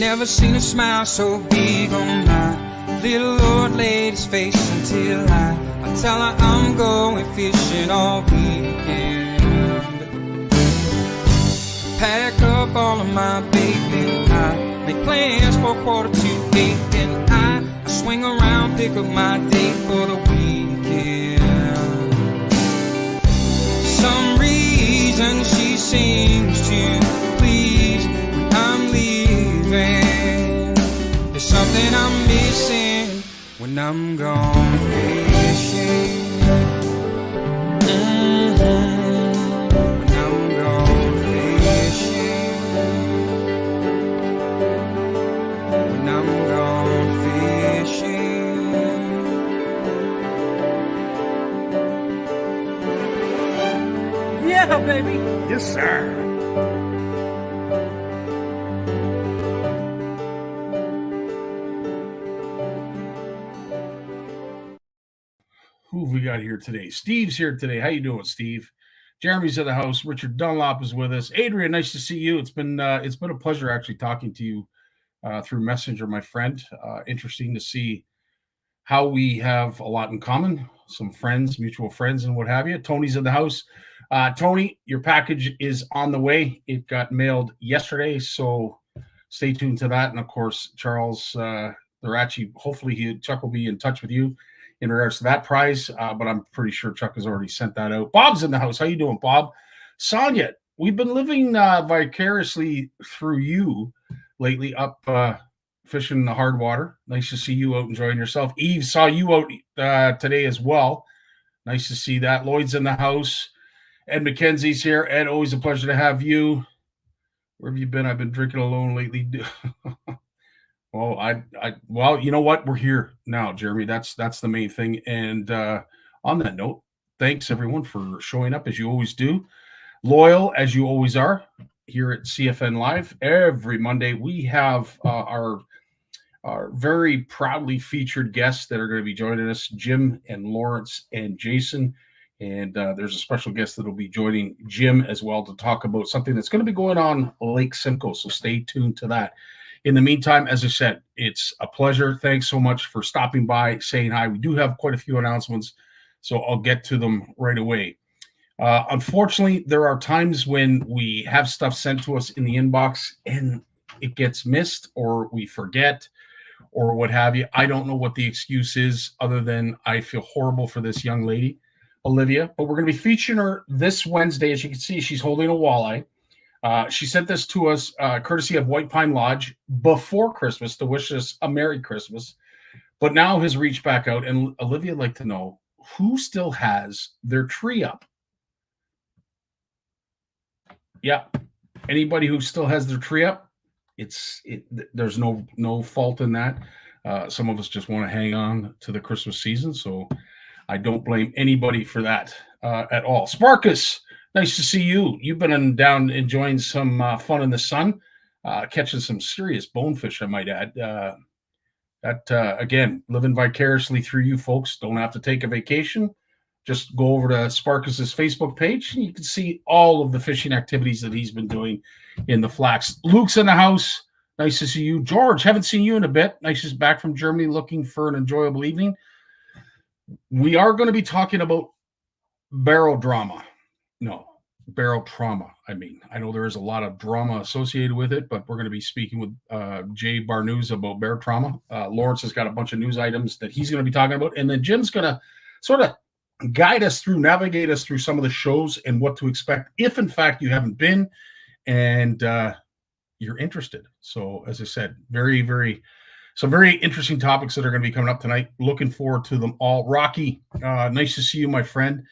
Never seen a smile so big on my little old lady's face until I tell her I'm going fishing all weekend. Pack up all of my bait and I make plans for 7:45 and I swing around, pick up my date for the weekend. Some reason she seems to please when I'm leaving. There's something I'm missing when I'm gone fishing. When I'm gone fishing. When I'm gone fishing. Yeah, baby. Yes, sir. Who have we got here today? Steve's here today. How you doing, Steve? Jeremy's in the house. Richard Dunlop is with us. Adrian, nice to see you. It's been a pleasure actually talking to you through Messenger, my friend. Interesting to see how we have a lot in common. Some friends, mutual friends, and what have you. Tony's in the house. Tony, your package is on the way. It got mailed yesterday, so stay tuned to that. And of course, Charles, they're actually hopefully Chuck will be in touch with you in regards to that prize, but I'm pretty sure Chuck has already sent that out. Bob's in the house. How you doing, Bob? Sonia, we've been living vicariously through you lately, up fishing the hard water. Nice to see you out enjoying yourself. Eve, saw you out today as well. Nice to see that. Lloyd's in the house. Ed McKenzie's here. Ed, always a pleasure to have you. Where have you been? I've been drinking alone lately. Well, you know what? We're here now, Jeremy. That's the main thing. And on that note, thanks everyone for showing up as you always do. Loyal as you always are here at CFN Live. Every Monday we have our very proudly featured guests that are going to be joining us, Jim and Lawrence and Jason. And there's a special guest that will be joining Jim as well to talk about something that's going to be going on Lake Simcoe. So stay tuned to that. In the meantime, as I said, it's a pleasure. Thanks so much for stopping by, saying hi. We do have quite a few announcements, so I'll get to them right away. Unfortunately, there are times when we have stuff sent to us in the inbox and it gets missed or we forget or what have you. I don't know what the excuse is other than I feel horrible for this young lady, Olivia, but we're going to be featuring her this Wednesday. As you can see, she's holding a walleye. She sent this to us courtesy of White Pine Lodge before Christmas to wish us a Merry Christmas, but now has reached back out. And Olivia would like to know who still has their tree up. Yeah, anybody who still has their tree up, there's no fault in that. Some of us just want to hang on to the Christmas season, so I don't blame anybody for that at all. Sparkus, nice to see you. You've been down enjoying some fun in the sun, catching some serious bonefish, I might add. Again, living vicariously through you folks. Don't have to take a vacation. Just go over to Sparkus's Facebook page, and you can see all of the fishing activities that he's been doing in the flats. Luke's in the house. Nice to see you. George, haven't seen you in a bit. Nice is back from Germany, looking for an enjoyable evening. We are going to be talking about barrel trauma. I mean, I know there is a lot of drama associated with it, but we're going to be speaking with Jay Barnucz about bear trauma. Lawrence has got a bunch of news items that he's going to be talking about. And then Jim's going to sort of navigate us through some of the shows and what to expect if, in fact, you haven't been and you're interested. So, as I said, some very interesting topics that are going to be coming up tonight. Looking forward to them all. Rocky, nice to see you, my friend.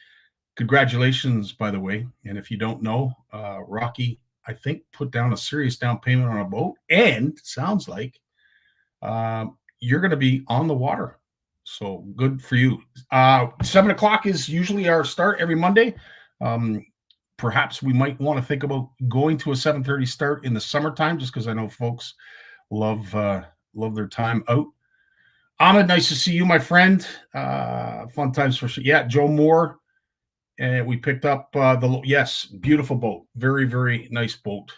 Congratulations, by the way. And if you don't know, Rocky, I think, put down a serious down payment on a boat, and sounds like you're going to be on the water. So good for you. 7 o'clock is usually our start every Monday. Perhaps we might want to think about going to a 7:30 start in the summertime, just because I know folks love their time out. Ahmed, nice to see you, my friend. Fun times for sure. Yeah, Joe Moore. And we picked up beautiful boat. Very, very nice boat.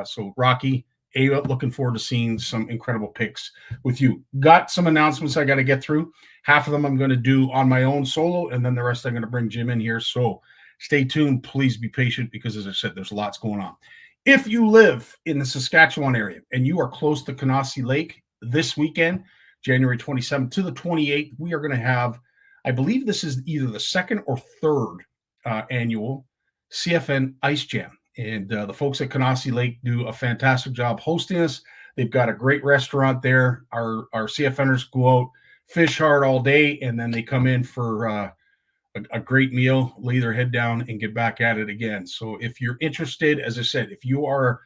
So Rocky, looking forward to seeing some incredible picks with you. Got some announcements I got to get through. Half of them I'm going to do on my own solo, and then the rest I'm going to bring Jim in here. So stay tuned. Please be patient because, as I said, there's lots going on. If you live in the Saskatchewan area and you are close to Canarsie Lake this weekend, January 27th to the 28th, we are going to have, I believe this is either the second or third annual CFN Ice Jam. And the folks at Canarsie Lake do a fantastic job hosting us. They've got a great restaurant there. Our CFNers go out, fish hard all day, and then they come in for a great meal, lay their head down, and get back at it again. So if you're interested, as I said, if you are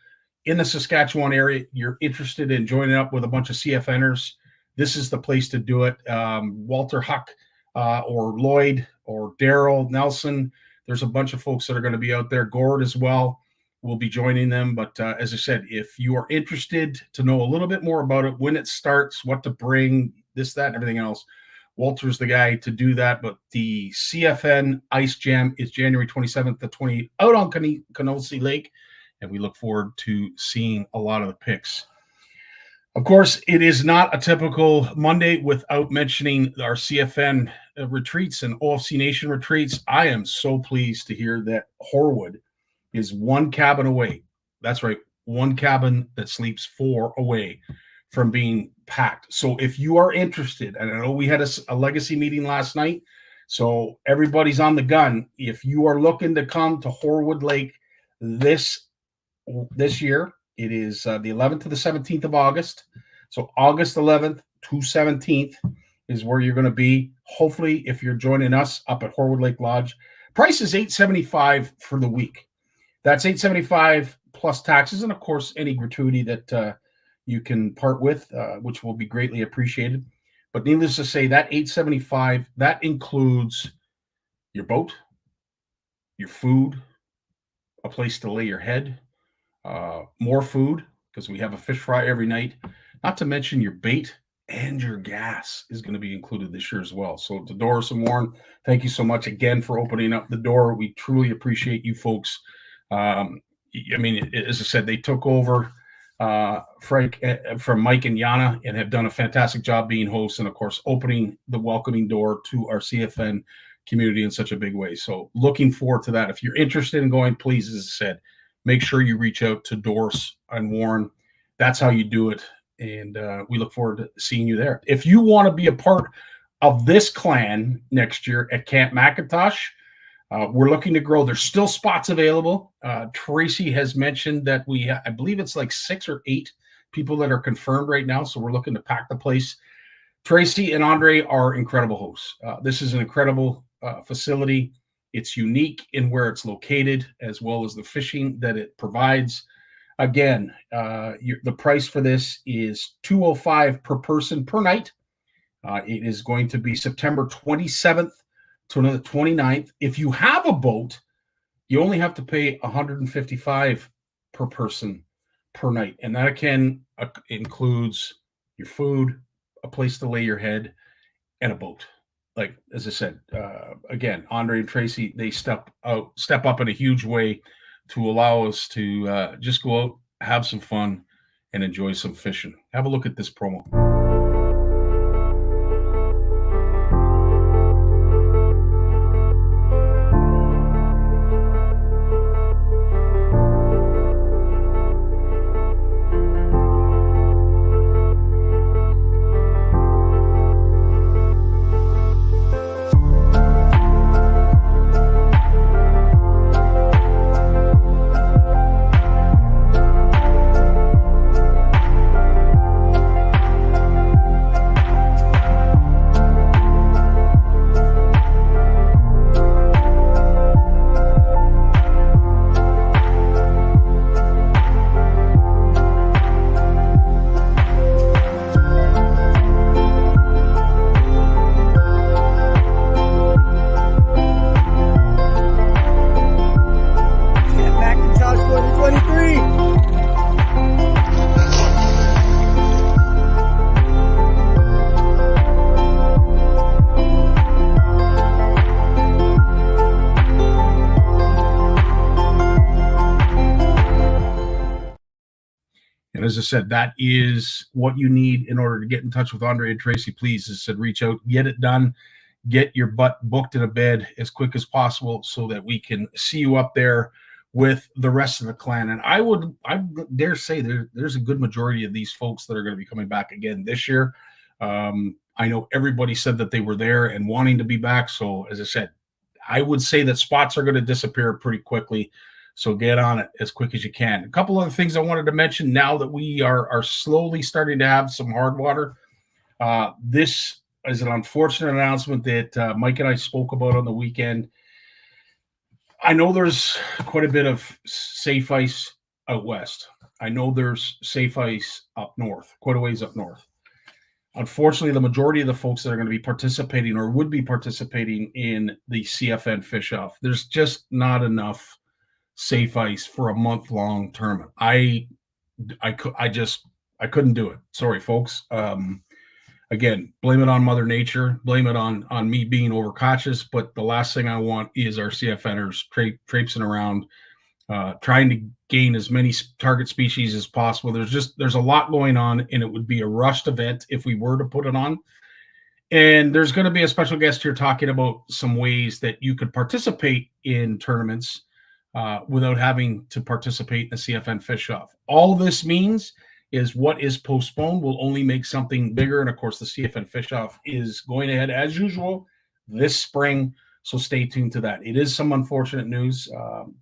in the Saskatchewan area, you're interested in joining up with a bunch of CFNers, this is the place to do it. Walter Huck or Lloyd or Daryl Nelson, there's a bunch of folks that are going to be out there. Gord as well will be joining them. But as I said, if you are interested to know a little bit more about it, when it starts, what to bring, this, that, and everything else, Walter's the guy to do that. But the CFN Ice Jam is January 27th to 28th out on Canarsie Lake. And we look forward to seeing a lot of the picks. Of course, it is not a typical Monday without mentioning our CFN retreats and OFC Nation retreats. I am so pleased to hear that Horwood is one cabin away. That's right, one cabin that sleeps 4 away from being packed. So if you are interested, and I know we had a legacy meeting last night, so everybody's on the gun. If you are looking to come to Horwood Lake this year, it is the 11th to the 17th of August. So August 11th to 17th is where you're going to be. Hopefully, if you're joining us up at Horwood Lake Lodge, price is $875 for the week. That's $875 plus taxes, and of course, any gratuity that you can part with, which will be greatly appreciated. But needless to say, that $875, that includes your boat, your food, a place to lay your head, more food, because we have a fish fry every night, not to mention your bait and your gas is going to be included this year as well. So to Doris and Warren, thank you so much again for opening up the door. We truly appreciate you folks. I mean, as I said, they took over Frank from Mike and Yana and have done a fantastic job being hosts and, of course, opening the welcoming door to our CFN community in such a big way. So looking forward to that. If you're interested in going, please, as I said, make sure you reach out to Doris and Warren. That's how you do it. And we look forward to seeing you there. If you want to be a part of this clan next year at Camp McIntosh, we're looking to grow. There's still spots available. Tracy has mentioned that I believe it's like 6 or 8 people that are confirmed right now. So we're looking to pack the place. Tracy and Andre are incredible hosts. This is an incredible facility. It's unique in where it's located, as well as the fishing that it provides. Again, the price for this is $205 per person per night. It is going to be September 27th to the 29th. If you have a boat, you only have to pay $155 per person per night. And that, again, includes your food, a place to lay your head, and a boat. Like, as I said, again, Andre and Tracy, they step up in a huge way to allow us to just go out, have some fun, and enjoy some fishing. Have a look at this promo. And as I said, that is what you need in order to get in touch with Andre and Tracy. Please, as I said, reach out, get it done, get your butt booked in a bed as quick as possible so that we can see you up there with the rest of the clan. And I dare say there's a good majority of these folks that are going to be coming back again this year. I know everybody said that they were there and wanting to be back. So as I said, I would say that spots are going to disappear pretty quickly. So get on it as quick as you can. A couple other things I wanted to mention now that we are slowly starting to have some hard water. This is an unfortunate announcement that Mike and I spoke about on the weekend. I know there's quite a bit of safe ice out west. I know there's safe ice up north, quite a ways up north. Unfortunately, the majority of the folks that are going to be participating or would be participating in the CFN fish off, there's just not enough safe ice for a month-long tournament. I couldn't do it. Sorry, folks. Again, blame it on Mother Nature, blame it on me being overcautious, but the last thing I want is our CFNers traipsing around trying to gain as many target species as possible. There's a lot going on, and it would be a rushed event if we were to put it on. And there's going to be a special guest here talking about some ways that you could participate in tournaments without having to participate in the CFN fish off. All this means is what is postponed will only make something bigger. And of course, the CFN fish off is going ahead as usual this spring. So stay tuned to that. It is some unfortunate news.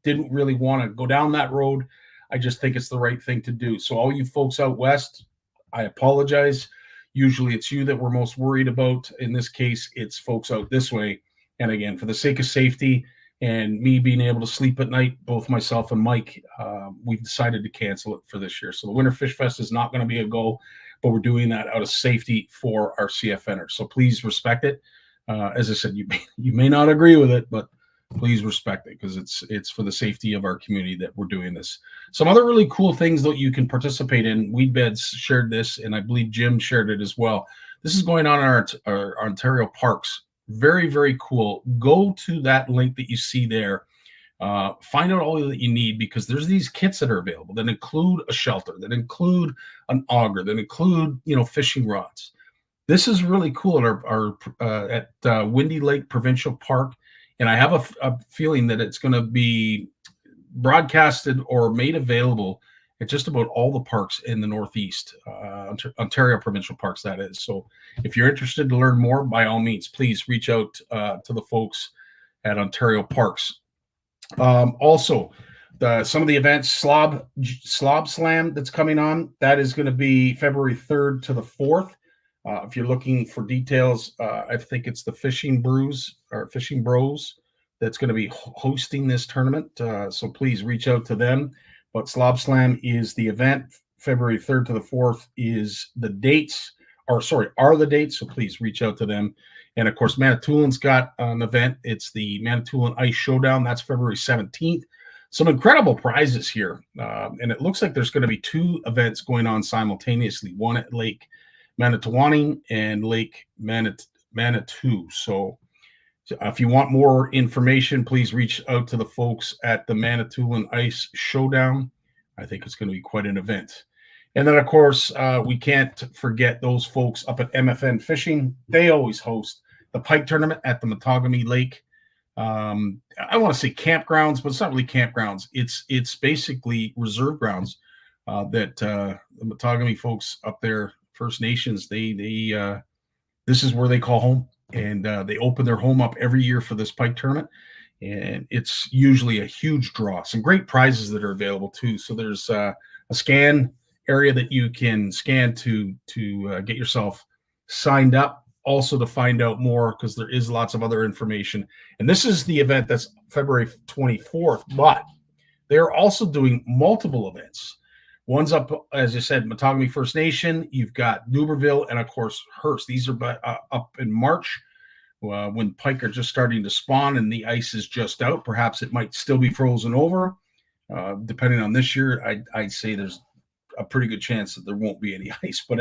Didn't really want to go down that road. I just think it's the right thing to do. So all you folks out west, I apologize. Usually it's you that we're most worried about. In this case, it's folks out this way. And again, for the sake of safety and me being able to sleep at night, both myself and Mike, we've decided to cancel it for this year. So the Winter Fish Fest is not going to be a go, but we're doing that out of safety for our CFNers. So please respect it. As I said, you may not agree with it, but please respect it because it's for the safety of our community that we're doing this. Some other really cool things that you can participate in. Weedbeds shared this, and I believe Jim shared it as well. This is going on in our Ontario parks. Very, very cool. Go to that link that you see there. Find out all that you need because there's these kits that are available that include a shelter, that include an auger, that include fishing rods. This is really cool at Windy Lake Provincial Park, and I have a feeling that it's going to be broadcasted or made available at just about all the parks in the Northeast, Ontario Provincial Parks, that is. So if you're interested to learn more, by all means, please reach out to the folks at Ontario Parks. Also, some of the events, Slob Slam that's coming on, that is going to be February 3rd to the 4th. If you're looking for details, I think it's the Fishing Bros that's going to be hosting this tournament. So please reach out to them. But Slob Slam is the event. February 3rd to the 4th is the dates, are the dates. So please reach out to them. And of course, Manitoulin's got an event. It's the Manitoulin Ice Showdown. That's February 17th. Some incredible prizes here. And it looks like there's going to be two events going on simultaneously, one at Lake Manitowoc and Lake Manitou. So if you want more information, please reach out to the folks at the Manitoulin Ice Showdown. I think it's going to be quite an event. And then, of course, we can't forget those folks up at MFN Fishing. They always host the pike tournament at the Matagami Lake. I want to say campgrounds, but it's not really campgrounds. It's basically reserve grounds that the Matagami folks up there, First Nations, this is where they call home. And they open their home up every year for this pike tournament. And it's usually a huge draw. Some great prizes that are available, too. So there's a scan area that you can scan to get yourself signed up. Also to find out more, because there is lots of other information. And this is the event that's February 24th. But they're also doing multiple events. One's up, as I said, Matagami First Nation. You've got Duberville and, of course, Hearst. These are up in March when pike are just starting to spawn and the ice is just out. Perhaps it might still be frozen over. Depending on this year, I'd say there's a pretty good chance that there won't be any ice. But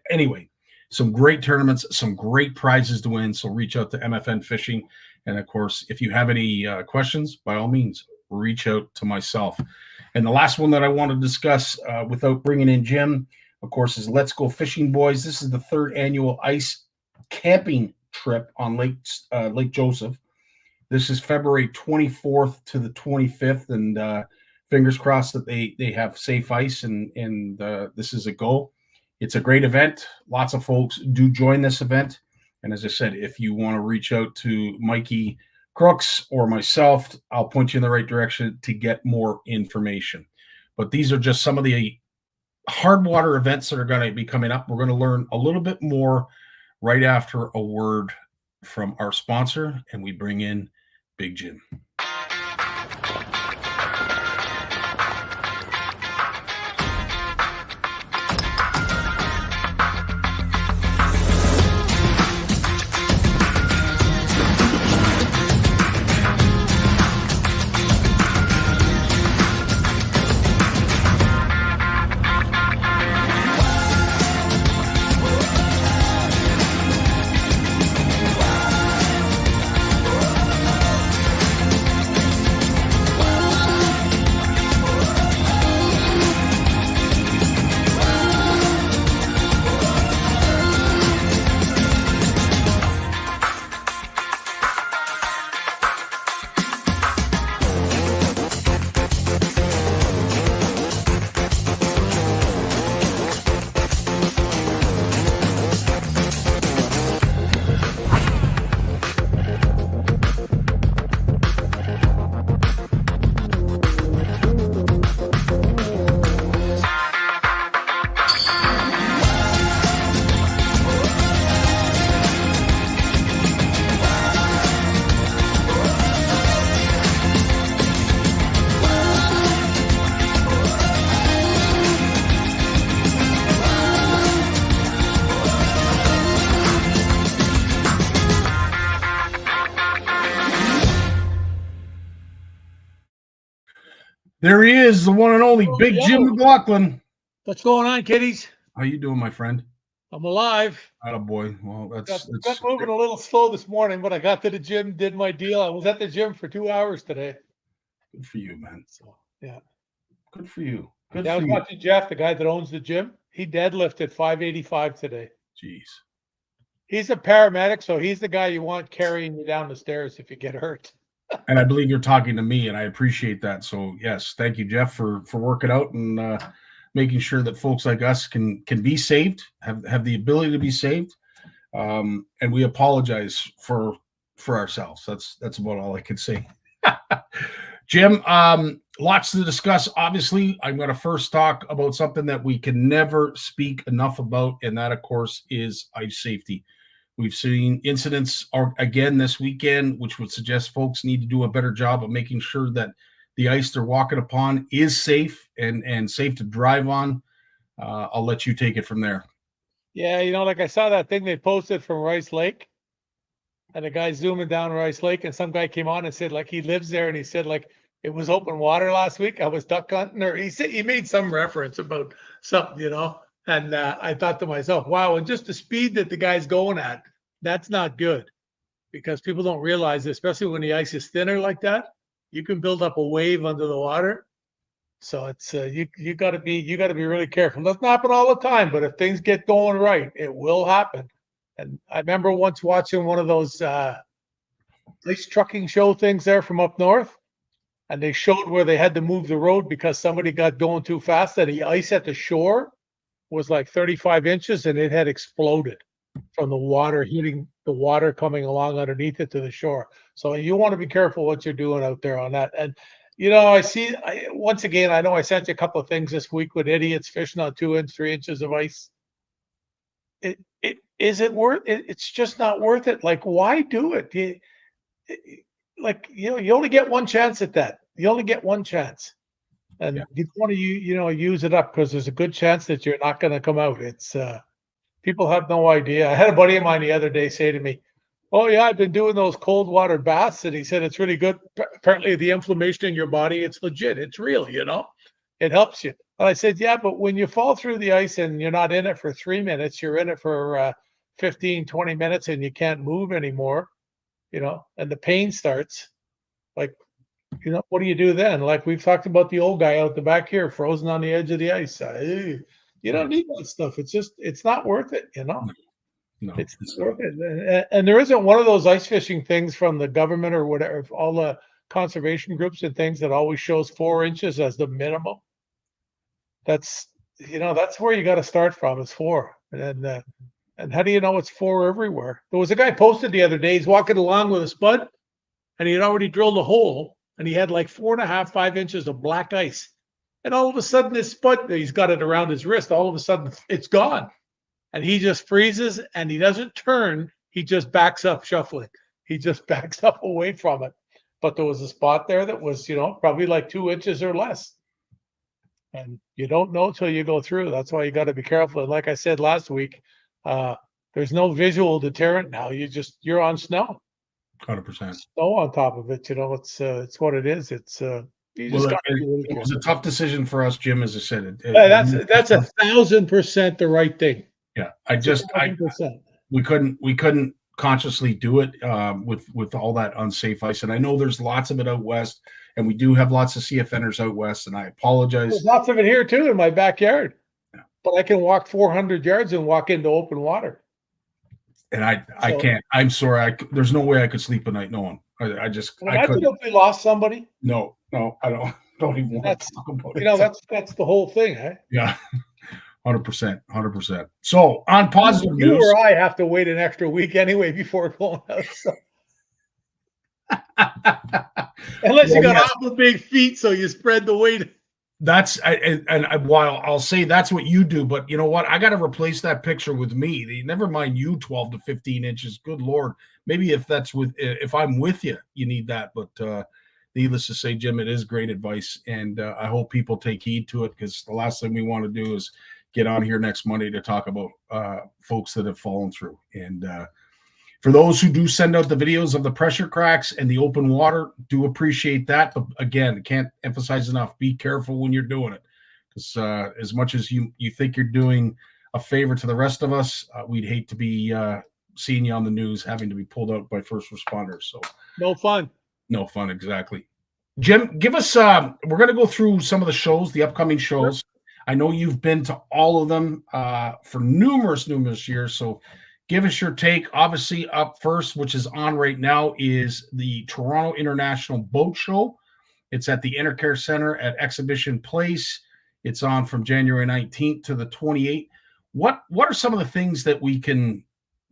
anyway, some great tournaments, some great prizes to win. So reach out to MFN Fishing. And, of course, if you have any questions, by all means, reach out to myself. And the last one that I want to discuss without bringing in Jim, of course, is Let's Go Fishing Boys. This is the third annual ice camping trip on Lake Joseph. This is February 24th to the 25th, and fingers crossed that they have safe ice and this is a go. It's a great event. Lots of folks do join this event. And as I said, if you want to reach out to Mikey Crooks or myself, I'll point you in the right direction to get more information. But these are just some of the hard water events that are going to be coming up. We're going to learn a little bit more right after a word from our sponsor, and we bring in Big Jim. There he is, the one and only Big Jim McLaughlin. What's going on, kiddies? How you doing, my friend? I'm alive. Attaboy. Well, that's got moving a little slow this morning, but I got to the gym, did my deal. I was at the gym for 2 hours today. Good for you, man. So yeah. Good for you. Good I for was you. watching Jeff, the guy that owns the gym. He deadlifted 585 today. Jeez. He's a paramedic, so he's the guy you want carrying you down the stairs if you get hurt. And I believe you're talking to me, and I appreciate that. So yes, thank you, Jeff, for working out and making sure that folks like us can be saved, have the ability to be saved. And we apologize for ourselves. That's about all I can say. Jim, lots to discuss. Obviously, I'm going to first talk about something that we can never speak enough about, and that, of course, is ice safety. We've seen incidents again this weekend, which would suggest folks need to do a better job of making sure that the ice they're walking upon is safe and safe to drive on. I'll let you take it from there. Yeah, like I saw that thing they posted from Rice Lake, and the guy zooming down Rice Lake, and some guy came on and said, like, he lives there, and he said, like, it was open water last week. I was duck hunting, or he made some reference about something, And I thought to myself, wow, and just the speed that the guy's going at, that's not good, because people don't realize, especially when the ice is thinner like that, you can build up a wave under the water. So it's you got to be really careful. It doesn't happen all the time, but if things get going right, it will happen. And I remember once watching one of those ice trucking show things there from up north, and they showed where they had to move the road because somebody got going too fast, and the ice at the shore was like 35 inches, and it had exploded from the water hitting the water coming along underneath it to the shore. So you want to be careful what you're doing out there on that. And once again, I know I sent you a couple of things this week with idiots fishing on 2 inch, 3 inches of ice. Is it worth it? It's just not worth it. Like, why do it? You only get one chance at that. You only get one chance. And you want to use it up, because there's a good chance that you're not going to come out. It's people have no idea. I had a buddy of mine the other day say to me, "Oh yeah, I've been doing those cold water baths," and he said it's really good. Apparently, the inflammation in your body, it's legit. It's real. It helps you. And I said, yeah, but when you fall through the ice and you're not in it for 3 minutes, you're in it for 15, 20 minutes, and you can't move anymore. And the pain starts. Like, what do you do then? Like we've talked about the old guy out the back here, frozen on the edge of the ice. You don't need that stuff. It's not worth it, No, It's not worth it. And there isn't one of those ice fishing things from the government or whatever, all the conservation groups and things that always shows 4 inches as the minimum. That's where you got to start from is 4. And how do you know it's 4 everywhere? There was a guy posted the other day. He's walking along with a spud, and he had already drilled a hole, and he had like 4.5, 5 inches of black ice. And all of a sudden, this spud, he's got it around his wrist. All of a sudden, it's gone, and he just freezes, and he doesn't turn. He just backs up, shuffling. He just backs up away from it. But there was a spot there that was, probably like 2 inches or less. And you don't know till you go through. That's why you got to be careful. And like I said last week, there's no visual deterrent now. You're on snow. 100%. Snow on top of it. It's what it is. You just got to be really it careful. was a tough decision for us, Jim. As I said, That's 1,000% the right thing. Yeah, 1,000%. we couldn't consciously do it with all that unsafe ice. And I know there's lots of it out west, and we do have lots of CFNers out west. And I apologize. There's lots of it here too in my backyard. Yeah. But I can walk 400 yards and walk into open water. And I can't. I'm sorry. There's no way I could sleep at night knowing. I couldn't. If we lost somebody. No, I don't even want to talk about it. That's the whole thing, eh? Yeah. 100%. So on positive news, you or I have to wait an extra week anyway before going out. So. Unless you got awful big feet, so you spread the weight. While I'll say that's what you do, but you know what? I got to replace that picture with me. Never mind you, 12 to 15 inches. Good Lord. Maybe if I'm with you, you need that. But needless to say, Jim, it is great advice, and I hope people take heed to it, because the last thing we want to do is get on here next Monday to talk about folks that have fallen through. And for those who do send out the videos of the pressure cracks and the open water, do appreciate that. But again, can't emphasize enough, be careful when you're doing it. Because as much as you think you're doing a favor to the rest of us, we'd hate to be seeing you on the news having to be pulled out by first responders. So no fun. No fun, exactly. Jim, give us we're going to go through some of the shows, the upcoming shows. Sure. I know you've been to all of them for numerous years. So give us your take. Obviously, up first, which is on right now, is the Toronto International Boat Show. It's at the Intercare Center at Exhibition Place. It's on from January 19th to the 28th. What are some of the things that we can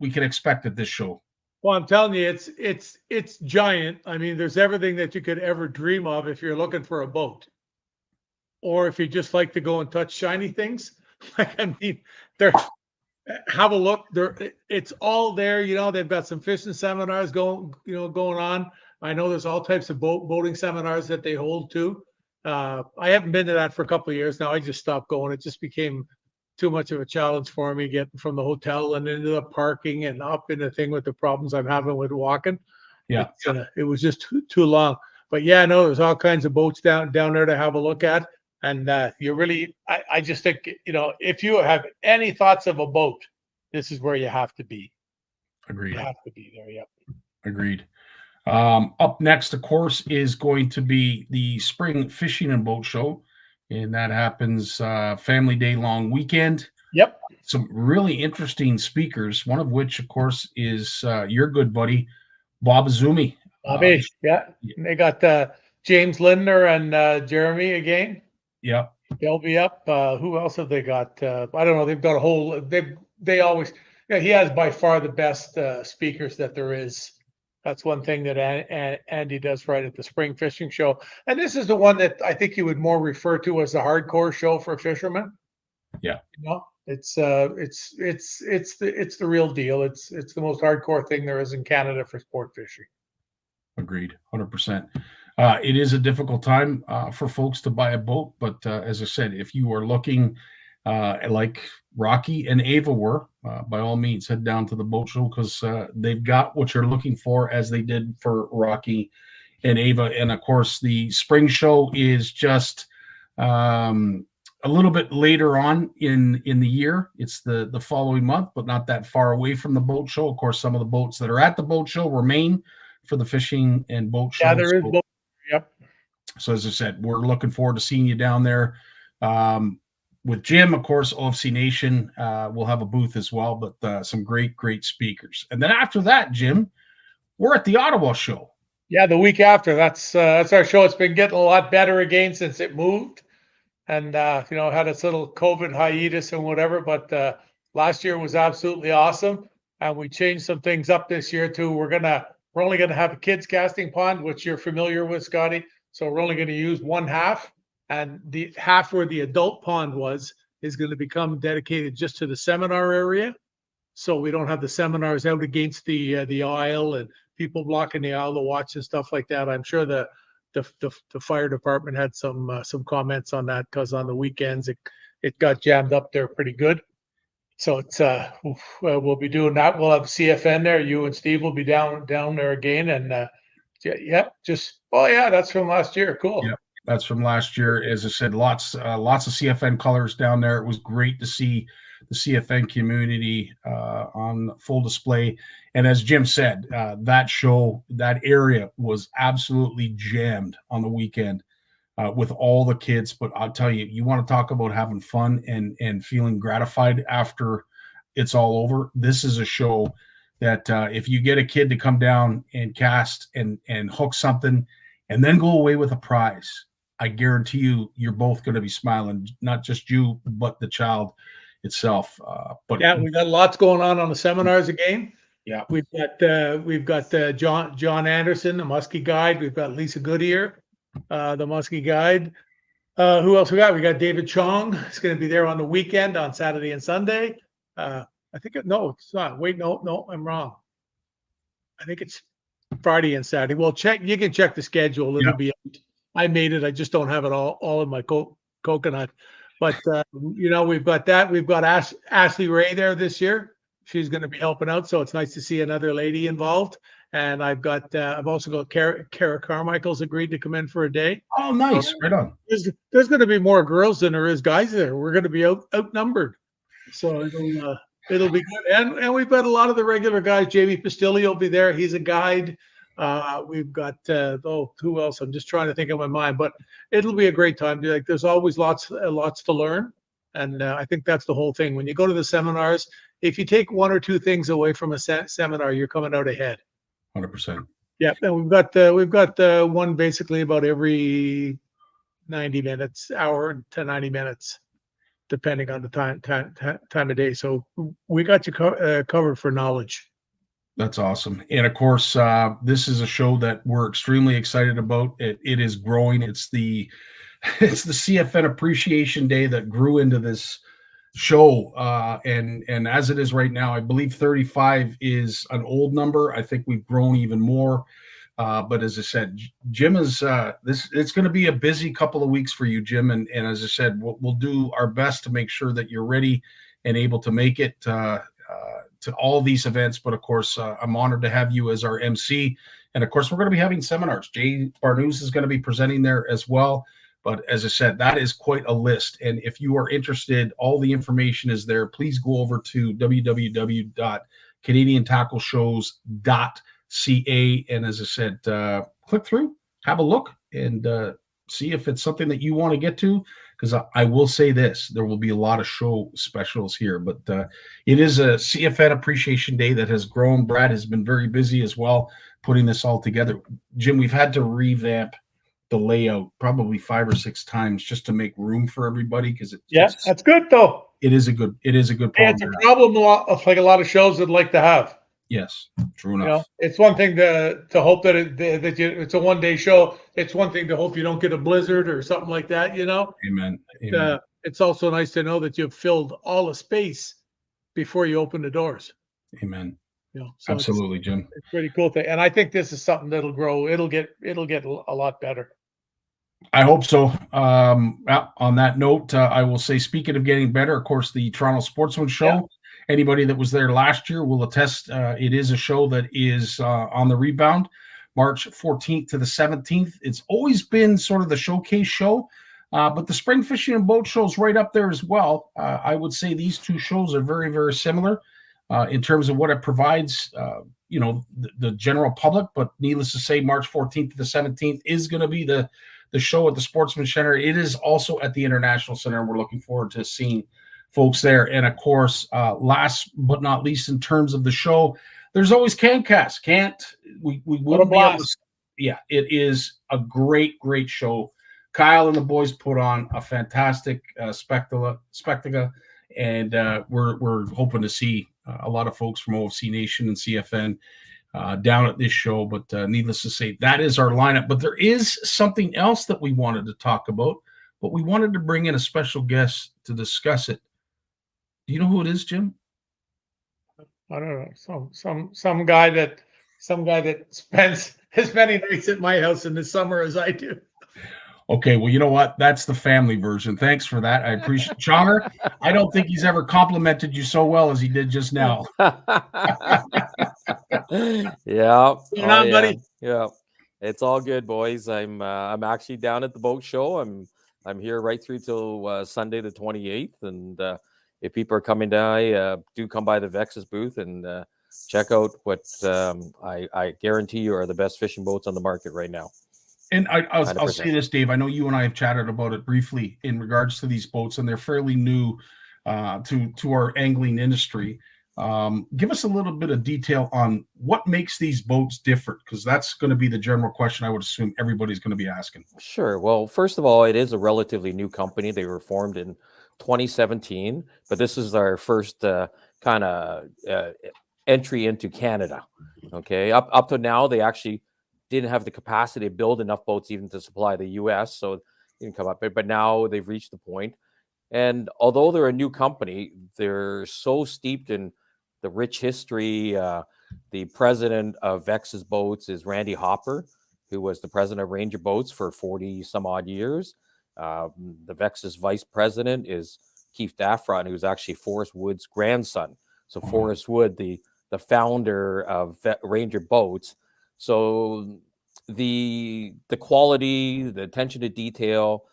expect at this show? Well, I'm telling you, it's giant. I mean, there's everything that you could ever dream of if you're looking for a boat, or if you just like to go and touch shiny things. Have a look. It's all there. They've got some fishing seminars going on. I know there's all types of boating seminars that they hold too. I haven't been to that for a couple of years now. I just stopped going. It just became too much of a challenge for me getting from the hotel and into the parking and up in the thing with the problems I'm having with walking. Yeah. It was just too long. But yeah, no, there's all kinds of boats down there to have a look at. And I just think, if you have any thoughts of a boat, this is where you have to be. Agreed. You have to be there. Yep. Agreed. Up next, of course, is going to be the Spring Fishing and Boat Show. And that happens family day long weekend. Yep. Some really interesting speakers, one of which, of course, is your good buddy, Bob Azumi. Bobby, yeah. They got James Lindner and Jeremy again. Yep. They'll be up. Who else have they got? I don't know. They've got a whole. They always. He has by far the best speakers that there is. That's one thing that Andy does right at the Spring Fishing Show, and this is the one that I think you would more refer to as the hardcore show for fishermen. Yeah. It's the real deal. It's the most hardcore thing there is in Canada for sport fishing. Agreed, 100%. It is a difficult time for folks to buy a boat, but as I said, if you are looking like Rocky and Ava were, by all means, head down to the boat show, because they've got what you're looking for, as they did for Rocky and Ava. And of course, the spring show is just a little bit later on in the year. It's the following month, but not that far away from the boat show. Of course, some of the boats that are at the boat show remain for the fishing and boat show. Yeah, there is boat. Yep. So as I said, we're looking forward to seeing you down there. With Jim, of course, OFC Nation will have a booth as well, but some great speakers. And then after that, Jim, we're at the Ottawa show. Yeah, the week after. That's our show. It's been getting a lot better again since it moved, and had its little COVID hiatus and whatever. But last year was absolutely awesome, and we changed some things up this year too. We're only gonna have a kids casting pond, which you're familiar with, Scotty. So we're only going to use one half, and the half where the adult pond is going to become dedicated just to the seminar area. So we don't have the seminars out against the aisle and people blocking the aisle to watch and stuff like that. I'm sure the fire department had some comments on that, because on the weekends it got jammed up there pretty good. So it's we'll be doing that. We'll have CFN there. You and Steve will be down there again, and that's from last year. Cool. Yeah, that's from last year. As I said, lots of CFN colors down there. It was great to see the CFN community on full display. And as Jim said, that show, that area was absolutely jammed on the weekend with all the kids. But I'll tell you, you want to talk about having fun and feeling gratified after it's all over. This is a show that if you get a kid to come down and cast and hook something and then go away with a prize, I guarantee you're both going to be smiling, not just you, but the child itself. But yeah, we got lots going on the seminars again. Yeah, we've got John Anderson, the Muskie Guide. We've got Lisa Goodyear, the Muskie Guide. Who else we got? We got David Chong. He's going to be there on the weekend, on Saturday and Sunday. I think no, it's not. Wait, no, I'm wrong. I think it's Friday and Saturday. Well, you can check the schedule. It'll be. I made it. I just don't have it all in my coconut. But we've got that. We've got Ashley Ray there this year. She's going to be helping out, so it's nice to see another lady involved. And I've also got Kara Carmichael's agreed to come in for a day. Oh, nice! Right on. There's going to be more girls than there is guys there. We're going to be outnumbered, so it'll be good. And we've got a lot of the regular guys. Jamie Pastilli will be there. He's a guide. We've got who else? I'm just trying to think of my mind, but it'll be a great time. Like, there's always lots to learn, and I think that's the whole thing. When you go to the seminars, if you take one or two things away from a seminar, you're coming out ahead. 100%. Yeah, and we've got one basically about every 90 minutes, hour to 90 minutes, depending on the time of day. So we got you covered for knowledge. That's awesome. And of course, this is a show that we're extremely excited about. It is growing. It's the CFN Appreciation Day that grew into this show. And as it is right now, I believe 35 is an old number. I think we've grown even more. But as I said, Jim is it's going to be a busy couple of weeks for you, Jim. And as I said, we'll do our best to make sure that you're ready and able to make it to all these events. But of course, I'm honored to have you as our MC. And of course, we're going to be having seminars. Jay Barnucz is going to be presenting there as well. But as I said, that is quite a list. And if you are interested, all the information is there. Please go over to www.canadiantackleshows.ca. And as I said, click through, have a look, and see if it's something that you want to get to. Because I will say this, there will be a lot of show specials here. But it is a CFN Appreciation Day that has grown. Brad has been very busy as well, putting this all together. Jim, we've had to revamp the layout probably 5 or 6 times just to make room for everybody, because that's good though. It is a good problem. It's a problem like a lot of shows would like to have. Yes, true enough. It's one thing to hope that it's a one-day show. It's one thing to hope you don't get a blizzard or something like that. Amen. It's also nice to know that you've filled all the space before you open the doors. Amen. So absolutely, Jim. It's a pretty cool thing, and I think this is something that'll grow. It'll get a lot better. I hope so. On that note, I will say, speaking of getting better, of course, the Toronto Sportsman Show. Yeah. Anybody that was there last year will attest. It is a show that is on the rebound, March 14th to the 17th. It's always been sort of the showcase show, but the Spring Fishing and Boat Show is right up there as well. I would say these two shows are very, very similar in terms of what it provides, the general public. But needless to say, March 14th to the 17th is going to be the the show at the Sportsman Center. It is also at the International Center, and we're looking forward to seeing folks there. And of course, last but not least, in terms of the show, there's always CanCast. We wouldn't be able to. Yeah, it is a great show. Kyle and the boys put on a fantastic spectacle, and we're hoping to see a lot of folks from OFC Nation and CFN down at this show. But needless to say, that is our lineup. But there is something else that we wanted to talk about, but we wanted to bring in a special guest to discuss it. Do you know who it is, Jim? I don't know. Some guy that spends as many nights at my house in the summer as I do. Okay, well, you know what? That's the family version. Thanks for that. I appreciate Chonger. I don't think he's ever complimented you so well as he did just now. Yeah. Buddy. Yeah. It's all good, boys. I'm actually down at the boat show. I'm here right through till Sunday the 28th, and if people are coming down, do come by the Vex's booth and check out what I guarantee you are the best fishing boats on the market right now. And I'll say this, Dave. I know you and I have chatted about it briefly in regards to these boats, and they're fairly new to our angling industry. Give us a little bit of detail on what makes these boats different, because that's going to be the general question I would assume everybody's going to be asking. Sure. Well, first of all, it is a relatively new company. They were formed in 2017, but this is our first kind of entry into Canada. Okay. Up to now, they actually didn't have the capacity to build enough boats even to supply the U.S., so it didn't come up. But now they've reached the point. And although they're a new company, they're so steeped in the rich history. The president of Vex's Boats is Randy Hopper, who was the president of Ranger Boats for 40 some odd years. The Vex's vice president is Keith Daffron, who's actually Forrest Wood's grandson. So Forrest Wood, the founder of Ranger Boats. So the quality, the attention to detail,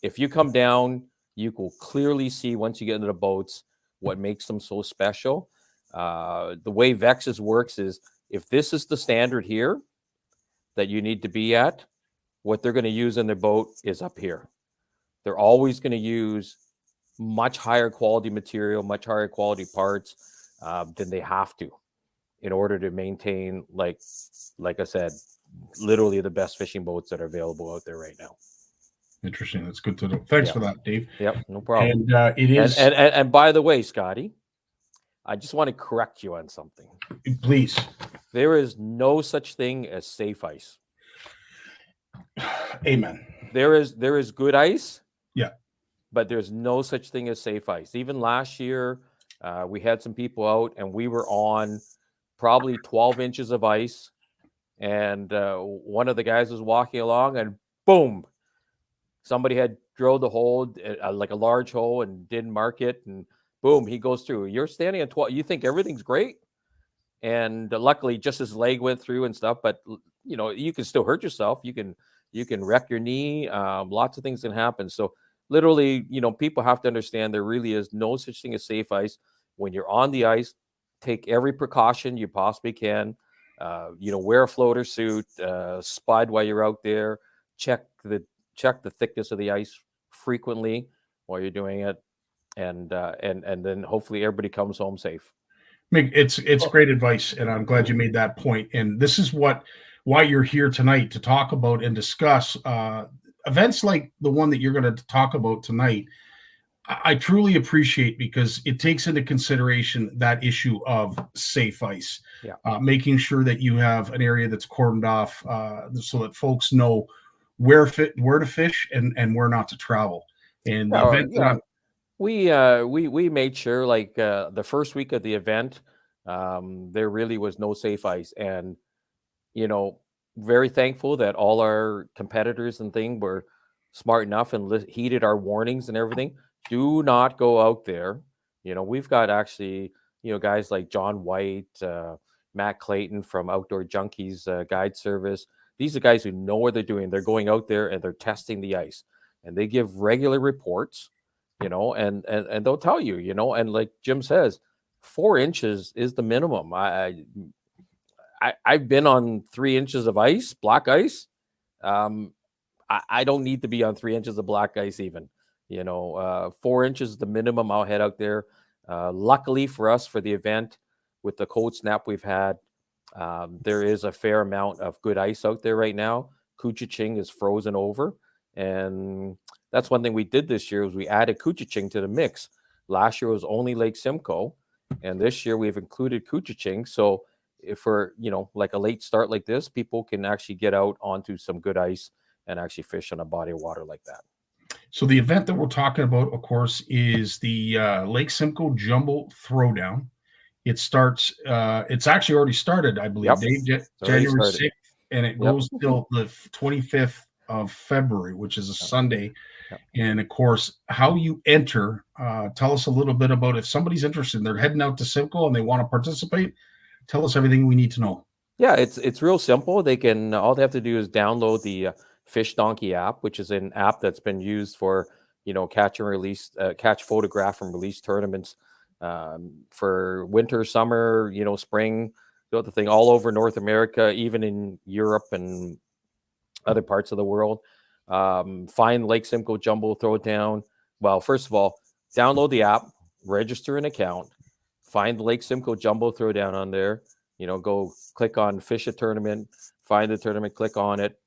if you come down, you will clearly see once you get into the boats what makes them so special. The way Vex's works is, if this is the standard here that you need to be at, what they're going to use in their boat is up here. They're always going to use much higher quality material, much higher quality parts than they have to, in order to maintain, like I said, literally the best fishing boats that are available out there right now. Interesting. That's good to know. Thanks for that, Dave. Yep, no problem. And it is. And by the way, Scotty, I just want to correct you on something. Please. There is no such thing as safe ice. Amen. There is good ice. Yeah. But there's no such thing as safe ice. Even last year, we had some people out, and we were on probably 12 inches of ice, and one of the guys was walking along, and boom, somebody had drilled a hole, like a large hole, and didn't mark it, and boom, he goes through. You're standing at 12. You think everything's great, and luckily, just his leg went through and stuff. But you know, you can still hurt yourself. You can wreck your knee. Lots of things can happen. So literally, you know, people have to understand there really is no such thing as safe ice. When you're on the ice, take every precaution you possibly can. You know, wear a floater suit, spud while you're out there. Check the thickness of the ice frequently while you're doing it, and then hopefully everybody comes home safe. Mick, it's great advice, and I'm glad you made that point. And this is why you're here tonight, to talk about and discuss events like the one that you're going to talk about tonight. I truly appreciate, because it takes into consideration that issue of safe ice, making sure that you have an area that's cordoned off, so that folks know where to fish and where not to travel. And the event we made sure, like the first week of the event, there really was no safe ice, and you know, very thankful that all our competitors and things were smart enough and heeded our warnings and everything. Do not go out there. You know, we've got actually, you know, guys like John White, Matt Clayton from Outdoor Junkies Guide Service. These are guys who know what they're doing. They're going out there and they're testing the ice, and they give regular reports, you know, and they'll tell you, you know, and like Jim says, 4 inches is the minimum. I've been on 3 inches of ice, black ice. I don't need to be on 3 inches of black ice even. 4 inches is the minimum I'll head out there. Luckily for us, for the event, with the cold snap we've had, there is a fair amount of good ice out there right now. Couchiching is frozen over, and that's one thing we did this year was we added Couchiching to the mix. Last year was only Lake Simcoe, and this year we've included Couchiching. So if for like a late start like this, people can actually get out onto some good ice and actually fish on a body of water like that. So the event that we're talking about, of course, is the Lake Simcoe Jumbo Throwdown. It starts. It's actually already started, I believe, Dave, January 6th, and it goes till the 25th of February, which is a Sunday. And of course, how you enter. Tell us a little bit about if somebody's interested. They're heading out to Simcoe and they want to participate. Tell us everything we need to know. Yeah, it's real simple. They can all they have to do is download the Fish Donkey app, which is an app that's been used for catch and release, catch, photograph, and release tournaments for winter, summer, spring, the thing all over North America, even in Europe and other parts of the world. Find Lake Simcoe Jumbo Throwdown. Well, first of all, download the app, register an account, find the Lake Simcoe Jumbo Throwdown on there. Go click on Fish a Tournament, find the tournament, click on it,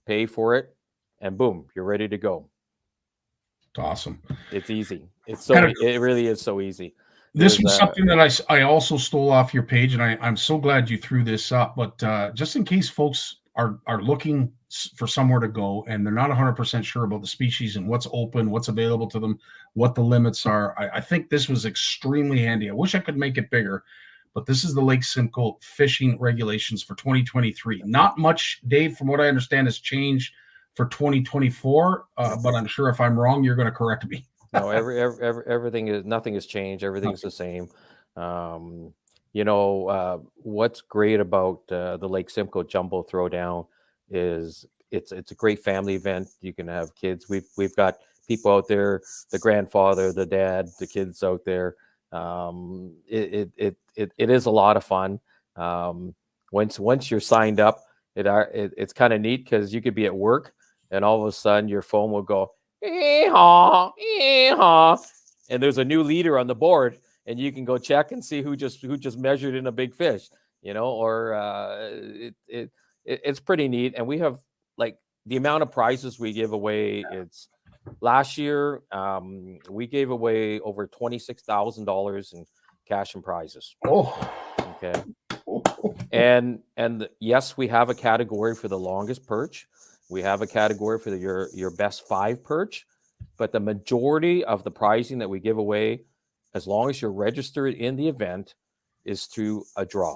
pay for it, and boom, you're ready to go. It's awesome. It's easy. It really is so easy. This was something that I also stole off your page, and I'm so glad you threw this up. But just in case folks are looking for somewhere to go and they're not 100% sure about the species and what's open, what's available to them, what the limits are, I think this was extremely handy. I wish I could make it bigger, but this is the Lake Simcoe fishing regulations for 2023. Not much, Dave, from what I understand, has changed for 2024, but I'm sure if I'm wrong, you're going to correct me. No, nothing has changed. Everything's the same. What's great about the Lake Simcoe Jumbo Throwdown is it's a great family event. You can have kids. We've got people out there, the grandfather, the dad, the kids out there. It is a lot of fun. Once you're signed up, it's kind of neat because you could be at work and all of a sudden your phone will go, ee-haw, ee-haw, and there's a new leader on the board, and you can go check and see who just measured in a big fish, it's pretty neat. And we have like the amount of prizes we give away. It's last year we gave away over $26,000 in cash and prizes. Okay. And yes, we have a category for the longest perch. We have a category for your best 5 perch, but the majority of the prizing that we give away, as long as you're registered in the event, is through a draw.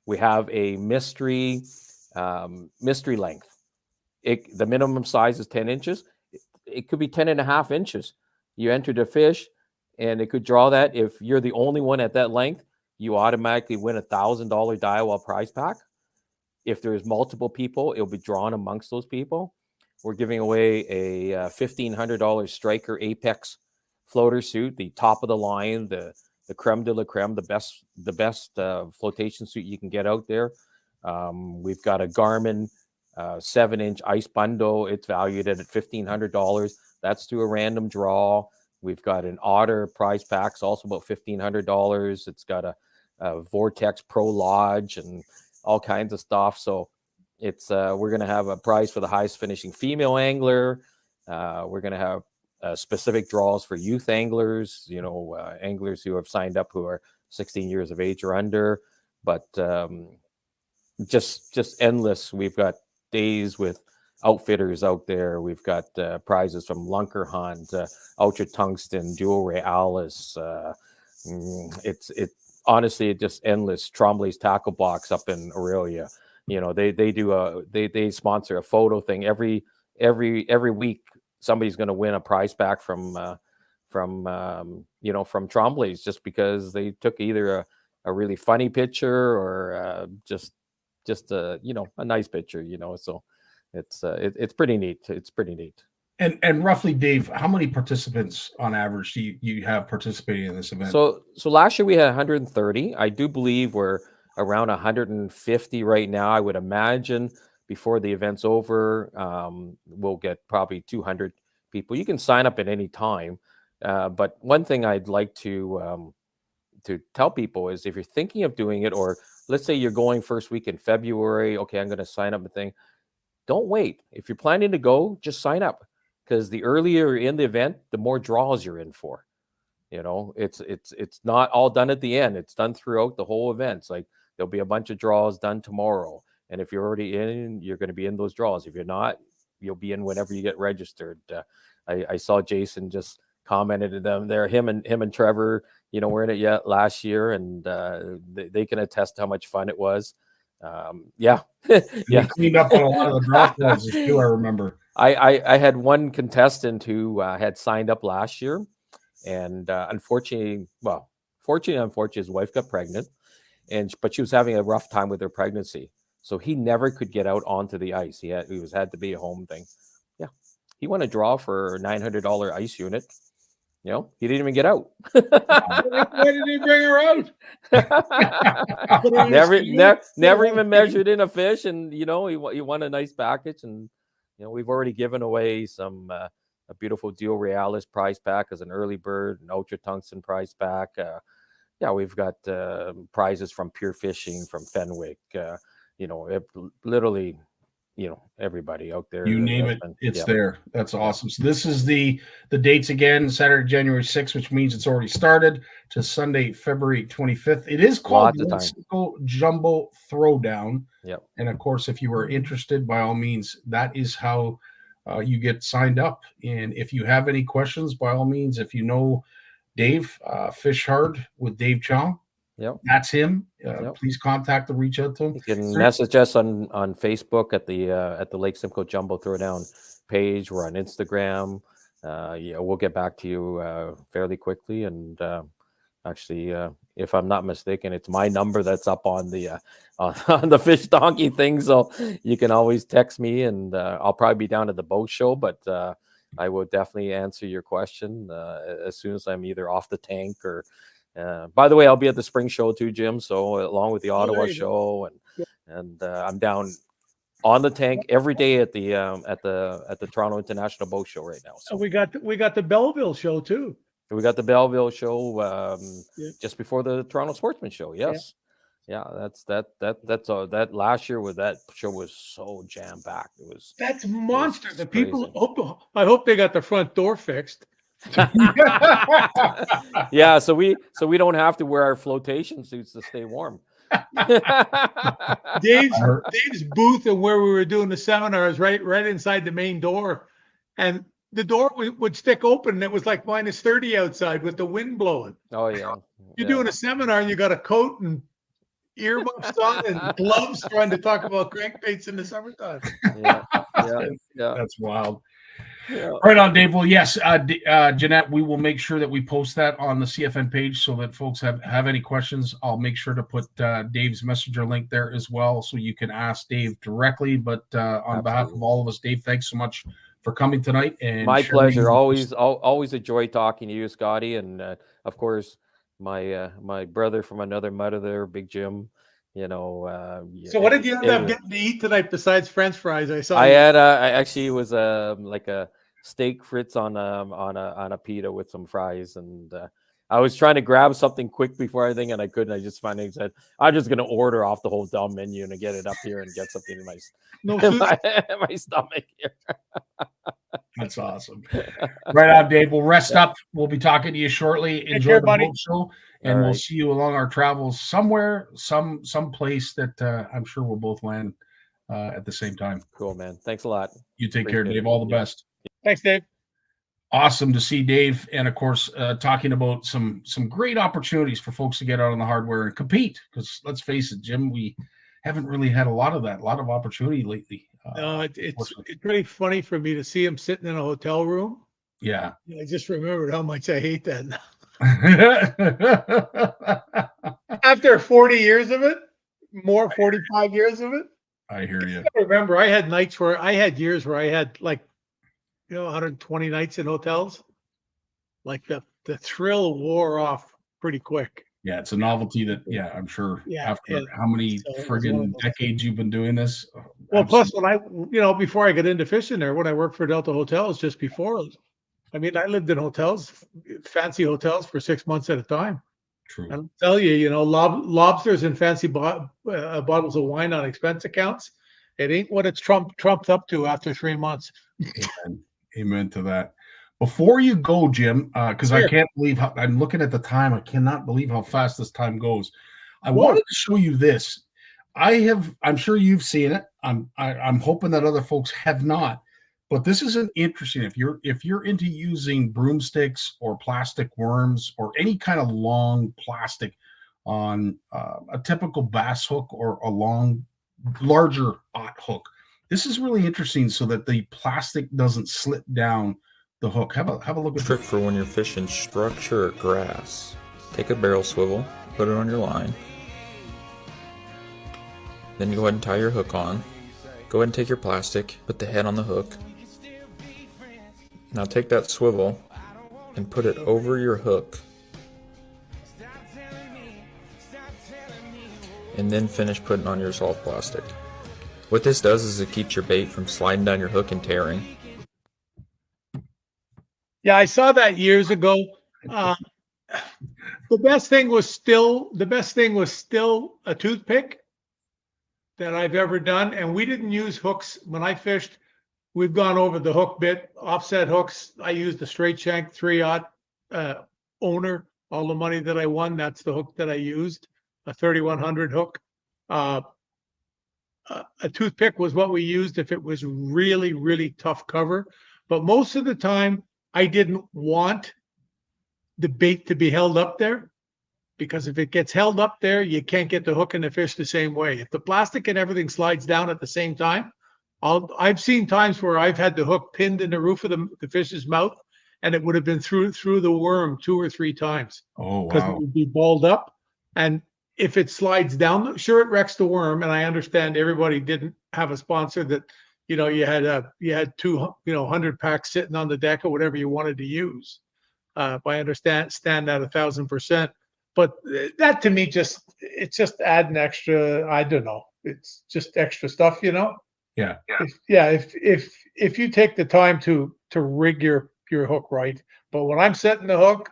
We have a mystery length. The minimum size is 10 inches. It could be 10.5 inches. You enter the fish, and it could draw that. If you're the only one at that length, you automatically win a $1,000 Diawall prize pack. If there's multiple people, it'll be drawn amongst those people. We're giving away a $1,500 Striker Apex floater suit, the top of the line, the creme de la creme, the best flotation suit you can get out there. We've got a Garmin 7-inch ice bundle. It's valued at $1,500. That's through a random draw. We've got an Otter prize packs, also about $1,500. It's got a Vortex Pro Lodge and all kinds of stuff. So it's we're going to have a prize for the highest finishing female angler. We're going to have specific draws for youth anglers, anglers who have signed up who are 16 years of age or under. But just endless. We've got days with outfitters out there. We've got prizes from Lunker Hunt, Ultra Tungsten, Dual Ray Alice. It's honestly just endless. Trombley's Tackle Box up in Aurelia. They sponsor a photo thing every week. Somebody's going to win a prize pack from Trombley's just because they took either a really funny picture or just a nice picture. So it's pretty neat. It's pretty neat. And roughly, Dave, how many participants on average do you have participating in this event? So last year we had 130. I do believe we're around 150 right now. I would imagine before the event's over, we'll get probably 200 people. You can sign up at any time. But one thing I'd like to tell people is if you're thinking of doing it, or let's say you're going first week in February, okay, I'm going to sign up a thing. Don't wait. If you're planning to go, just sign up, because the earlier you're in the event, the more draws you're in for. You know, it's not all done at the end. It's done throughout the whole event. It's like there'll be a bunch of draws done tomorrow. And if you're already in, you're going to be in those draws. If you're not, you'll be in whenever you get registered. I saw Jason just commented to them there. Him and Trevor, you know, were in it yet last year, and they can attest how much fun it was. Yeah. You cleaned up on a lot of the draw prizes too, I remember. I had one contestant who had signed up last year, and unfortunately, his wife got pregnant, but she was having a rough time with her pregnancy, so he never could get out onto the ice. He had to be a home thing. Yeah, he won a draw for a $900 ice unit. You know, he didn't even get out. Why did he bring her out? never even measured in a fish, and you know, he won a nice package. And you know, we've already given away some a beautiful Duo Realis prize pack as an early bird, an Ultra Tungsten prize pack. Yeah, we've got prizes from Pure Fishing, from Fenwick. You know, literally, you know, everybody out there. You name it, it's there. That's awesome. So this is the dates again: Saturday, January 6th, which means it's already started, to Sunday, February 25th. It is called Mexico Jumbo Throwdown. Yep. And of course, if you are interested, by all means, that is how you get signed up. And if you have any questions, by all means, if you know Dave, Fish Hard with Dave Chong, that's him. Please contact him, reach out to him. You can message us on Facebook at the Lake Simcoe Jumbo Throwdown page. We're on Instagram. We'll get back to you fairly quickly. And actually, if I'm not mistaken, it's my number that's up on the Fish Donkey thing. So you can always text me, and I'll probably be down at the boat show, but I will definitely answer your question as soon as I'm either off the tank or. By the way, I'll be at the spring show too, Jim. So along with the Ottawa show, and I'm down on the tank every day at the Toronto International Boat Show right now. So we got the Belleville show too. We got the Belleville show just before the Toronto Sportsman Show. Yes, yeah, that last year that show was so jam packed. That's monster. The people. I hope they got the front door fixed. Yeah, so we don't have to wear our flotation suits to stay warm. Dave's booth and where we were doing the seminar is right inside the main door, and the door would stick open, and it was like -30 outside with the wind blowing. Oh yeah, you're doing a seminar and you got a coat and earmuffs on and gloves trying to talk about crankbaits in the summertime. Yeah. That's wild. Yeah. Right on, Dave. Well, yes, Jeanette, we will make sure that we post that on the CFN page so that folks have any questions. I'll make sure to put Dave's messenger link there as well, so you can ask Dave directly. But on behalf of all of us, Dave, thanks so much for coming tonight. And my pleasure. Always a joy talking to you, Scotty, and of course my brother from another mother there, Big Jim. You know. So what did you end up getting to eat tonight besides French fries? I had it was like a steak frites on a pita with some fries, and I was trying to grab something quick before everything, and I couldn't. I just finally said, I'm just going to order off the whole dumb menu and get it up here and get something in my stomach here. That's awesome. Right on, Dave. We'll rest up. We'll be talking to you shortly. Enjoy the boat show, and we'll see you along our travels somewhere, some place that I'm sure we'll both land at the same time. Cool, man. Thanks a lot. You take care, Dave. All the best. Thanks, Dave. Awesome to see Dave, and of course, talking about some great opportunities for folks to get out on the hardware and compete. Because let's face it, Jim, we haven't really had a lot of opportunity lately. It's pretty funny for me to see him sitting in a hotel room. Yeah, I just remembered how much I hate that now. After 40 years of it, 45 years of it. I hear you. I remember I had years where I had 120 nights in hotels. Like the thrill wore off pretty quick. Yeah, it's a novelty that, yeah, I'm sure Yeah, after how many so it was one of friggin' those. decades you've been doing this. Well, plus Absolutely when before I got into fishing there, when I worked for Delta Hotels just before, I mean, I lived in hotels, fancy hotels for 6 months at a time. true. And I'll tell you, lobsters and fancy bottles of wine on expense accounts, it ain't what it's trumped up to after 3 months. Amen. Amen to that. Before you go, Jim, because I Sure. can't believe how I'm looking at the time. I cannot believe how fast this time goes. I Whoa. wanted to show you this. I'm sure you've seen it. I'm hoping that other folks have not. But this is an interesting. If you're into using broomsticks or plastic worms or any kind of long plastic on a typical bass hook or a larger ot hook, this is really interesting so that the plastic doesn't slip down the hook. Have a look at Trick this. for when you're fishing structure or grass. Take a barrel swivel, put it on your line. Then go ahead and tie your hook on. Go ahead and take your plastic, put the head on the hook. Now take that swivel and put it over your hook. And then finish putting on your soft plastic. What this does is it keeps your bait from sliding down your hook and tearing. Yeah, I saw that years ago. The best thing was still a toothpick that I've ever done. And we didn't use hooks when I fished. We've gone over the hook bit, offset hooks. I used the straight shank 3/0 owner. All the money that I won, that's the hook that I used, a 3100 hook. A toothpick was what we used if it was really, really tough cover. But most of the time, I didn't want the bait to be held up there, because if it gets held up there, you can't get the hook and the fish the same way. If the plastic and everything slides down at the same time, I've seen times where I've had the hook pinned in the roof of the fish's mouth, and it would have been through the worm 2 or 3 times. Oh, Because it wow. would be balled up. And if it slides down, sure, it wrecks the worm. And I understand everybody didn't have a sponsor that, you had 100 packs sitting on the deck or whatever you wanted to use. I understand that 1,000%. But that to me it's just adding extra. I don't know. It's just extra stuff, Yeah. If you take the time to rig your hook right. But when I'm setting the hook,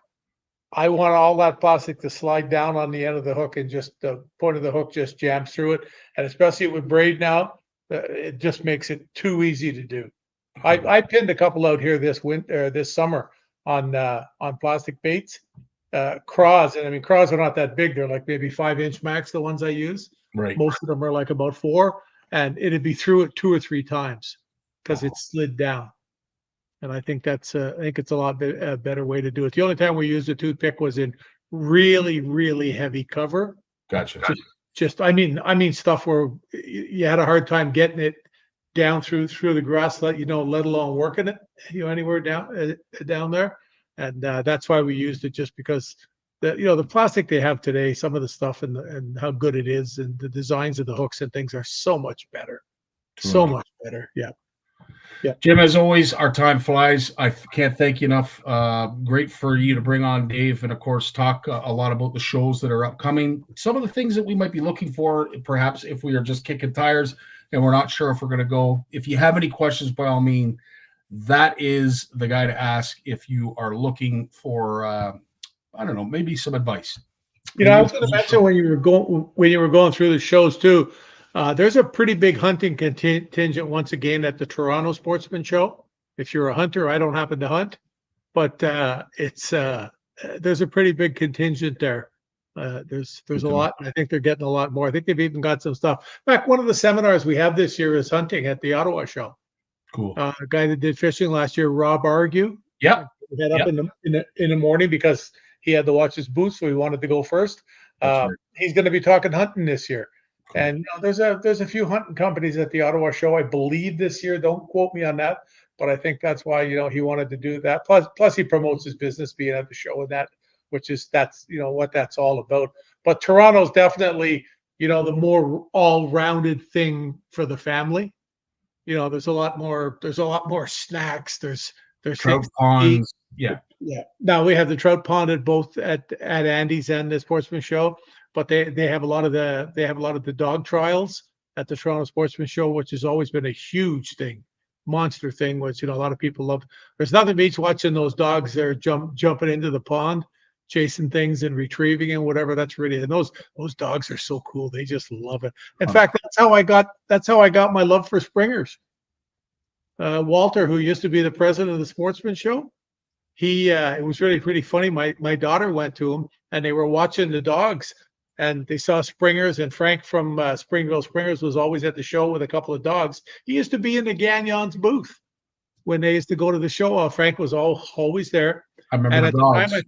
I want all that plastic to slide down on the end of the hook, and just the point of the hook just jams through it. And especially with braid now, it just makes it too easy to do. I pinned a couple out here this summer on plastic baits, craws. And I mean, craws are not that big. They're like maybe 5-inch max, the ones I use. Right. Most of them are like about 4, and it'd be through it 2 or 3 times because it slid down. And I think it's a lot better way to do it. The only time we used a toothpick was in really, really heavy cover. Gotcha. I mean stuff where you had a hard time getting it down through the grass, let alone working it, anywhere down there. And that's why we used it, just because the plastic they have today, some of the stuff and how good it is, and the designs of the hooks and things are so much better. So much better. Yeah. Yeah. Jim, as always, our time flies. I can't thank you enough. Great for you to bring on Dave, and of course talk a lot about the shows that are upcoming. Some of the things that we might be looking for, perhaps if we are just kicking tires and we're not sure if we're going to go. If you have any questions, by all means, that is the guy to ask if you are looking for, I don't know, maybe some advice. I was going to mention when you were going through the shows too. There's a pretty big hunting contingent once again at the Toronto Sportsman Show. If you're a hunter, I don't happen to hunt, but there's a pretty big contingent there. There's a lot. I think they're getting a lot more. I think they've even got some stuff. In fact, one of the seminars we have this year is hunting at the Ottawa Show. Cool. A guy that did fishing last year, Rob Argue. Yeah. Head up in the morning because he had to watch his booth, so he wanted to go first. Right. He's going to be talking hunting this year. Cool. And there's a few hunting companies at the Ottawa Show, I believe, this year. Don't quote me on that, but I think that's why he wanted to do that. Plus he promotes his business being at the show, and that, that's what that's all about. But Toronto's definitely the more all-rounded thing for the family. There's a lot more snacks. There's There Trout seems to be, ponds. Yeah. yeah. Now we have the trout pond at both at Andy's and the Sportsman Show, but they have a lot of the dog trials at the Toronto Sportsman Show, which has always been a huge thing, monster thing, which a lot of people love. There's nothing beats watching those dogs there jumping into the pond, chasing things and retrieving and whatever. That's really, and those dogs are so cool. They just love it. In fact, that's how I got my love for springers. Walter, who used to be the president of the Sportsman Show, it was really pretty funny. My daughter went to him and they were watching the dogs and they saw springers, and Frank from Springville Springers was always at the show with a couple of dogs. He used to be in the Gagnon's booth when they used to go to the show. Frank was always there. I remember And the at the dogs. time,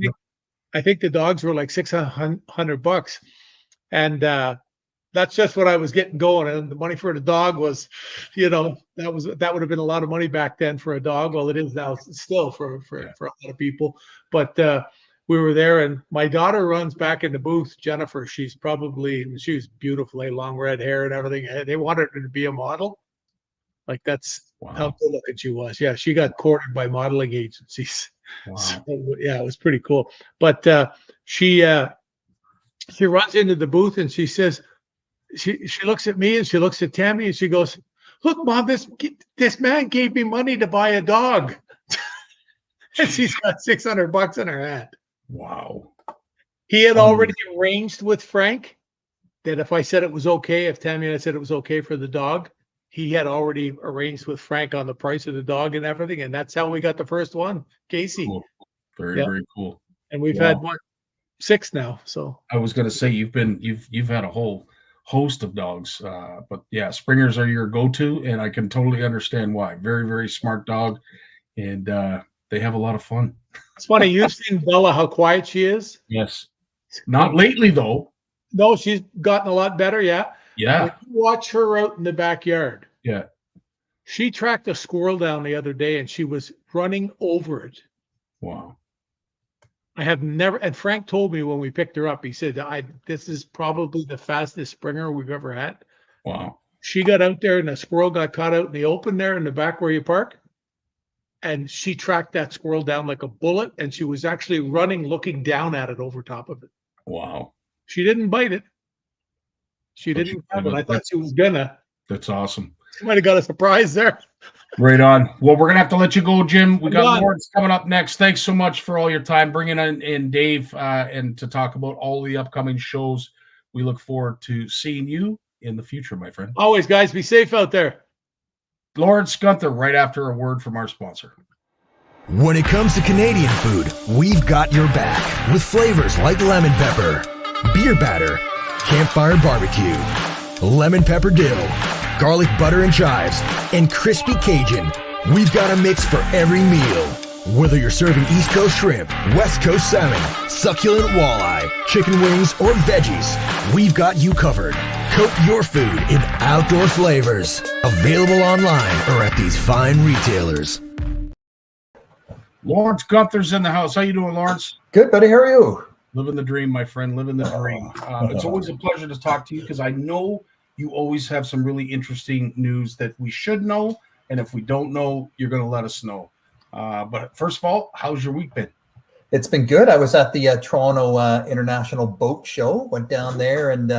I think the dogs were like $600, and that's just what I was getting going. And the money for the dog was, that would have been a lot of money back then for a dog. Well, it is now still for a lot of people. But we were there, and my daughter runs back in the booth. Jennifer, she's beautiful, long red hair and everything. They wanted her to be a model. Like that's how good looking she was. Yeah, she got courted by modeling agencies. Wow. So, yeah, it was pretty cool. But she runs into the booth and she says, she looks at me and she looks at Tammy and she goes, "Look, Mom, this man gave me money to buy a dog." And she's got $600 in her hand. Wow. He had already arranged with Frank that if I said it was okay, if Tammy and I said it was okay for the dog, he had already arranged with Frank on the price of the dog and everything. And that's how we got the first one, Casey. Cool. Very cool. And we've had 6 now. So I was going to say you've had a whole host of dogs, but yeah, springers are your go-to, and I can totally understand why. Very, very smart dog, and they have a lot of fun. It's funny. You've seen Bella, how quiet she is. Yes. Not lately though. No, she's gotten a lot better. Yeah. Yeah. When you watch her out in the backyard. Yeah. She tracked a squirrel down the other day and she was running over it. Wow. I have never, and Frank told me when we picked her up, he said, this is probably the fastest springer we've ever had. Wow. She got out there and a squirrel got caught out in the open there in the back where you park. And she tracked that squirrel down like a bullet. And she was actually running, looking down at it over top of it. Wow. She didn't bite it. She didn't grab it. I thought she was gonna. That's awesome. She might have got a surprise there. Right on. Well, we're gonna have to let you go, Jim. We got done. Lawrence coming up next. Thanks so much for all your time bringing in Dave and to talk about all the upcoming shows. We look forward to seeing you in the future, my friend. Always, guys, be safe out there. Lawrence Gunther, right after a word from our sponsor. When it comes to Canadian food, we've got your back with flavors like lemon pepper, beer batter, campfire barbecue, lemon pepper dill, garlic butter and chives, and crispy Cajun. We've got a mix for every meal. Whether you're serving East Coast shrimp, West Coast salmon, succulent walleye, chicken wings, or veggies, we've got you covered. Coat your food in outdoor flavors. Available online or at these fine retailers. Lawrence Gunther's in the house. How you doing, Lawrence? Good, buddy. How are you? Living the dream, my friend. Living the dream. It's always a pleasure to talk to you because I know you always have some really interesting news that we should know. And if we don't know, you're going to let us know. But first of all, how's your week been? It's been good. I was at the Toronto International Boat Show. Went down there and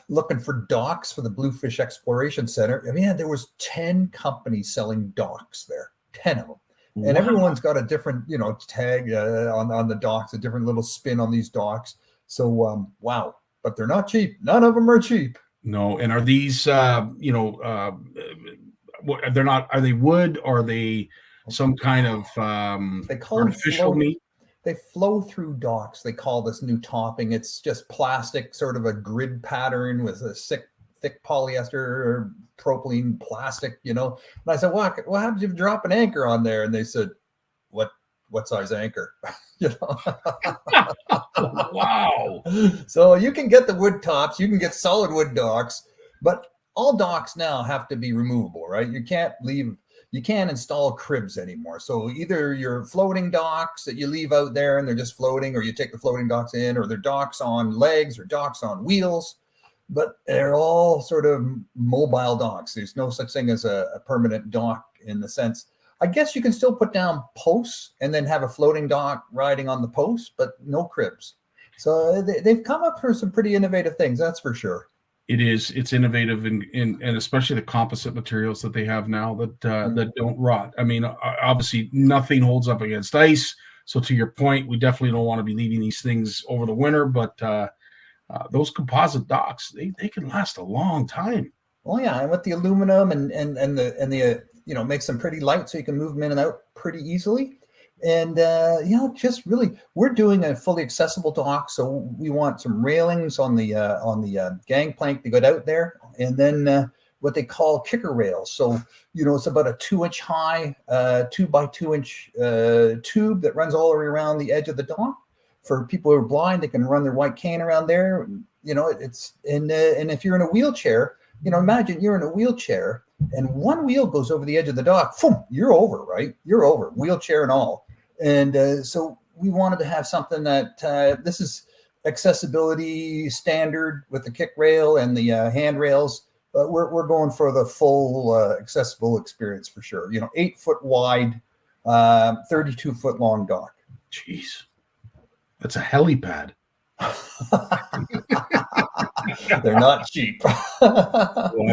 looking for docks for the Bluefish Exploration Center. I mean, there was 10 companies selling docks there, 10 of them. And everyone's got a different, tag on the docks, a different little spin on these docks. So, wow. But they're not cheap. None of them are cheap. No. And are these, they're not, are they wood? Or are they some kind of they call artificial meat? They flow through docks. They call this new topping. It's just plastic, sort of a grid pattern with a thick polyester or propylene plastic, And I said, what happens if you drop an anchor on there? And they said, what size anchor? Wow. So you can get the wood tops, you can get solid wood docks, but all docks now have to be removable, right? You can't install cribs anymore. So either your floating docks that you leave out there and they're just floating, or you take the floating docks in, or they're docks on legs or docks on wheels, but they're all sort of mobile docks. There's no such thing as a permanent dock in the sense. I guess you can still put down posts and then have a floating dock riding on the posts, but no cribs. So they've come up for some pretty innovative things, that's for sure. It's innovative and especially the composite materials that they have now that don't rot. I mean, obviously nothing holds up against ice. So to your point, we definitely don't want to be leaving these things over the winter, but those composite docks, they can last a long time. Oh yeah, and with the aluminum and the makes them pretty light, so you can move them in and out pretty easily. And just really, we're doing a fully accessible dock, so we want some railings on the gangplank to get out there, and then what they call kicker rails. So it's about a 2-inch high, 2 by 2 inch tube that runs all the way around the edge of the dock. For people who are blind, they can run their white cane around there. It's and if you're in a wheelchair, imagine you're in a wheelchair and one wheel goes over the edge of the dock, boom, you're over, right? You're over, wheelchair and all. And so we wanted to have something that this is accessibility standard with the kick rail and the handrails. But we're going for the full accessible experience for sure. 8 foot wide, 32 foot long dock. Jeez, that's a helipad. They're not cheap. Well,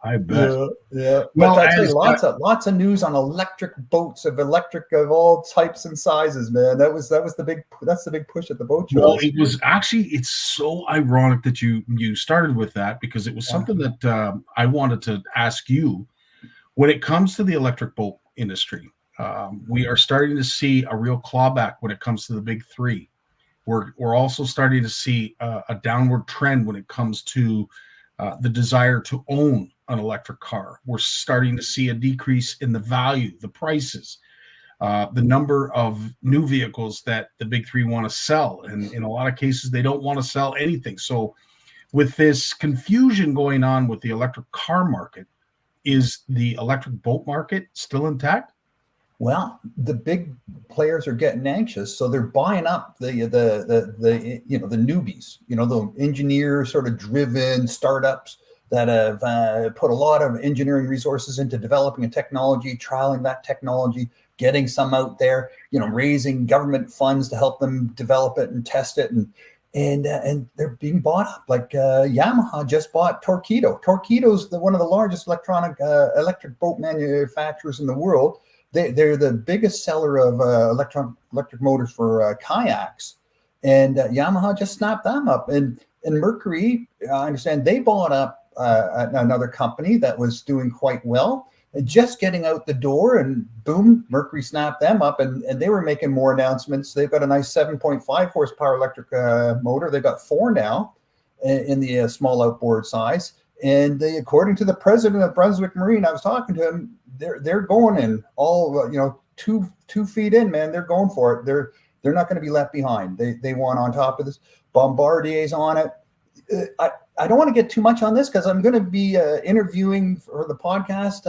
I bet. Yeah. Well, but I tell you, lots of news on electric boats of all types and sizes, man. That's the big push at the boat show. Well, it's so ironic that you started with that, because it was something that I wanted to ask you. When it comes to the electric boat industry, we are starting to see a real clawback when it comes to the big three. We're also starting to see a downward trend when it comes to the desire to own an electric car. We're starting to see a decrease in the value, the prices, the number of new vehicles that the big three want to sell. And in a lot of cases, they don't want to sell anything. So with this confusion going on with the electric car market, is the electric boat market still intact? Well, the big players are getting anxious, so they're buying up the newbies, the engineer sort of driven startups that have put a lot of engineering resources into developing a technology, trialing that technology, getting some out there, raising government funds to help them develop it and test it, and they're being bought up. Like Yamaha just bought Torqeedo. Torqeedo's one of the largest electric boat manufacturers in the world. They're the biggest seller of electric motors for kayaks, and Yamaha just snapped them up. And Mercury, I understand they bought up another company that was doing quite well, and just getting out the door, and boom, Mercury snapped them up, and they were making more announcements. They've got a nice 7.5 horsepower electric motor. They've got 4 now in the small outboard size. And according to the president of Brunswick Marine, I was talking to him, they're going in all 2 feet in, man. They're going for it. They're not going to be left behind. They want on top of this. Bombardier's on it. I don't want to get too much on this because I'm going to be interviewing for the podcast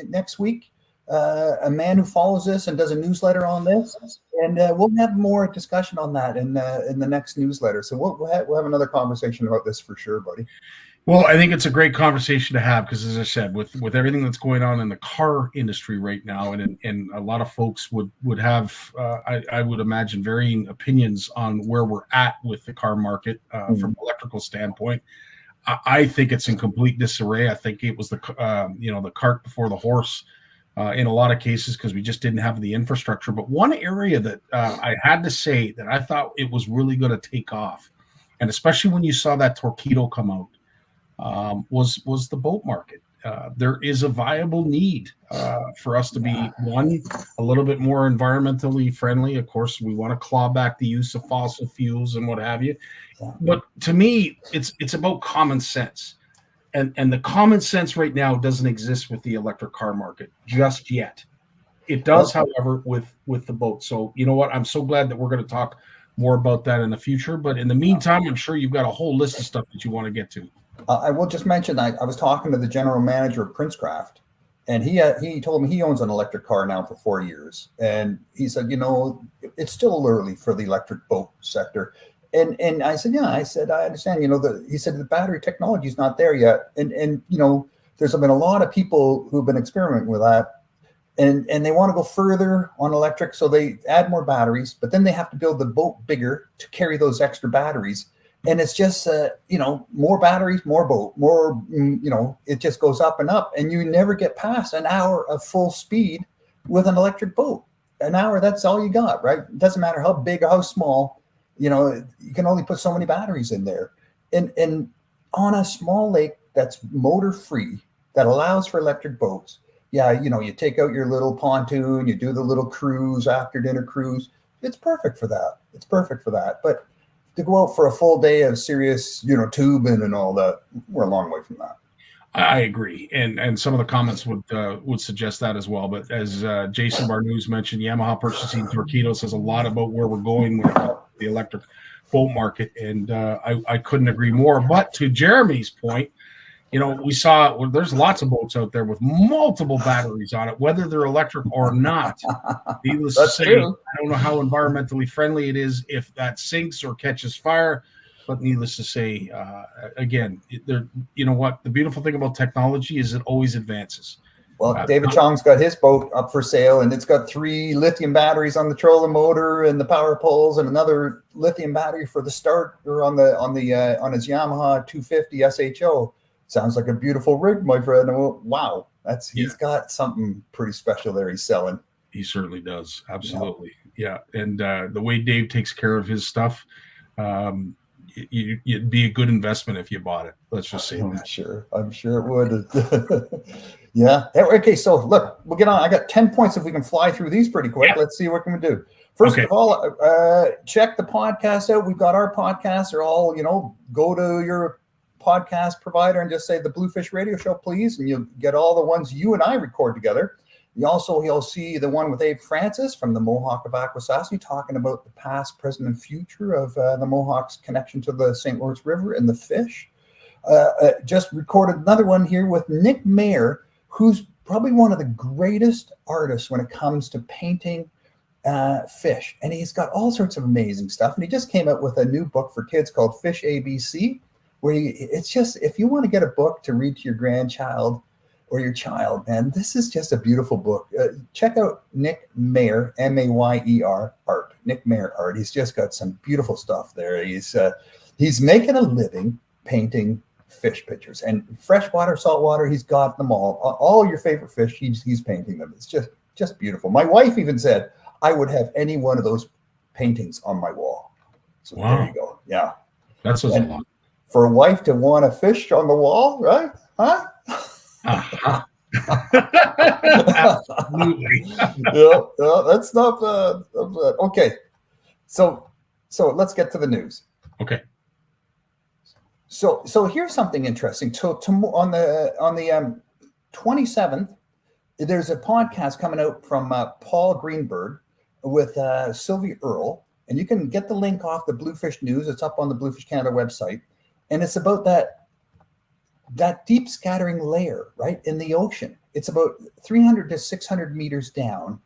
next week a man who follows this and does a newsletter on this, and we'll have more discussion on that in the next newsletter. So we'll have another conversation about this for sure, buddy. Well, I think it's a great conversation to have because, as I said, with everything that's going on in the car industry right now, and a lot of folks would have, I would imagine, varying opinions on where we're at with the car market from an electrical standpoint. I think it's in complete disarray. I think it was the cart before the horse in a lot of cases because we just didn't have the infrastructure. But one area that I had to say that I thought it was really going to take off, and especially when you saw that Torqeedo come out, was the boat market. There is a viable need for us to be, one, a little bit more environmentally friendly. Of course, we want to claw back the use of fossil fuels and what have you. But to me, it's about common sense. And the common sense right now doesn't exist with the electric car market just yet. It does, however, with the boat. So you know what? I'm so glad that we're going to talk more about that in the future. But in the meantime, I'm sure you've got a whole list of stuff that you want to get to. I will just mention I was talking to the general manager of Princecraft, and he told me he owns an electric car now for 4 years, and he said, it's still early for the electric boat sector, and I said, I understand, he said the battery technology is not there yet, and there's been a lot of people who've been experimenting with that. and they want to go further on electric, so they add more batteries, but then they have to build the boat bigger to carry those extra batteries. And it's just, more batteries, more boat, more, it just goes up and up, and you never get past an hour of full speed with an electric boat. An hour, that's all you got, right? It doesn't matter how big or how small, you can only put so many batteries in there. And on a small lake that's motor free, that allows for electric boats, you take out your little pontoon, you do the little cruise, after dinner cruise. It's perfect for that. It's perfect for that. But to go out for a full day of serious, tubing and all that, we're a long way from that. I agree, and some of the comments would suggest that as well. But as Jason Barnucz mentioned, Yamaha purchasing Torqeedo says a lot about where we're going with the electric boat market, and I couldn't agree more. But to Jeremy's point, we saw there's lots of boats out there with multiple batteries on it, whether they're electric or not. Needless to say, true. I don't know how environmentally friendly it is if that sinks or catches fire. But needless to say, again, you know what? The beautiful thing about technology is it always advances. Well, David Chong's got his boat up for sale, and it's got 3 lithium batteries on the trolling motor and the power poles, and another lithium battery for the starter on his Yamaha 250 SHO. Sounds like a beautiful rig, my friend. Wow, he's got something pretty special there he's selling. He certainly does. Absolutely. Yeah. And the way Dave takes care of his stuff, it'd be a good investment if you bought it. Let's just say that. I'm sure it would. Yeah. Okay. So look, we'll get on. I got 10 points if we can fly through these pretty quick. Yeah. Let's see what we can do. First of all, check the podcast out. We've got our podcasts. They're all, go to your podcast provider and just say the Bluefish Radio Show, please, and you'll get all the ones you and I record together. You'll see the one with Abe Francis from the Mohawk of Akwesasne talking about the past, present, and future of the Mohawk's connection to the St. Lawrence River and the fish. Just recorded another one here with Nick Mayer, who's probably one of the greatest artists when it comes to painting fish. And he's got all sorts of amazing stuff. And he just came out with a new book for kids called Fish ABC, where it's just, if you want to get a book to read to your grandchild or your child, man, this is just a beautiful book. Check out Nick Mayer, Mayer art. Nick Mayer art. He's just got some beautiful stuff there. He's making a living painting fish pictures, and freshwater, saltwater. He's got them all your favorite fish. He's painting them. It's just beautiful. My wife even said I would have any one of those paintings on my wall. So wow. There you go. Yeah, that says a lot. For a wife to want a fish on the wall, right? Huh? Uh-huh. Absolutely. Yeah, that's not bad. Okay, so let's get to the news. Okay. So here's something interesting. So on the 27th, there's a podcast coming out from Paul Greenberg with Sylvia Earle, and you can get the link off the Bluefish News. It's up on the Bluefish Canada website, and it's about that deep scattering layer right in the ocean. It's about 300 to 600 meters down,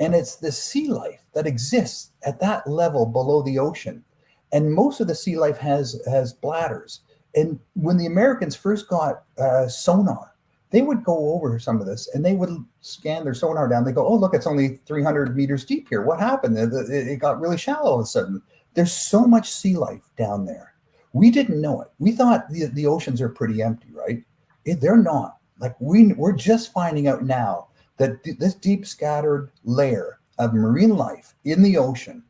and it's the sea life that exists at that level below the ocean. And most of the sea life has bladders. And when the Americans first got sonar, they would go over some of this and they would scan their sonar down. They go, oh, look, it's only 300 meters deep here. What happened? It got really shallow all of a sudden. There's so much sea life down there. We didn't know it. We thought the oceans are pretty empty, right? They're not. Like we're just finding out now that this deep scattered layer of marine life in the ocean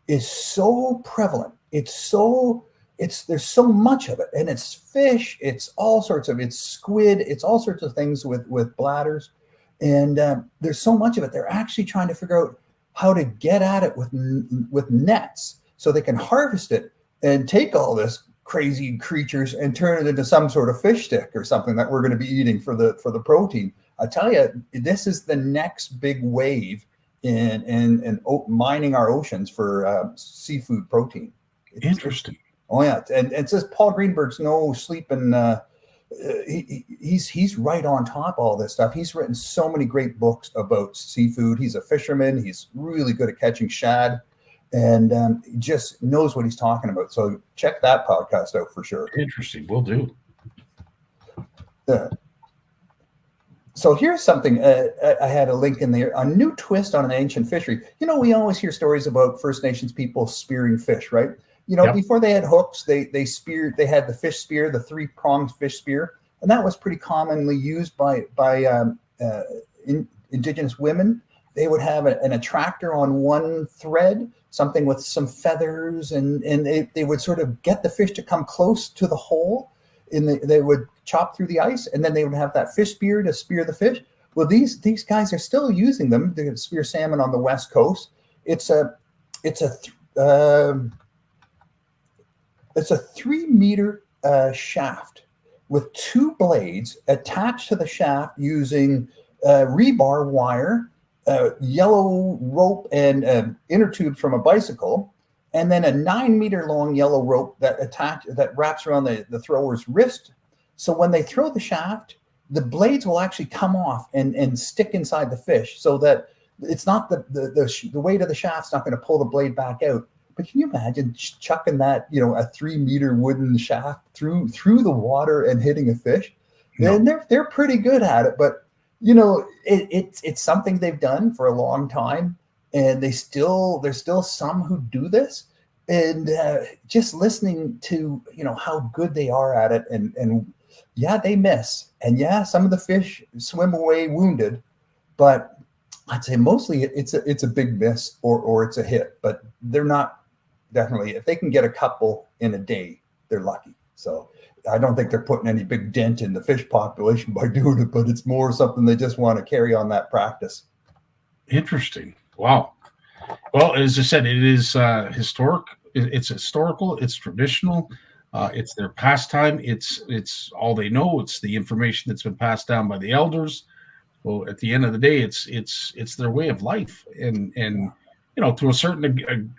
is so prevalent. There's so much of it, and it's fish, it's squid, it's all sorts of things with bladders, and there's so much of it. They're actually trying to figure out how to get at it with nets, so they can harvest it and take all this crazy creatures and turn it into some sort of fish stick or something that we're going to be eating for the protein. I tell you, this is the next big wave in mining our oceans for seafood protein. Interesting. Oh yeah, and it says Paul Greenberg's no sleeping. He's right on top of all this stuff. He's written so many great books about seafood. He's a fisherman. He's really good at catching shad, and he just knows what he's talking about. So check that podcast out for sure. Interesting. Will do. So here's something, I had a link in there, a new twist on an ancient fishery. You know, we always hear stories about First Nations people spearing fish, right? You know, Yep. before they had hooks, they had the fish spear, the 3-pronged fish spear, and that was pretty commonly used by Indigenous women. They would have an attractor on one thread, something with some feathers, and they would sort of get the fish to come close to the hole. They would chop through the ice, and then they would have that fish spear to spear the fish. Well, these guys are still using them to spear salmon on the West Coast. It's a 3-meter shaft with 2 blades attached to the shaft using rebar wire, yellow rope, and inner tubes from a bicycle, and then a 9-meter long yellow rope that wraps around the thrower's wrist. So when they throw the shaft, the blades will actually come off and stick inside the fish, so that it's not the weight of the shaft's not going to pull the blade back out. But can you imagine chucking that, a 3-meter wooden shaft through the water and hitting a fish? No. And they're pretty good at it, but it's something they've done for a long time, and there's still some who do this. And just listening to how good they are at it, and yeah, they miss, and yeah, some of the fish swim away wounded, but I'd say mostly it's a big miss or it's a hit, but they're not. Definitely, if they can get a couple in a day, they're lucky. So I don't think they're putting any big dent in the fish population by doing it, but it's more something they just want to carry on that practice. Interesting. Wow. Well, as I said, it is historic. It's historical. It's traditional. It's their pastime. It's all they know. It's the information that's been passed down by the elders. Well, at the end of the day, it's their way of life, and to a certain,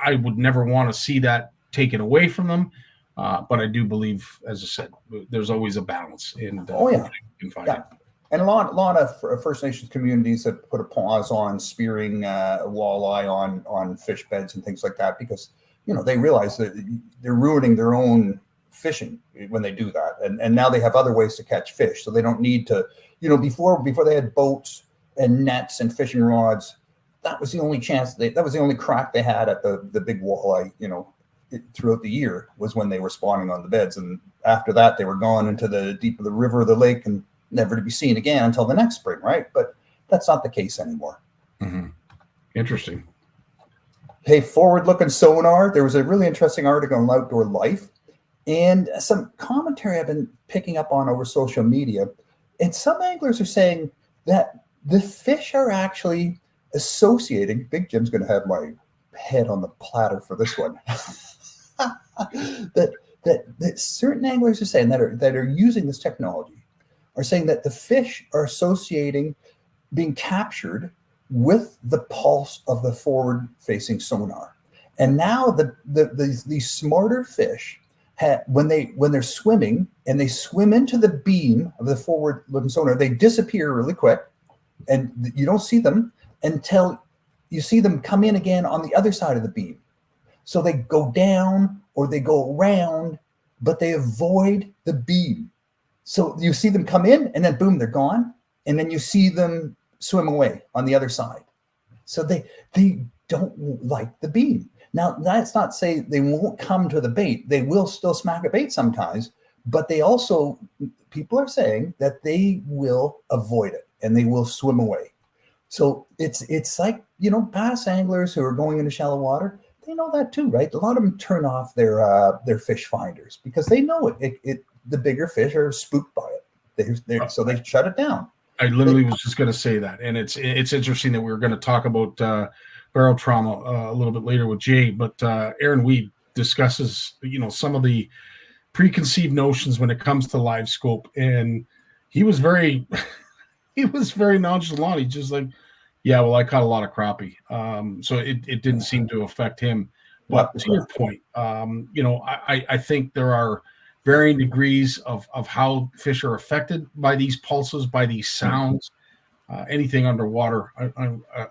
I would never want to see that taken away from them. But I do believe, as I said, there's always a balance. And you can find yeah. it. And a lot of First Nations communities have put a pause on spearing walleye on fish beds and things like that, because they realize that they're ruining their own fishing when they do that, and now they have other ways to catch fish, so they don't need to. Before they had boats and nets and fishing rods, that was the only chance that was the only crack they had at the big walleye. Throughout the year was when they were spawning on the beds, and after that they were gone into the deep of the river or the lake and never to be seen again until the next spring, right? But that's not the case anymore. Mm-hmm. Interesting. Hey, forward-looking sonar. There was a really interesting article on Outdoor Life, and some commentary I've been picking up on over social media. And some anglers are saying that the fish are actually associating. Big Jim's going to have my head on the platter for this one. that certain anglers are saying that are using this technology are saying that the fish are associating being captured with the pulse of the forward-facing sonar. And now these smarter fish, when they're swimming and they swim into the beam of the forward-looking sonar, they disappear really quick, and you don't see them until you see them come in again on the other side of the beam. So they go down or they go around, but they avoid the beam. So you see them come in and then boom, they're gone. And then you see them swim away on the other side. So they don't like the beam. Now, that's not say they won't come to the bait. They will still smack a bait sometimes, but people are saying that they will avoid it and they will swim away. So it's like, bass anglers who are going into shallow water, they know that too, right? A lot of them turn off their fish finders because they know the bigger fish are spooked by it. So they shut it down. I literally was just going to say that. And it's interesting that we were going to talk about barrel trauma a little bit later with Jay, but Aaron Weed discusses, some of the preconceived notions when it comes to live scope. And he was very nonchalant. He's just like, yeah, well, I caught a lot of crappie. So it didn't seem to affect him. But to your point, I think there are varying degrees of how fish are affected by these pulses, by these sounds. Anything underwater,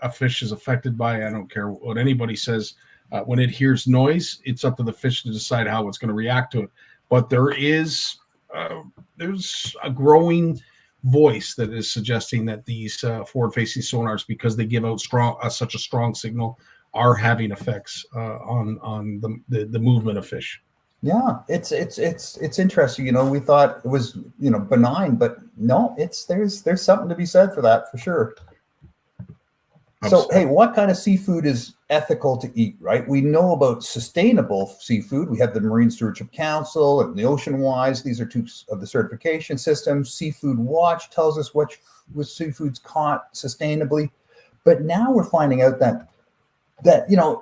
a fish is affected by. I don't care what anybody says. When it hears noise, it's up to the fish to decide how it's going to react to it. But there's a growing voice that is suggesting that these forward-facing sonars, because they give out such a strong signal, are having effects on the movement of fish. Yeah, it's interesting. We thought it was benign, but no, there's something to be said for that, for sure. So, hey, what kind of seafood is ethical to eat, right? We know about sustainable seafood. We have the Marine Stewardship Council and the Ocean Wise. These are two of the certification systems. Seafood Watch tells us which seafood's caught sustainably. But now we're finding out that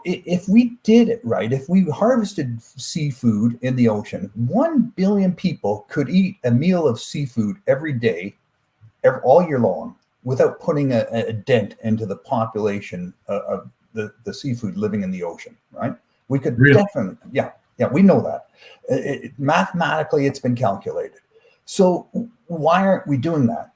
if we did it right, if we harvested seafood in the ocean, 1 billion people could eat a meal of seafood every day, all year long, without putting a dent into the population of the seafood living in the ocean, right? We could definitely, yeah, we know that. Mathematically, it's been calculated. So why aren't we doing that?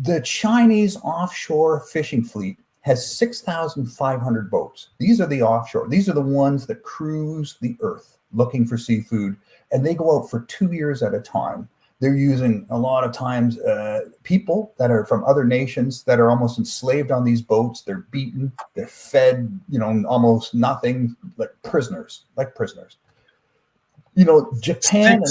The Chinese offshore fishing fleet has 6,500 boats. These are the offshore. These are the ones that cruise the earth looking for seafood, and they go out for 2 years at a time. They're using a lot of times people that are from other nations that are almost enslaved on these boats. They're beaten, they're fed, almost nothing, like prisoners. Japan.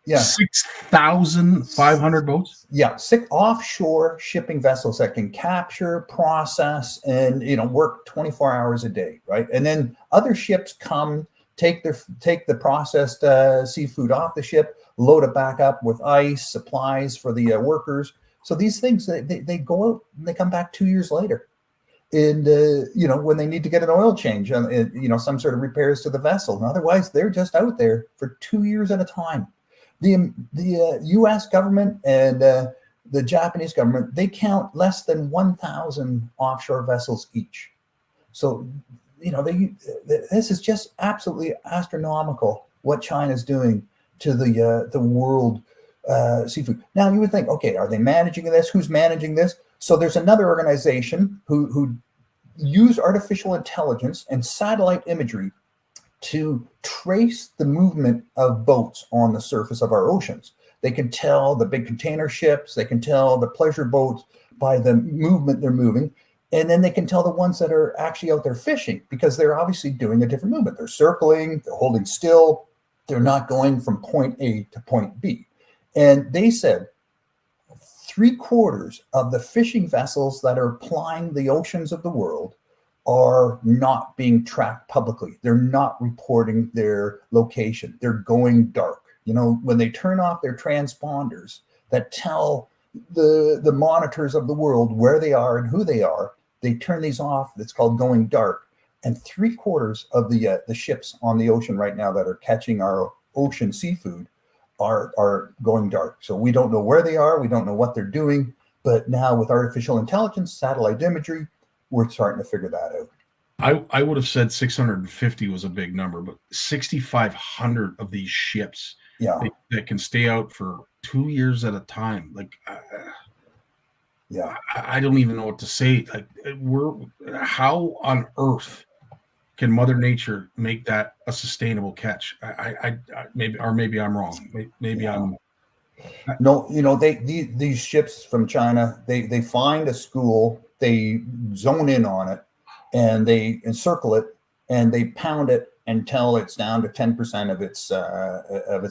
Yeah. 6,500 boats? Yeah, 6 offshore shipping vessels that can capture, process, and work 24 hours a day, right? And then other ships come, take the processed seafood off the ship, load it back up with ice, supplies for the workers. So these things, they go out and they come back 2 years later. And, when they need to get an oil change, some sort of repairs to the vessel. And otherwise, they're just out there for 2 years at a time. The U.S. government and the Japanese government, they count less than 1,000 offshore vessels each. So, this is just absolutely astronomical what China's doing to the world seafood. Now, you would think, okay, are they managing this? Who's managing this? So there's another organization who use artificial intelligence and satellite imagery to trace the movement of boats on the surface of our oceans. They can tell the big container ships, they can tell the pleasure boats by the movement they're moving, and then they can tell the ones that are actually out there fishing, because they're obviously doing a different movement. They're circling, they're holding still, they're not going from point A to point B. And they said 3/4 of the fishing vessels that are plying the oceans of the world are not being tracked publicly. They're not reporting their location. They're going dark. When they turn off their transponders that tell the monitors of the world where they are and who they are, they turn these off. It's called going dark. And 3/4 of the ships on the ocean right now that are catching our ocean seafood are going dark. So we don't know where they are. We don't know what they're doing. But now with artificial intelligence, satellite imagery, we're starting to figure that out. I would have said 650 was a big number, but 6,500 of these ships that can stay out for 2 years at a time. I don't even know what to say. How on earth can Mother Nature make that a sustainable catch? Maybe I'm wrong. Maybe I'm. No, these ships from China, they find a school, they zone in on it, and they encircle it, and they pound it until it's down to 10% of its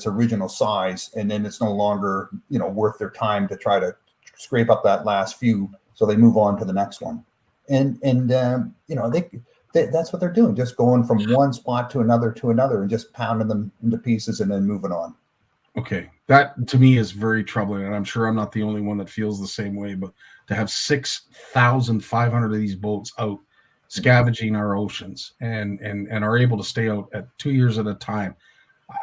original size, and then it's no longer worth their time to try to scrape up that last few, so they move on to the next one. And that's what they're doing, just going from one spot to another and just pounding them into pieces and then moving on. Okay, that to me is very troubling, and I'm sure I'm not the only one that feels the same way. But to have 6,500 of these boats out scavenging our oceans and are able to stay out at 2 years at a time,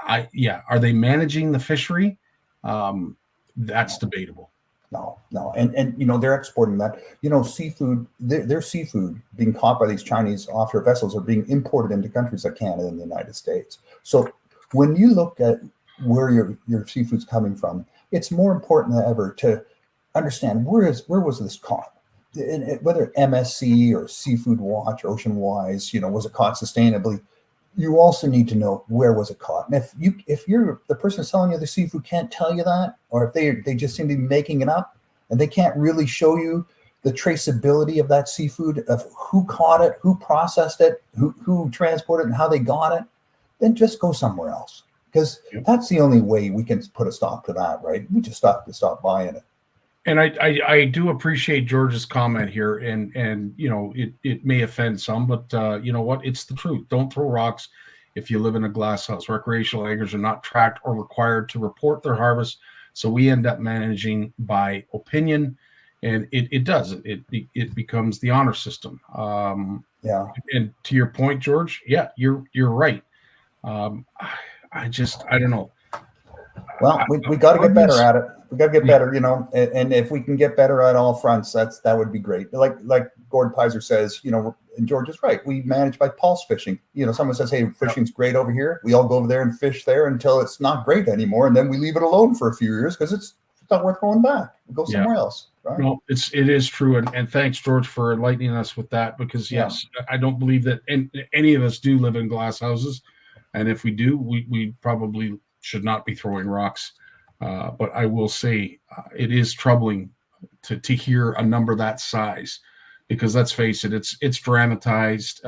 are they managing the fishery? That's debatable. No, and they're exporting that. Seafood. Their seafood being caught by these Chinese offshore vessels are being imported into countries like Canada and the United States. So when you look at where your seafood's coming from, it's more important than ever to understand where was this caught, whether MSC or Seafood Watch or Ocean Wise, was it caught sustainably? you also need to know where was it caught. And if you're the person selling you the seafood can't tell you that, or if they just seem to be making it up and they can't really show you the traceability of that seafood, of who caught it, who processed it, who transported it, and how they got it, then just go somewhere else. Because that's the only way we can put a stop to that, right? We just stop buying it. And I do appreciate George's comment here, and you know, it may offend some, but you know what? It's the truth. Don't throw rocks if you live in a glass house. Recreational anglers are not tracked or required to report their harvest, so we end up managing by opinion, and it becomes the honor system. Yeah. And to your point, George, yeah, you're right. I don't know. Well, we got to get better at it. We got to get better, you know, and if we can get better at all fronts, that would be great. Like Gord Pizer says, you know, and George is right. We manage by pulse fishing. You know, someone says, hey, fishing's great over here. We all go over there and fish there until it's not great anymore. And then we leave it alone for a few years because it's not worth going back. We go somewhere else. Right? No, it is true. And thanks, George, for enlightening us with that, because yes, I don't believe that any of us do live in glass houses. And if we do, we probably should not be throwing rocks. But I will say it is troubling to hear a number that size, because let's face it, it's dramatized.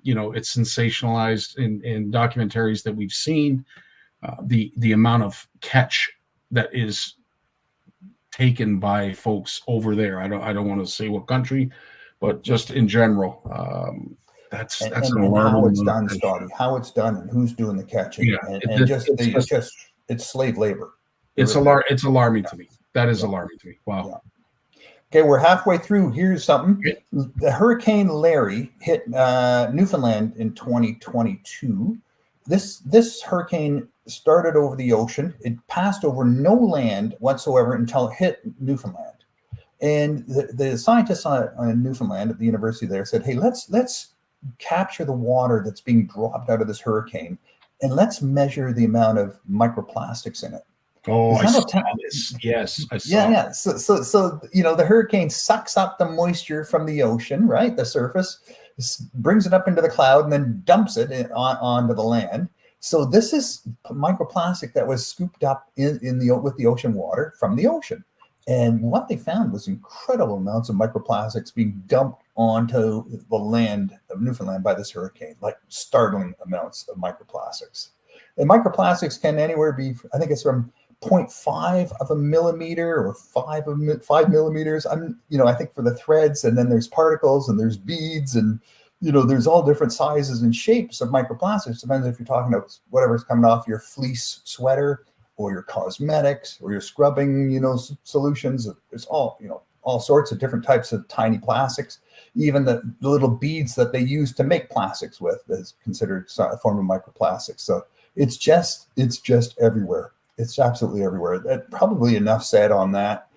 You know, it's sensationalized in documentaries that we've seen. The amount of catch that is taken by folks over there. I don't want to say what country, but just in general. That's and alarming. How it's done, Scotty, how it's done, and who's doing the catching, it's slave labor. It's alarming to me. That is alarming to me. Wow. Yeah. Okay, we're halfway through. Here's something. The Hurricane Larry hit Newfoundland in 2022. This hurricane started over the ocean. It passed over no land whatsoever until it hit Newfoundland. And the scientists on Newfoundland at the university there said, hey, let's capture the water that's being dropped out of this hurricane, and let's measure the amount of microplastics in it. Oh, I saw this. Yes, I saw. Yeah. So you know, the hurricane sucks up the moisture from the ocean, right? The surface, brings it up into the cloud, and then dumps it onto the land. So this is microplastic that was scooped up with the ocean water from the ocean. And what they found was incredible amounts of microplastics being dumped onto the land of Newfoundland by this hurricane, like startling amounts of microplastics. And microplastics can anywhere be, I think it's from 0.5 of a millimeter or 5 millimeters. I think for the threads, and then there's particles and there's beads, and there's all different sizes and shapes of microplastics. Depends if you're talking about whatever's coming off your fleece sweater or your cosmetics or your scrubbing, solutions. It's all sorts of different types of tiny plastics. Even the little beads that they use to make plastics with is considered a form of microplastics. So it's just everywhere. It's absolutely everywhere. Probably enough said on that.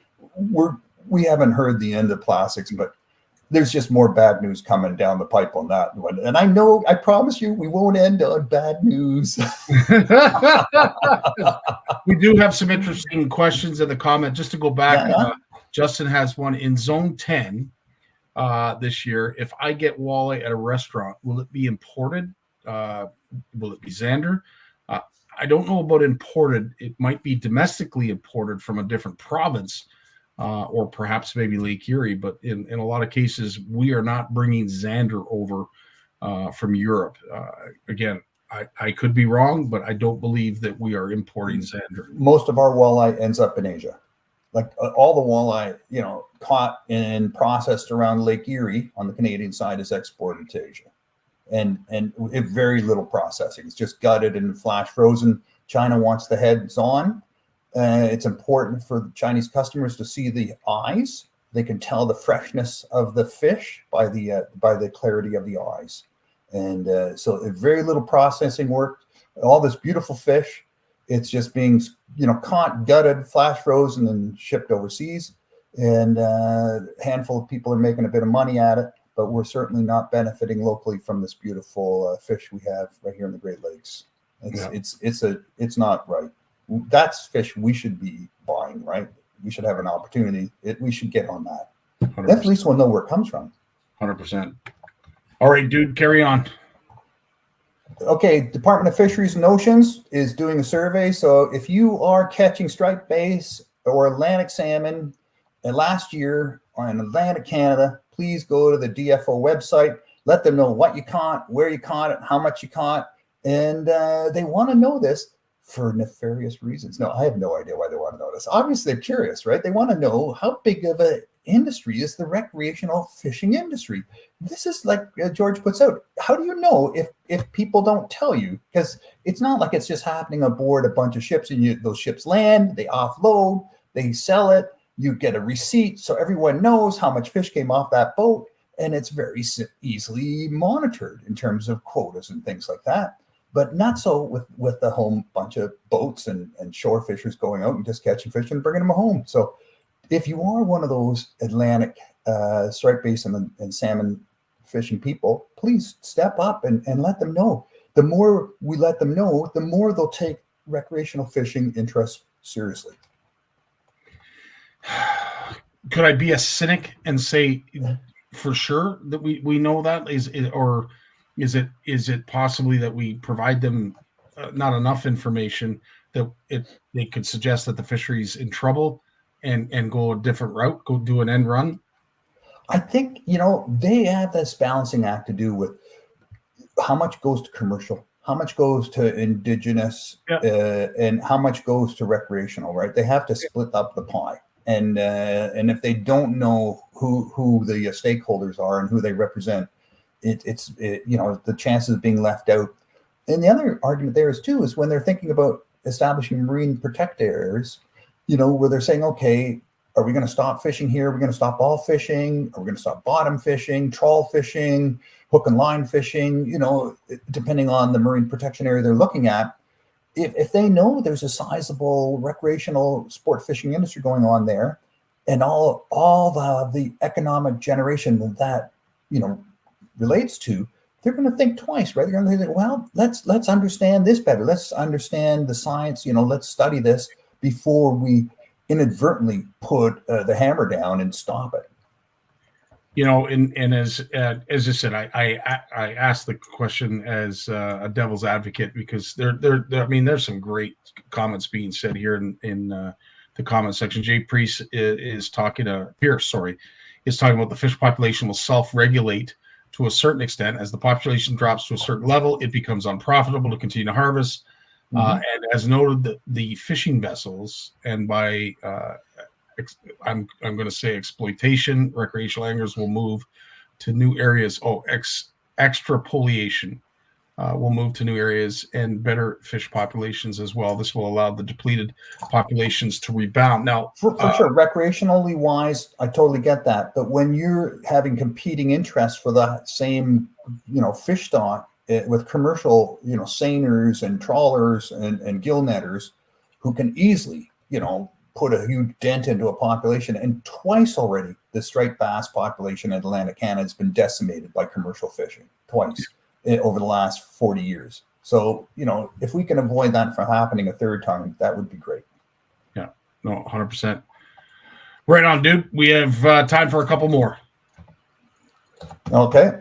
We haven't heard the end of plastics, but there's just more bad news coming down the pipe on that one. And I promise you, we won't end on bad news. We do have some interesting questions in the comment. Just to go back, Justin has one in Zone 10 this year. If I get walleye at a restaurant, will it be imported? Will it be Zander? I don't know about imported. It might be domestically imported from a different province. Or perhaps maybe Lake Erie, but in a lot of cases, we are not bringing Zander over from Europe. Again, I could be wrong, but I don't believe that we are importing Zander. Most of our walleye ends up in Asia. Like all the walleye, caught and processed around Lake Erie on the Canadian side is exported to Asia. And very little processing. It's just gutted and flash frozen. China wants the heads on. It's important for Chinese customers to see the eyes. They can tell the freshness of the fish by the clarity of the eyes. And so very little processing work. All this beautiful fish, it's just being caught, gutted, flash frozen, and shipped overseas. And a handful of people are making a bit of money at it, but we're certainly not benefiting locally from this beautiful fish we have right here in the Great Lakes. It's not right. That's fish we should be buying, right? We should have an opportunity. We should get on that. 100%. At least we'll know where it comes from. 100%. All right, dude, carry on. Okay, Department of Fisheries and Oceans is doing a survey. So if you are catching striped bass or Atlantic salmon last year in Atlantic Canada, please go to the DFO website. Let them know what you caught, where you caught it, how much you caught. And they want to know this for nefarious reasons. No, I have no idea why they want to know this. Obviously, they're curious, right? They want to know how big of an industry is the recreational fishing industry. This is like George puts out. How do you know if people don't tell you? Because it's not like it's just happening aboard a bunch of ships and those ships land, they offload, they sell it, you get a receipt. So everyone knows how much fish came off that boat. And it's very easily monitored in terms of quotas and things like that. But not so with the whole bunch of boats and shore fishers going out and just catching fish and bringing them home. So if you are one of those Atlantic striped bass and salmon fishing people, please step up and let them know. The more we let them know, the more they'll take recreational fishing interests seriously. Could I be a cynic and say for sure that we know that is it possibly that we provide them not enough information that they could suggest that the fishery's in trouble and go a different route, go do an end run? I think, they have this balancing act to do with how much goes to commercial, how much goes to indigenous, and how much goes to recreational, right? They have to split up the pie. And if they don't know who the stakeholders are and who they represent, it's the chances of being left out. And the other argument there is when they're thinking about establishing marine protected areas, where they're saying, okay, are we going to stop fishing here? Are we going to stop all fishing? Are we going to stop bottom fishing, trawl fishing, hook and line fishing? Depending on the marine protection area they're looking at. If they know there's a sizable recreational sport fishing industry going on there, and all the economic generation that relates to, they're going to think twice, right? They're going to think, well, let's understand this better. Let's understand the science. Let's study this before we inadvertently put the hammer down and stop it. And as I said, I asked the question as a devil's advocate because there's some great comments being said here in the comment section. Jay Priest is talking about the fish population will self-regulate to a certain extent. As the population drops to a certain level, it becomes unprofitable to continue to harvest. And as noted, the fishing vessels, and by I'm going to say exploitation, recreational anglers will move to new areas. Extrapolation will move to new areas and better fish populations as well. This will allow the depleted populations to rebound. Now, for sure, recreationally wise, I totally get that. But when you're having competing interests for the same, fish stock with commercial, seiners and trawlers and gill netters who can easily, put a huge dent into a population. And twice already, the striped bass population in Atlantic Canada has been decimated by commercial fishing, twice over the last 40 years. So, if we can avoid that from happening a third time, that would be great. Yeah, no, 100%. Right on, dude. We have time for a couple more. Okay.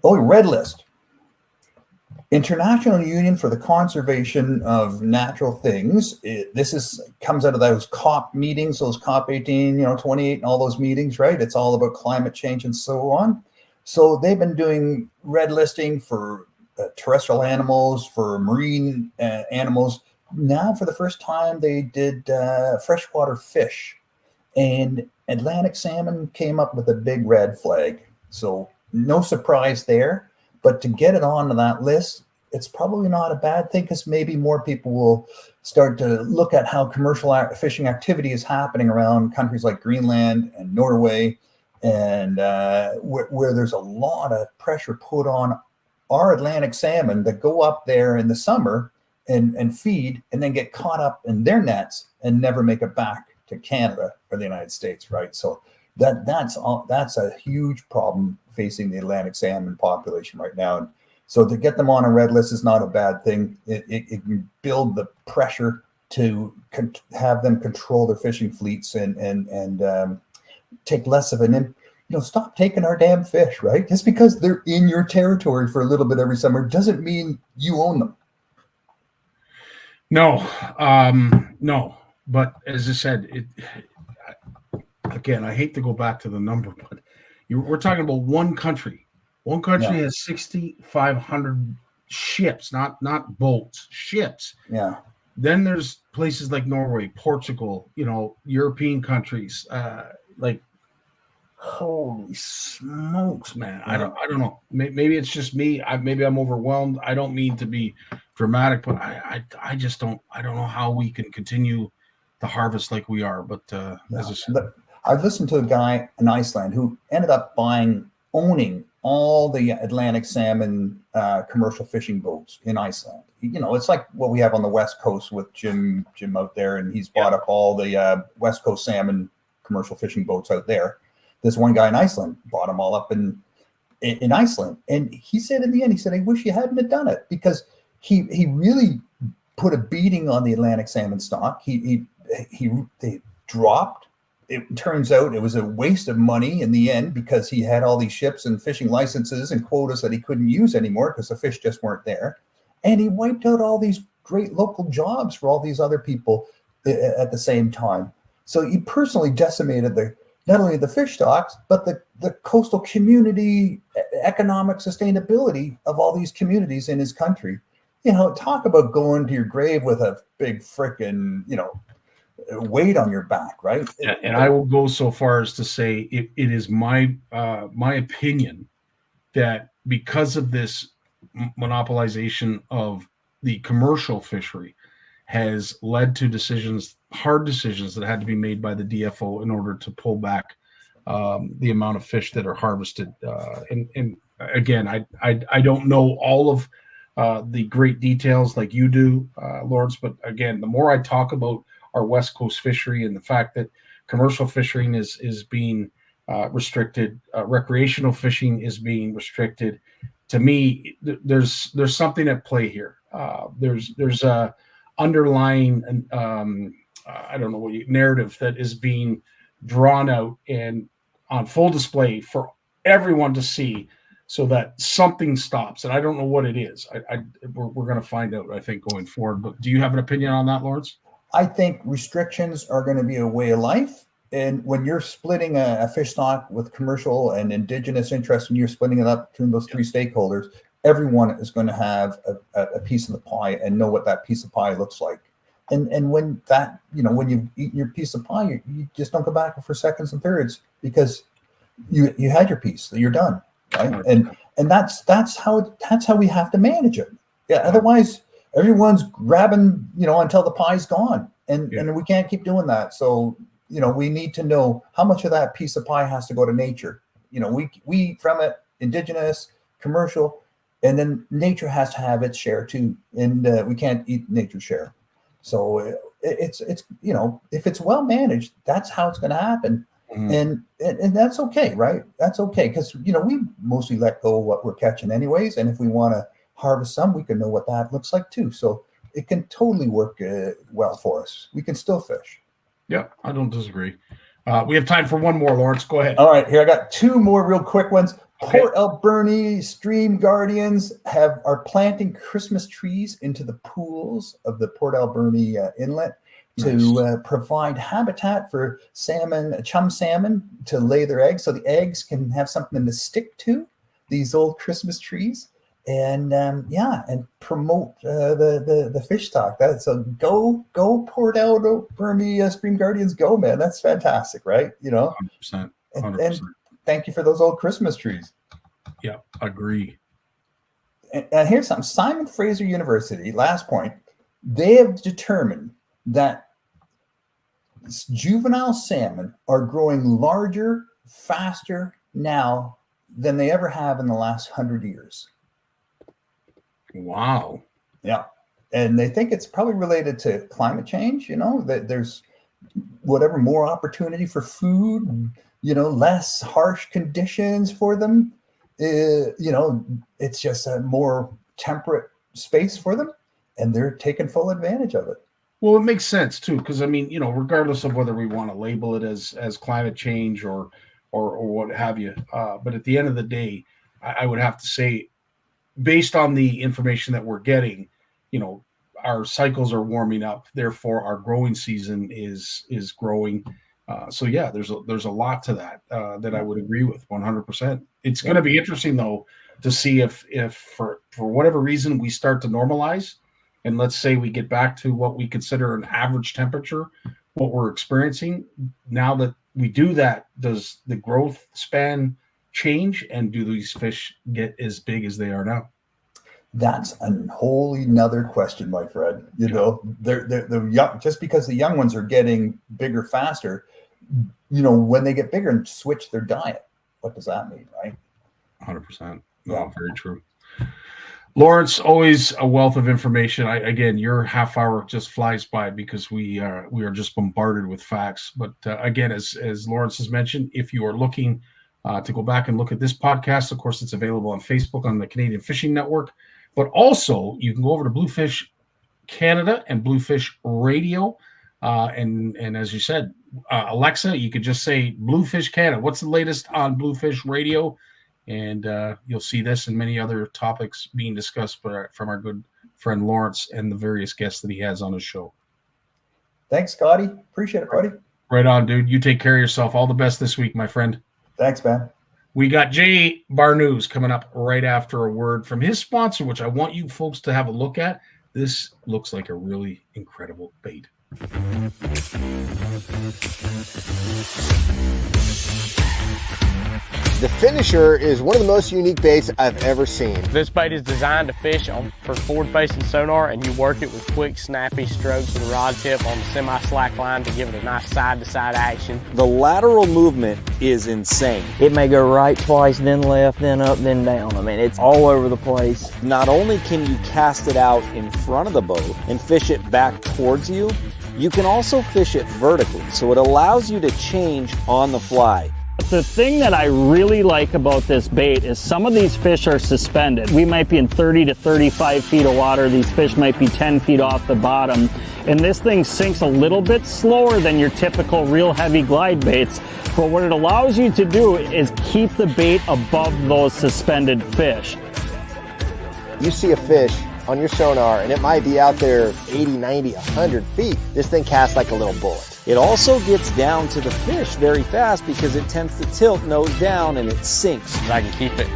Red list. International Union for the Conservation of Natural Things. Comes out of those COP meetings, those COP 18, 28, and all those meetings, right? It's all about climate change and so on. So they've been doing red listing for terrestrial animals, for marine animals. Now, for the first time, they did freshwater fish. And Atlantic salmon came up with a big red flag. So no surprise there. But to get it onto that list, it's probably not a bad thing because maybe more people will start to look at how commercial fishing activity is happening around countries like Greenland and Norway, and where there's a lot of pressure put on our Atlantic salmon that go up there in the summer and feed and then get caught up in their nets and never make it back to Canada or the United States, right? So that's a huge problem facing the Atlantic salmon population right now. And so to get them on a red list is not a bad thing. It can build the pressure to have them control their fishing fleets and take less of an stop taking our damn fish, right? Just because they're in your territory for a little bit every summer doesn't mean you own them. No, no. But as I said, again, I hate to go back to the number, but we're talking about one country. One country has 6,500 ships, not boats, ships. Yeah. Then there's places like Norway, Portugal, European countries. Like, holy smokes, man! I don't know. Maybe it's just me. Maybe I'm overwhelmed. I don't mean to be dramatic, but I just don't. I don't know how we can continue to harvest like we are. But as I said, I've listened to a guy in Iceland who ended up owning all the Atlantic salmon commercial fishing boats in Iceland. It's like what we have on the West Coast with Jim out there, and he's bought up all the West Coast salmon commercial fishing boats out there. This one guy in Iceland bought them all up in Iceland, and he said in the end, I wish you hadn't have done it, because he really put a beating on the Atlantic salmon stock. They dropped. It turns out it was a waste of money in the end, because he had all these ships and fishing licenses and quotas that he couldn't use anymore because the fish just weren't there. And he wiped out all these great local jobs for all these other people at the same time. So he personally decimated not only the fish stocks, but the coastal community, economic sustainability of all these communities in his country. Talk about going to your grave with a big frickin', weight on your back, right? And I will go so far as to say it is my opinion that because of this monopolization of the commercial fishery has led to hard decisions that had to be made by the DFO in order to pull back the amount of fish that are harvested. And again, I don't know all of the great details like you do, Lawrence, but again, the more I talk about our West Coast fishery and the fact that commercial fishing is being restricted, recreational fishing is being restricted. To me, there's something at play here. There's a underlying, I don't know what narrative that is being drawn out and on full display for everyone to see, so that something stops. And I don't know what it is. We're going to find out, I think, going forward. But do you have an opinion on that, Lawrence? I think restrictions are going to be a way of life. And when you're splitting a fish stock with commercial and indigenous interest, and you're splitting it up between those three stakeholders, everyone is going to have a piece of the pie and know what that piece of pie looks like. And when that, when you've eaten your piece of pie, you just don't go back for seconds and thirds, because you had your piece, so you're done, right? And that's how we have to manage it. Yeah. Otherwise, everyone's grabbing, until the pie's gone, and we can't keep doing that. So, we need to know how much of that piece of pie has to go to nature. We eat from it, indigenous, commercial, and then nature has to have its share too. And we can't eat nature's share. So it's if it's well managed, that's how it's going to happen. Mm-hmm. And that's okay, right? That's okay, because we mostly let go of what we're catching anyways. And if we want to harvest some, we can know what that looks like too. So it can totally work well for us. We can still fish. Yeah, I don't disagree. We have time for one more, Lawrence. Go ahead. All right, here I got two more real quick ones. Okay. Port Alberni Stream Guardians are planting Christmas trees into the pools of the Port Alberni Inlet to provide habitat for chum salmon to lay their eggs, so the eggs can have something to stick to, these old Christmas trees. And and promote the fish stock. So go Port Alberni Stream Guardians, go, man! That's fantastic, right? 100%. And thank you for those old Christmas trees. Yeah, agree. And here's something: Simon Fraser University. Last point, they have determined that juvenile salmon are growing larger, faster now than they ever have in the last 100 years. Wow. Yeah. And they think it's probably related to climate change, that there's more opportunity for food, less harsh conditions for them. It's just a more temperate space for them, and they're taking full advantage of it. Well, it makes sense too, because regardless of whether we want to label it as climate change or or what have you. But at the end of the day, I would have to say, based on the information that we're getting, our cycles are warming up. Therefore, our growing season is growing. So yeah, there's a lot to that that I would agree with 100%. It's going to be interesting though to see if for whatever reason we start to normalize, and let's say we get back to what we consider an average temperature, what we're experiencing. Now that we do that, does the growth span change, and do these fish get as big as they are now? That's a whole nother question, my friend. They're young, just because the young ones are getting bigger faster. When they get bigger and switch their diet, what does that mean, right? 100%. No, very true. Lawrence, always a wealth of information. Again, your half hour just flies by because we are just bombarded with facts. But again, as Lawrence has mentioned, if you are looking to go back and look at this podcast, of course, it's available on Facebook on the Canadian Fishing Network. But also, you can go over to Bluefish Canada and Bluefish Radio. And as you said, Alexa, you could just say Bluefish Canada. What's the latest on Bluefish Radio? And you'll see this and many other topics being discussed from our good friend Lawrence and the various guests that he has on his show. Thanks, Scotty. Appreciate it, buddy. Right on, dude. You take care of yourself. All the best this week, my friend. Thanks, man. We got Jay Barnucz coming up right after a word from his sponsor, which I want you folks to have a look at. This looks like a really incredible bait. The Finisher is one of the most unique baits I've ever seen. This bait is designed to fish for forward-facing sonar, and you work it with quick, snappy strokes with a rod tip on the semi-slack line to give it a nice side-to-side action. The lateral movement is insane. It may go right twice, then left, then up, then down. I mean, it's all over the place. Not only can you cast it out in front of the boat and fish it back towards you, you can also fish it vertically, so it allows you to change on the fly. The thing that I really like about this bait is some of these fish are suspended. We might be in 30 to 35 feet of water. These fish might be 10 feet off the bottom. And this thing sinks a little bit slower than your typical real heavy glide baits. But what it allows you to do is keep the bait above those suspended fish. You see a fish on your sonar and it might be out there 80, 90, 100 feet. This thing casts like a little bullet. It also gets down to the fish very fast because it tends to tilt nose down and it sinks. I can keep it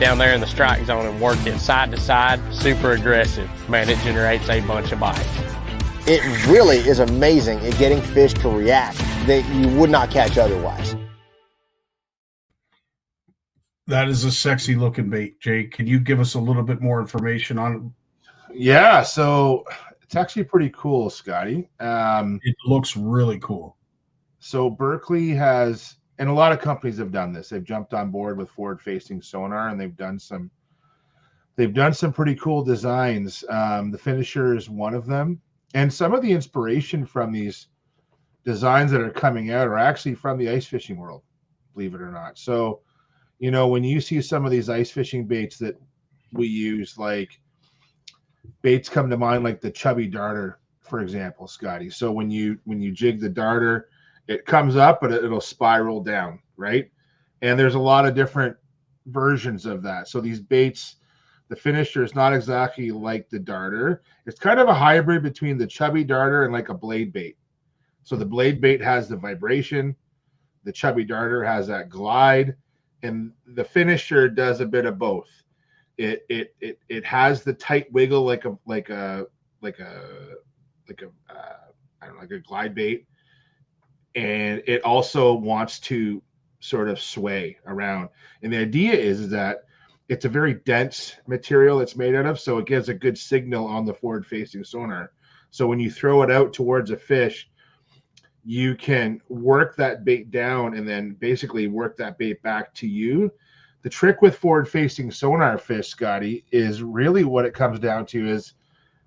down there in the strike zone and work it side to side, super aggressive. Man, it generates a bunch of bites. It really is amazing at getting fish to react that you would not catch otherwise. That is a sexy looking bait, Jay. Can you give us a little bit more information on it? Yeah, so it's actually pretty cool, Scotty. It looks really cool. So Berkeley has, and a lot of companies have done this. They've jumped on board with forward-facing sonar, and they've done some pretty cool designs. The Finisher is one of them, and some of the inspiration from these designs that are coming out are actually from the ice fishing world, believe it or not. So, when you see some of these ice fishing baits that we use, like baits come to mind like the chubby darter, for example, Scotty. So when you jig the darter, it comes up, but it'll spiral down, right? And there's a lot of different versions of that. So these baits, the Finisher is not exactly like the darter. It's kind of a hybrid between the chubby darter and like a blade bait. So the blade bait has the vibration, the chubby darter has that glide, and the Finisher does a bit of both. It has the tight wiggle like a glide bait, and it also wants to sort of sway around. And the idea is that it's a very dense material it's made out of, so it gives a good signal on the forward-facing sonar. So when you throw it out towards a fish, you can work that bait down and then basically work that bait back to you. The trick with forward-facing sonar fish, Scotty, is really what it comes down to is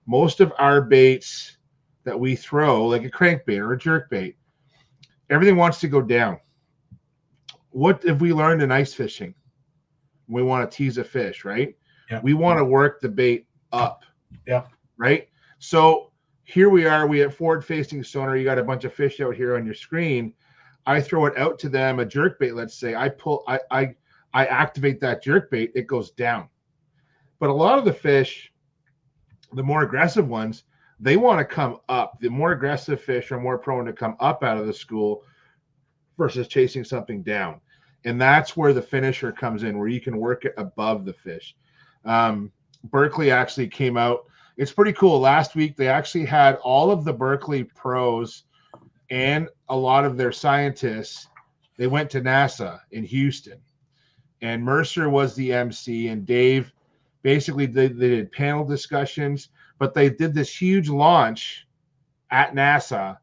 most of our baits that we throw, like a crankbait or a jerkbait, everything wants to go down. What have we learned in ice fishing? We want to tease a fish, right? Yeah. We want to work the bait up. Yeah. Right? So here we are. We have forward-facing sonar. You got a bunch of fish out here on your screen. I throw it out to them, a jerk bait, let's say, I activate that jerk bait, it goes down. But a lot of the fish, the more aggressive ones, they want to come up. The more aggressive fish are more prone to come up out of the school versus chasing something down. And that's where the finisher comes in, where you can work it above the fish. Berkeley actually came out. It's pretty cool. Last week, they actually had all of the Berkeley pros and a lot of their scientists. They went to NASA in Houston. And Mercer was the MC, and Dave, basically they did panel discussions, but they did this huge launch at NASA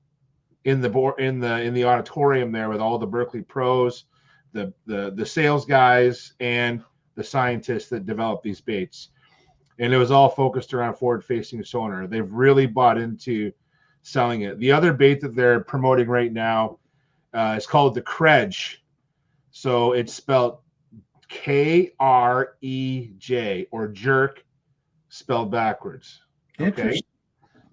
in the auditorium there with all the Berkeley pros, the sales guys, and the scientists that developed these baits. And it was all focused around forward-facing sonar. They've really bought into selling it. The other bait that they're promoting right now is called the Krej. So it's spelled Krej, or jerk, spelled backwards. Okay.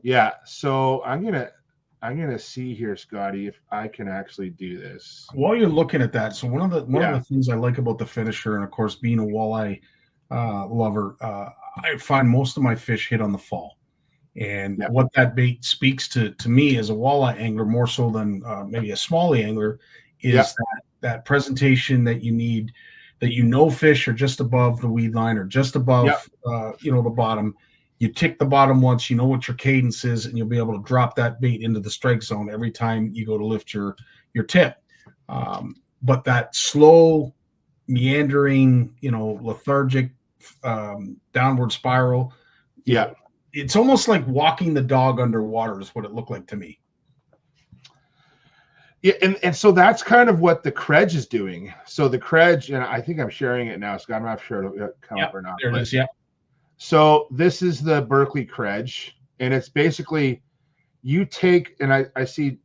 Yeah. So I'm gonna see here, Scotty, if I can actually do this. While you're looking at that, so one of the things I like about the finisher, and of course being a walleye lover, I find most of my fish hit on the fall. And what that bait speaks to me as a walleye angler, more so than maybe a smallie angler, is that presentation that you need, that fish are just above the weed line or just above the bottom. You tick the bottom once, you know what your cadence is, and you'll be able to drop that bait into the strike zone every time you go to lift your tip. But that slow, meandering, lethargic, downward spiral. Yeah. It's almost like walking the dog underwater is what it looked like to me. Yeah, and so that's kind of what the Krej is doing. So the Krej, and I think I'm sharing it now, Scott. I'm not sure it'll come up or not. There it is, yeah. So this is the Berkeley Krej, and it's basically you take, and I see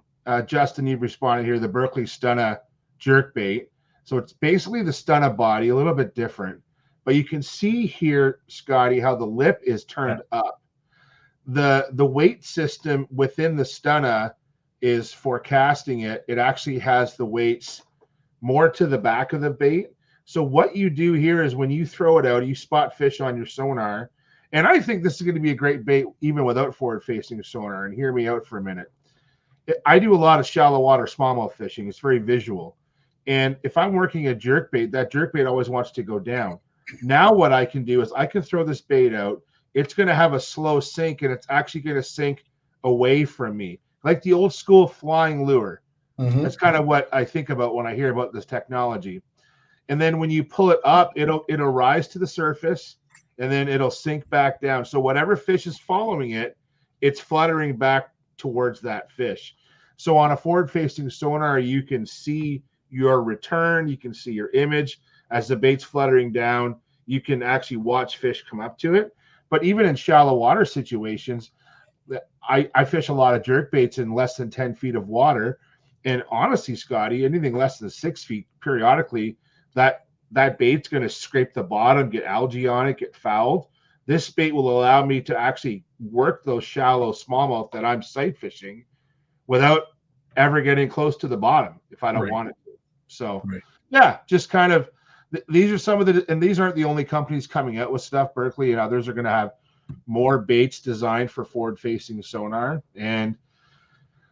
Justin, you've responded here, the Berkeley Stunna jerk bait. So it's basically the Stunna body, a little bit different. But you can see here, Scotty, how the lip is turned up. The weight system within the Stunna is forecasting it. It actually has the weights more to the back of the bait. So what you do here is when you throw it out, you spot fish on your sonar. And I think this is going to be a great bait even without forward-facing sonar. And hear me out for a minute. I do a lot of shallow water smallmouth fishing. It's very visual. And if I'm working a jerk bait, that jerk bait always wants to go down. Now what I can do is I can throw this bait out. It's going to have a slow sink, and it's actually going to sink away from me, like the old school flying lure. Mm-hmm. That's kind of what I think about when I hear about this technology. And then when you pull it up, it'll rise to the surface, and then it'll sink back down. So whatever fish is following it, it's fluttering back towards that fish. So on a forward-facing sonar, you can see your return. You can see your image as the bait's fluttering down. You can actually watch fish come up to it. But even in shallow water situations, I fish a lot of jerk baits in less than 10 feet of water. And honestly, Scotty, anything less than 6 feet, periodically, that bait's going to scrape the bottom, get algae on it, get fouled. This bait will allow me to actually work those shallow smallmouth that I'm sight fishing without ever getting close to the bottom if I don't want it to. So, just kind of, these are some of the, and these aren't the only companies coming out with stuff. Berkeley and others are going to have more baits designed for forward-facing sonar. And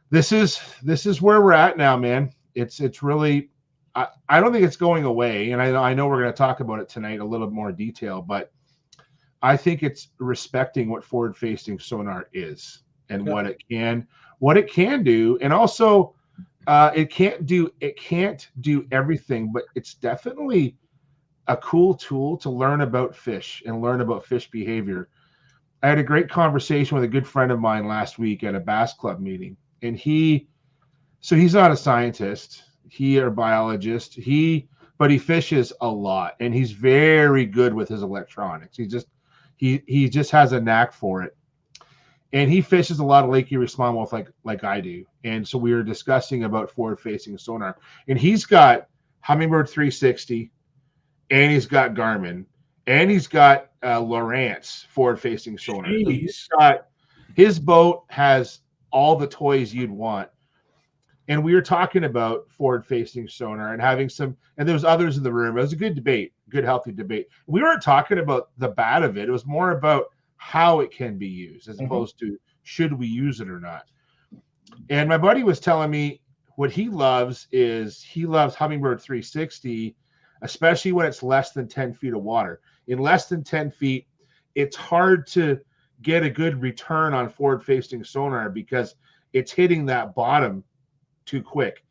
this is where we're at now, man. It's really, I don't think it's going away. And I know we're going to talk about it tonight, a little more detail, but I think it's respecting what forward-facing sonar is and what it can do. And also it can't do everything, but it's definitely a cool tool to learn about fish and learn about fish behavior. I had a great conversation with a good friend of mine last week at a bass club meeting. And he's not a scientist, or a biologist, but he fishes a lot, and he's very good with his electronics. He just has a knack for it. And he fishes a lot of Lake Erie smallmouth like I do. And so we were discussing about forward-facing sonar. And he's got Humminbird 360, and he's got Garmin, and he's got Lowrance forward-facing sonar. So his boat has all the toys you'd want. And we were talking about forward-facing sonar and having some, and there was others in the room. It was a good debate, good, healthy debate. We weren't talking about the bad of it. It was more about how it can be used as opposed to should we use it or not. And my buddy was telling me what he loves is he loves Humminbird 360, especially when it's less than 10 feet of water. In less than 10 feet, it's hard to get a good return on forward-facing sonar because it's hitting that bottom too quick.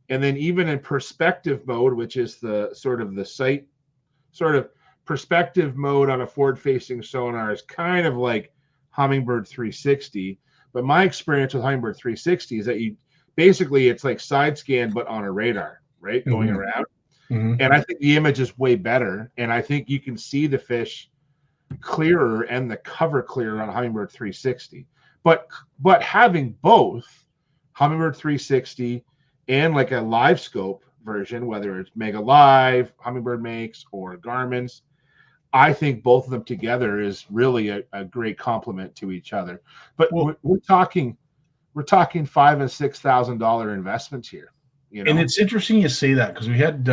And then even in perspective mode, which is the sort of the sight, sort of perspective mode on a forward-facing sonar is kind of like Humminbird 360. But my experience with Humminbird 360 is that you basically, it's like side scan, but on a radar, right? Going around. And I think the image is way better. And I think you can see the fish clearer and the cover clearer on Humminbird 360. But having both Humminbird 360 and like a live scope version, whether it's Mega Live, Humminbird makes, or Garmin's, I think both of them together is really a great complement to each other. But we're talking $5,000 and $6,000 investments here. You know? And it's interesting you say that because we had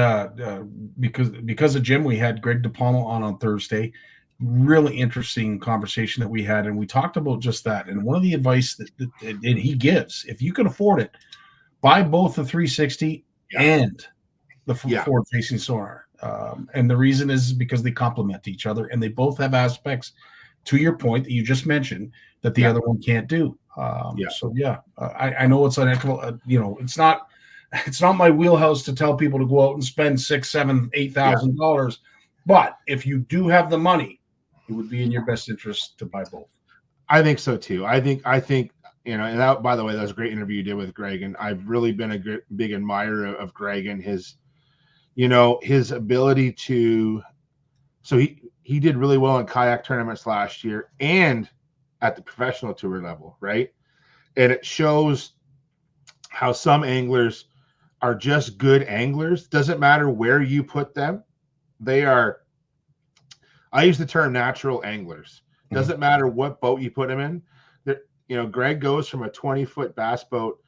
because of Jim, we had Greg DePalma on Thursday. Really interesting conversation that we had, and we talked about just that. And one of the advice that he gives, if you can afford it, buy both the 360 and the forward-facing sonar. And the reason is because they complement each other, and they both have aspects, to your point that you just mentioned, that the other one can't do. So I know it's unethical. It's not my wheelhouse to tell people to go out and spend $6,000, $7,000, $8,000. But if you do have the money, it would be in your best interest to buy both. I think so too. I think, and that, by the way, that was a great interview you did with Greg. And I've really been a big admirer of Greg and his ability to, so he did really well in kayak tournaments last year and at the professional tour level, right? And it shows how some anglers are just good anglers. Doesn't matter where you put them. They are, I use the term natural anglers. Doesn't matter what boat you put them in. Greg goes from a 20-foot bass boat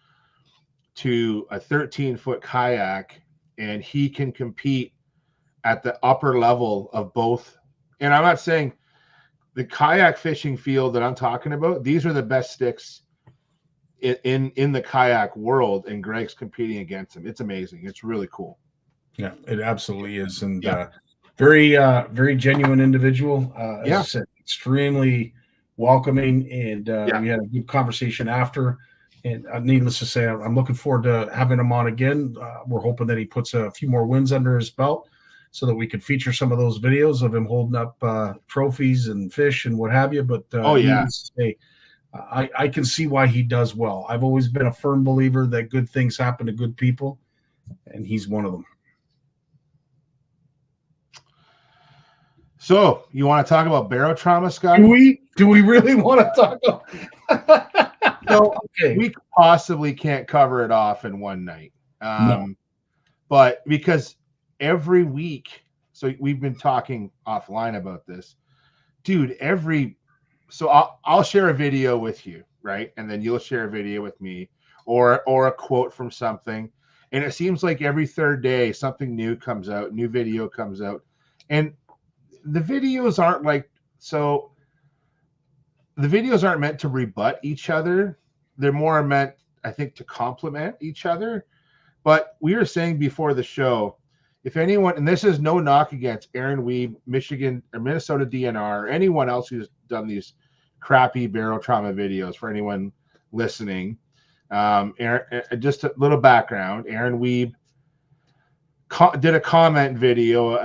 to a 13-foot kayak, and he can compete at the upper level of both. And I'm not saying the kayak fishing field that I'm talking about, these are the best sticks in the kayak world, and Greg's competing against them. It's amazing. It's really cool. Yeah, it absolutely is. And very genuine individual. As I said, extremely welcoming, and we had a good conversation after. And needless to say, I'm looking forward to having him on again. We're hoping that he puts a few more wins under his belt so that we could feature some of those videos of him holding up trophies and fish and what have you. But needless to say, I can see why he does well. I've always been a firm believer that good things happen to good people, and he's one of them. So you want to talk about barotrauma, Scott? Do we really want to talk about? So we possibly can't cover it off in one night. But because every week, so we've been talking offline about this, dude, so I'll share a video with you, right? And then you'll share a video with me or a quote from something. And it seems like every third day, something new comes out, new video comes out. And the videos aren't meant to rebut each other. They're more meant, I think, to complement each other. But we were saying before the show, if anyone, and this is no knock against Aaron Weeb, Michigan or Minnesota DNR, or anyone else who's done these crappy barotrauma videos, for anyone listening, just a little background. Aaron Weeb did a comment video,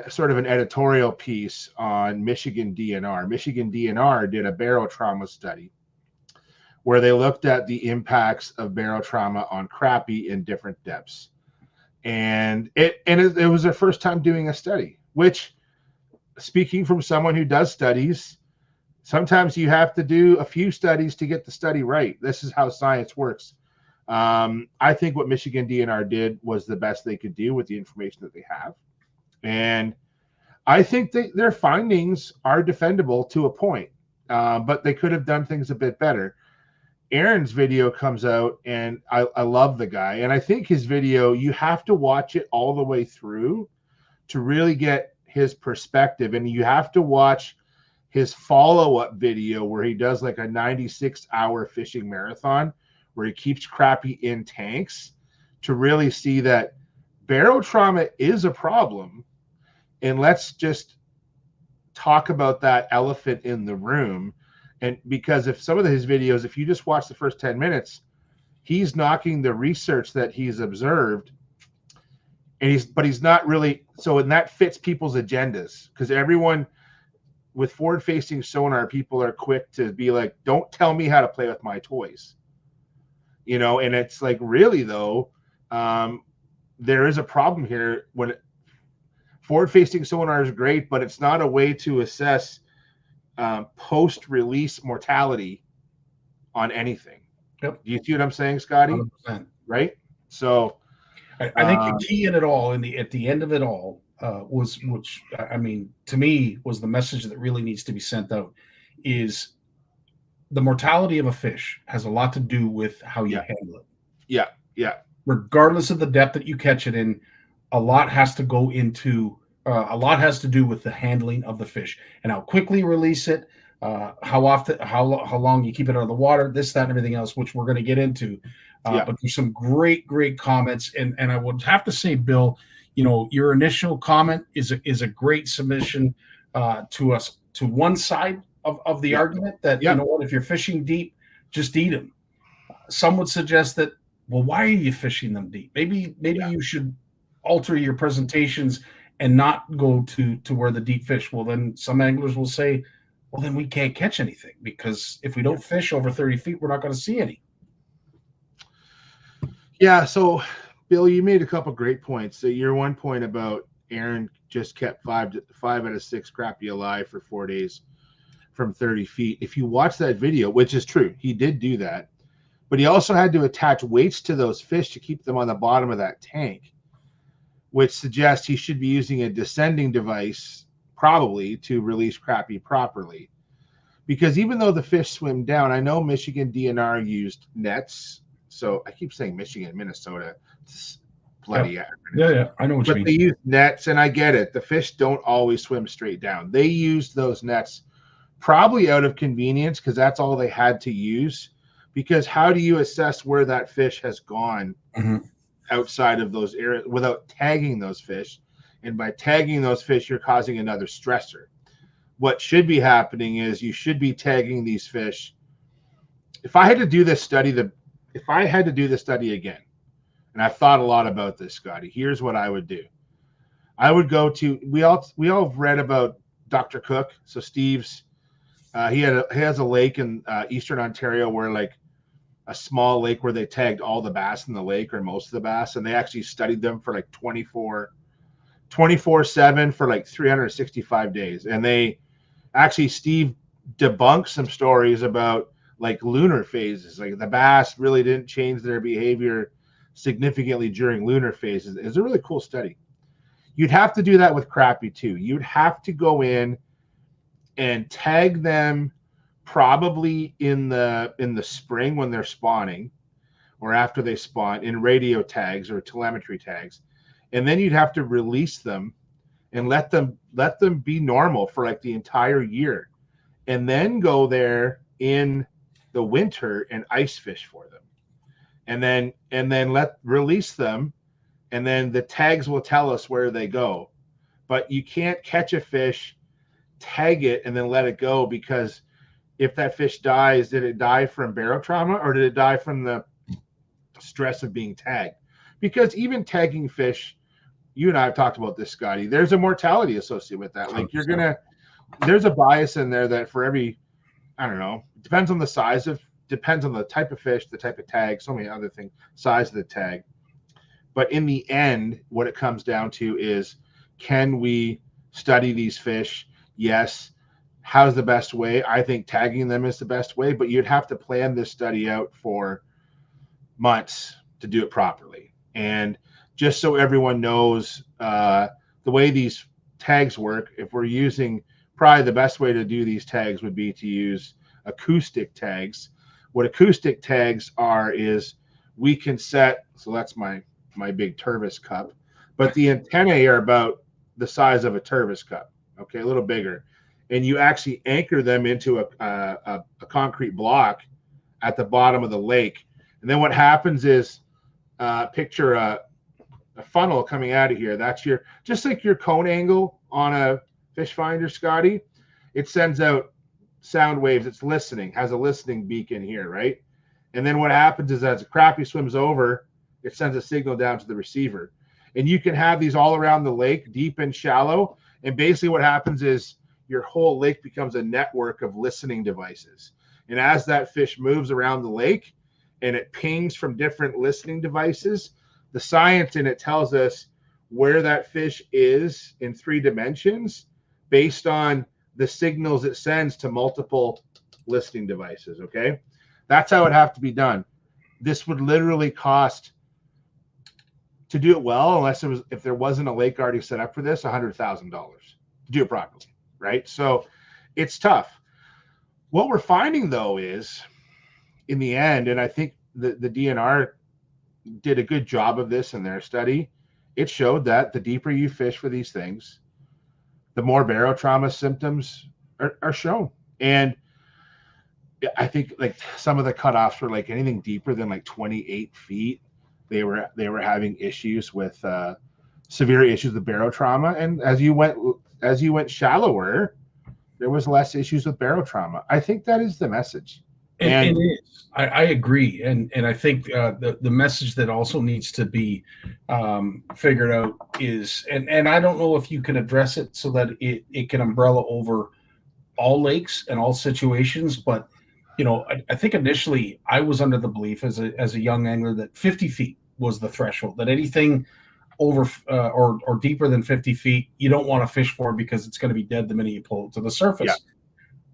sort of an editorial piece on Michigan DNR. Michigan DNR did a barotrauma study where they looked at the impacts of barotrauma on crappie in different depths. And it was their first time doing a study, which, speaking from someone who does studies, sometimes you have to do a few studies to get the study right. This is how science works. I think what Michigan DNR did was the best they could do with the information that they have. And I think their findings are defendable to a point, but they could have done things a bit better. Aaron's video comes out, and I love the guy. And I think his video, you have to watch it all the way through to really get his perspective. And you have to watch his follow-up video where he does like a 96-hour fishing marathon where he keeps crappie in tanks to really see that barotrauma is a problem. And let's just talk about that elephant in the room. And because if some of his videos, if you just watch the first 10 minutes, he's knocking the research that he's observed, and he's not really, so, and that fits people's agendas, because everyone with forward facing sonar, people are quick to be like, don't tell me how to play with my toys, you know. And it's like, really though, there is a problem here. When forward facing sonar is great, but it's not a way to assess post-release mortality on anything. Yep. Do you see what I'm saying, Scotty? 100%. Right. So I think the key in it all, at the end of it all, was, which I mean, to me, was the message that really needs to be sent out, is the mortality of a fish has a lot to do with how you handle it. Yeah. Yeah. Regardless of the depth that you catch it in, a lot has to go into. A lot has to do with the handling of the fish and how quickly you release it, how often, how long you keep it out of the water, this, that, and everything else, which we're going to get into. But there's some great comments, and I would have to say, Bill, you know, your initial comment is a great submission to us, to one side of the argument that, you know what, if you're fishing deep, just eat them. Some would suggest that, well, why are you fishing them deep? Maybe you should alter your presentations and not go to where the deep fish. Well, then some anglers will say, well, then we can't catch anything, because if we don't fish over 30 feet, we're not going to see any. Yeah. So, Bill, you made a couple great points. So your one point about Aaron just kept 5 out of 6 crappie alive for 4 days from 30 feet. If you watch that video, which is true, he did do that, but he also had to attach weights to those fish to keep them on the bottom of that tank, which suggests he should be using a descending device probably to release crappie properly. Because even though the fish swim down, I know Michigan DNR used nets. So I keep saying Michigan, Minnesota. It's bloody Yeah, I know what you mean. But they use nets, and I get it. The fish don't always swim straight down. They used those nets probably out of convenience, because that's all they had to use. Because how do you assess where that fish has gone outside of those areas without tagging those fish? And by tagging those fish, you're causing another stressor. What should be happening is you should be tagging these fish. If I had to do this study, again, and I've thought a lot about this, Scotty, here's what I would do. I would go to, we all have read about Dr. Cook. So Steve's, he has a lake in Eastern Ontario where, like, a small lake where they tagged all the bass in the lake, or most of the bass, and they actually studied them for like 24/7 for like 365 days. And they actually, Steve debunked some stories about like lunar phases. Like the bass really didn't change their behavior significantly during lunar phases. It's a really cool study. You'd have to do that with crappie too. You'd have to go in and tag them probably in the spring when they're spawning, or after they spawn, in radio tags or telemetry tags. And then you'd have to release them and let them be normal for like the entire year, and then go there in the winter and ice fish for them, and then release them, and then the tags will tell us where they go. But you can't catch a fish, tag it, and then let it go, because if that fish dies, did it die from barotrauma, or did it die from the stress of being tagged? Because even tagging fish, you and I have talked about this, Scotty, there's a mortality associated with that. Like there's a bias in there that for every, I don't know, depends on the type of fish, the type of tag, so many other things, size of the tag. But in the end, what it comes down to is, can we study these fish? Yes. How's the best way? I think tagging them is the best way, but you'd have to plan this study out for months to do it properly. And just so everyone knows, the way these tags work, if we're using, probably the best way to do these tags would be to use acoustic tags, What acoustic tags are is we can set, so that's my big Tervis cup, but the antennae are about the size of a Tervis cup, okay, a little bigger. And you actually anchor them into a concrete block at the bottom of the lake. And then what happens is, picture a funnel coming out of here. That's your, just like your cone angle on a fish finder, Scotty. It sends out sound waves. It's listening, has a listening beacon here, right? And then what happens is as a crappie swims over, it sends a signal down to the receiver. And you can have these all around the lake, deep and shallow. And basically what happens is your whole lake becomes a network of listening devices. And as that fish moves around the lake and it pings from different listening devices, the science in it tells us where that fish is in 3 dimensions based on the signals it sends to multiple listening devices, okay? That's how it have to be done. This would literally cost, to do it well, unless it was, if there wasn't a lake already set up for this, $100,000 to do it properly, right? So it's tough. What we're finding though is, in the end, and I think the DNR did a good job of this in their study, it showed that the deeper you fish for these things, the more barotrauma symptoms are shown. And I think like some of the cutoffs were like anything deeper than like 28 feet. They were having issues with severe issues with barotrauma. And as you went shallower, there was less issues with barotrauma. I think that is the message. And it is. I agree. And I think the message that also needs to be figured out is, and I don't know if you can address it so that it can umbrella over all lakes and all situations, but I think initially I was under the belief as a young angler that 50 feet was the threshold, that anything over or deeper than 50 feet, you don't want to fish for because it's going to be dead the minute you pull it to the surface. Yeah.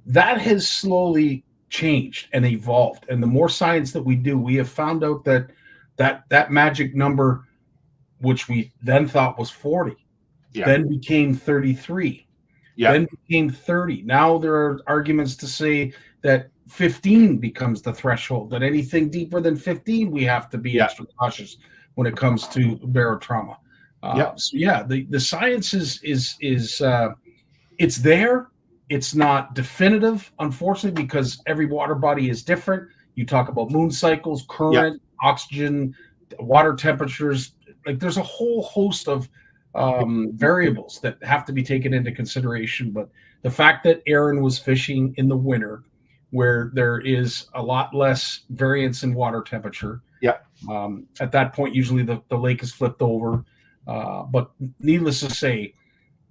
That has slowly changed and evolved. And the more science that we do, we have found out that magic number, which we then thought was 40, then became 33, then became 30. Now there are arguments to say that 15 becomes the threshold, that anything deeper than 15, we have to be extra cautious when it comes to barotrauma. So the science is it's there. It's not definitive, unfortunately, because every water body is different. You talk about moon cycles, current, oxygen, water temperatures. Like there's a whole host of variables that have to be taken into consideration. But the fact that Aaron was fishing in the winter, where there is a lot less variance in water temperature. At that point, usually the lake is flipped over. But needless to say,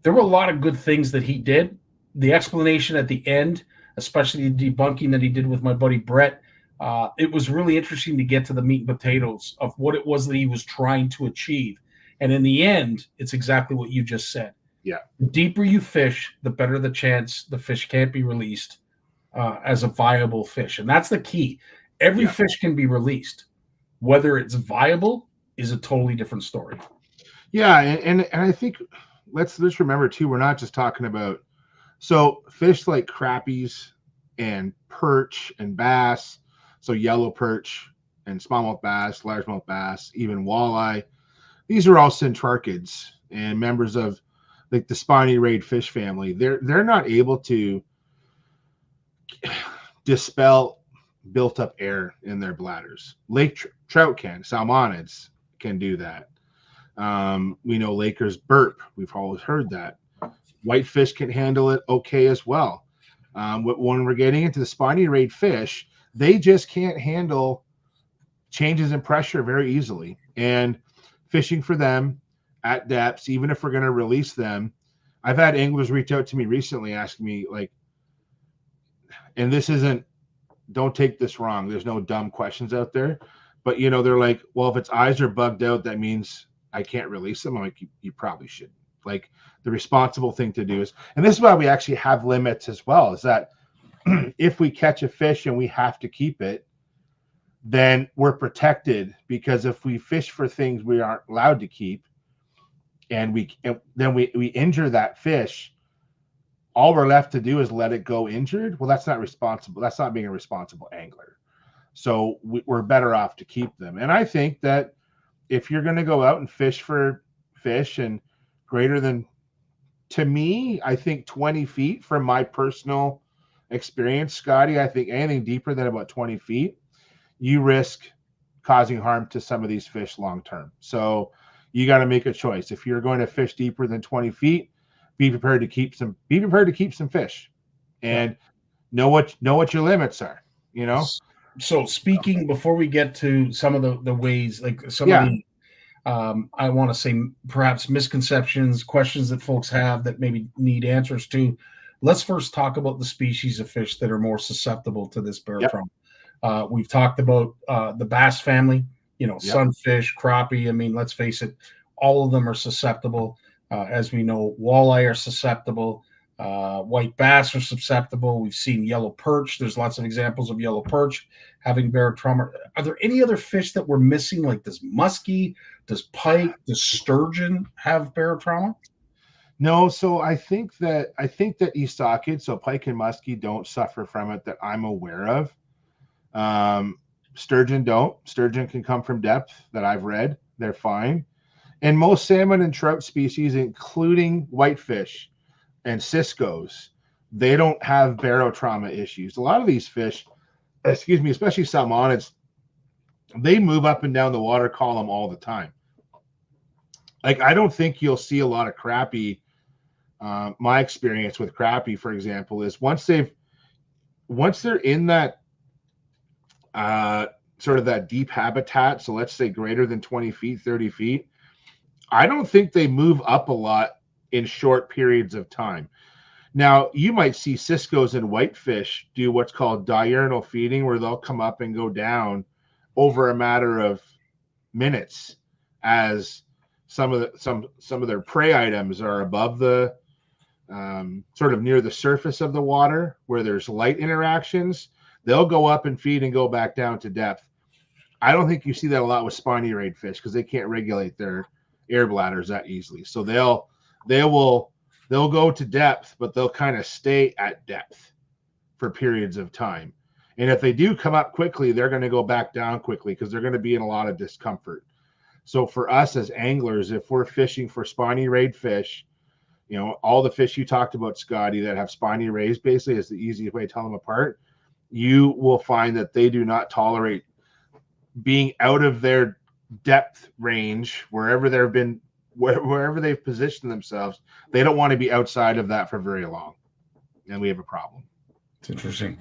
there were a lot of good things that he did. The explanation at the end, especially the debunking that he did with my buddy Brett, it was really interesting to get to the meat and potatoes of what it was that he was trying to achieve. And in the end, it's exactly what you just said. The deeper you fish, the better the chance the fish can't be released as a viable fish. And that's the key. Every fish can be released. Whether it's viable is a totally different story. And I think let's remember too, we're not just talking about, so fish like crappies and perch and bass, so yellow perch and smallmouth bass, largemouth bass, even walleye, these are all centrarchids and members of like the spiny rayed fish family. They're not able to dispel built up air in their bladders. Lake trout can, salmonids can do that. We know Lakers burp. We've always heard that. Whitefish can handle it okay as well. When we're getting into the spiny rayed fish, they just can't handle changes in pressure very easily. And fishing for them at depths, even if we're going to release them, I've had anglers reach out to me recently asking me like, and this isn't, don't take this wrong, there's no dumb questions out there, but they're like, well, if its eyes are bugged out, that means I can't release them. I'm like, you probably should. Like the responsible thing to do is, and this is why we actually have limits as well, is that if we catch a fish and we have to keep it, then we're protected, because if we fish for things we aren't allowed to keep and then we injure that fish, all we're left to do is let it go injured. Well, that's not responsible. That's not being a responsible angler. So we're better off to keep them. And I think that if you're going to go out and fish for fish and greater than, to me, I think 20 feet from my personal experience, Scotty, I think anything deeper than about 20 feet, you risk causing harm to some of these fish long term. So you got to make a choice. If you're going to fish deeper than 20 feet, be prepared to keep some fish, and know what your limits are, you know? So speaking, before we get to some of the ways, like some of the I want to say perhaps misconceptions, questions that folks have that maybe need answers to, let's first talk about the species of fish that are more susceptible to this barotrauma. We've talked about the bass family, sunfish, crappie. I mean, let's face it, all of them are susceptible. As we know, walleye are susceptible. White bass are susceptible. We've seen yellow perch. There's lots of examples of yellow perch having barotrauma. Are there any other fish that we're missing? Like, does muskie, does pike, does sturgeon have barotrauma? No. So I think that Esochid, so pike and muskie, don't suffer from it that I'm aware of. Sturgeon don't. Sturgeon can come from depth that I've read. They're fine. And most salmon and trout species, including whitefish and ciscos, they don't have barotrauma issues. A lot of these fish, especially salmonids, they move up and down the water column all the time. Like, I don't think you'll see a lot of crappie. My experience with crappie, for example, is once they're in that sort of that deep habitat, so let's say greater than 20 feet, 30 feet, I don't think they move up a lot in short periods of time. Now, you might see ciscos and whitefish do what's called diurnal feeding, where they'll come up and go down over a matter of minutes as some of their prey items are above the sort of near the surface of the water where there's light interactions. They'll go up and feed and go back down to depth. I don't think you see that a lot with spiny rayed fish because they can't regulate their air bladders that easily. So they'll go to depth, but they'll kind of stay at depth for periods of time. And if they do come up quickly, they're going to go back down quickly because they're going to be in a lot of discomfort. So for us as anglers, if we're fishing for spiny rayed fish, all the fish you talked about, Scotty, that have spiny rays, basically is the easiest way to tell them apart. You will find that they do not tolerate being out of their depth range, wherever they've positioned themselves. They don't want to be outside of that for very long, and we have a problem. It's interesting.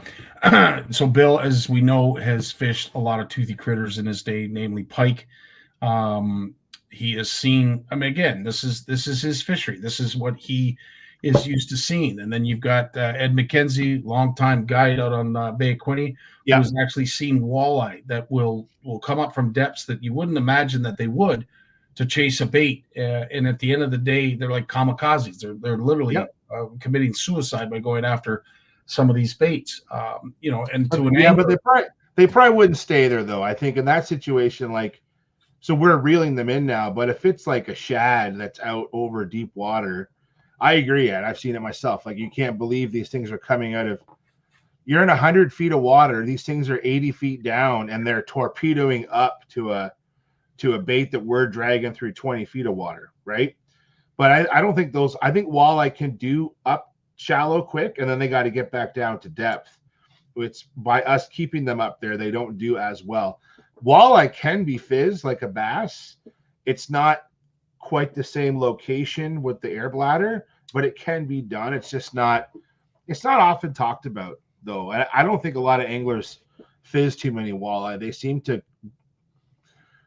So Bill, as we know, has fished a lot of toothy critters in his day, namely pike. He has seen, I mean, again, this is his fishery. This is what he is used to seeing. And then you've got Ed McKenzie, longtime guide out on Bay of Quinte, who's actually seen walleye that will come up from depths that you wouldn't imagine that they would, to chase a bait. And at the end of the day, they're like kamikazes. They're literally committing suicide by going after some of these baits. And to an angler, but they probably wouldn't stay there though. I think in that situation, like, so we're reeling them in now, but if it's like a shad that's out over deep water, I agree, Ed. I've seen it myself. Like, you can't believe these things are coming out of, you're in 100 feet of water. These things are 80 feet down and they're torpedoing up to a bait that we're dragging through 20 feet of water. Right. But I don't think I think walleye can do up shallow quick, and then they got to get back down to depth. It's by us keeping them up there, they don't do as well. Walleye can be fizz like a bass. It's not quite the same location with the air bladder, but it can be done. It's just not often talked about though. I don't think a lot of anglers fizz too many walleye. They seem to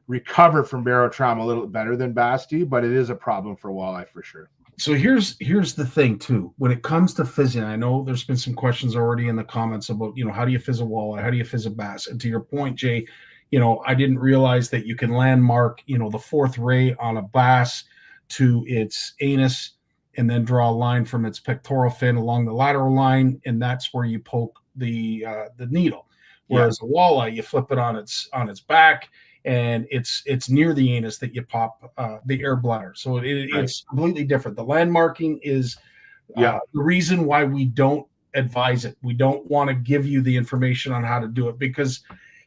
recover from barotrauma a little better than bass do, but it is a problem for walleye for sure. So here's the thing too. When it comes to fizzing, I know there's been some questions already in the comments about, how do you fizz a walleye? How do you fizz a bass? And to your point, Jay, I didn't realize that you can landmark, the fourth ray on a bass to its anus and then draw a line from its pectoral fin along the lateral line, and that's where you poke the needle. Whereas a walleye, you flip it on its back, and it's near the anus that you pop the air bladder. So it's completely different. The landmarking is the reason why we don't advise it. We don't want to give you the information on how to do it, because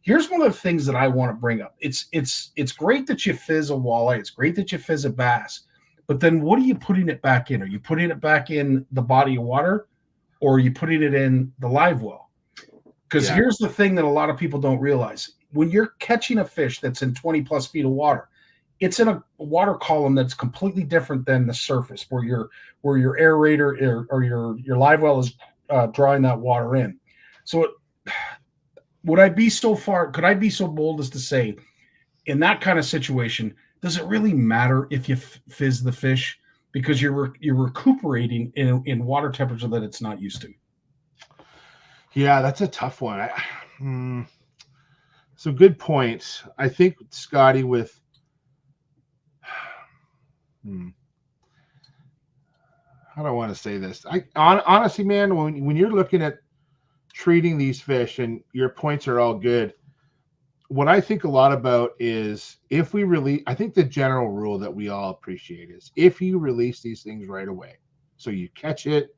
Here's one of the things that I want to bring up. It's great that you fizz a walleye. It's great that you fizz a bass. But then what are you putting it back in? Are you putting it back in the body of water, or are you putting it in the live well? Because here's the thing that a lot of people don't realize. When you're catching a fish that's in 20 plus feet of water, it's in a water column that's completely different than the surface where your aerator or your live well is drawing that water in. So could I be so bold as to say, in that kind of situation, does it really matter if you fizz the fish, because you're recuperating in water temperature that it's not used to? Yeah, that's a tough one. So good points. I think, Scotty, with how do I want to say this? Honestly, man, when you're looking at treating these fish, and your points are all good, what I think a lot about is if we release, I think the general rule that we all appreciate is if you release these things right away. So you catch it,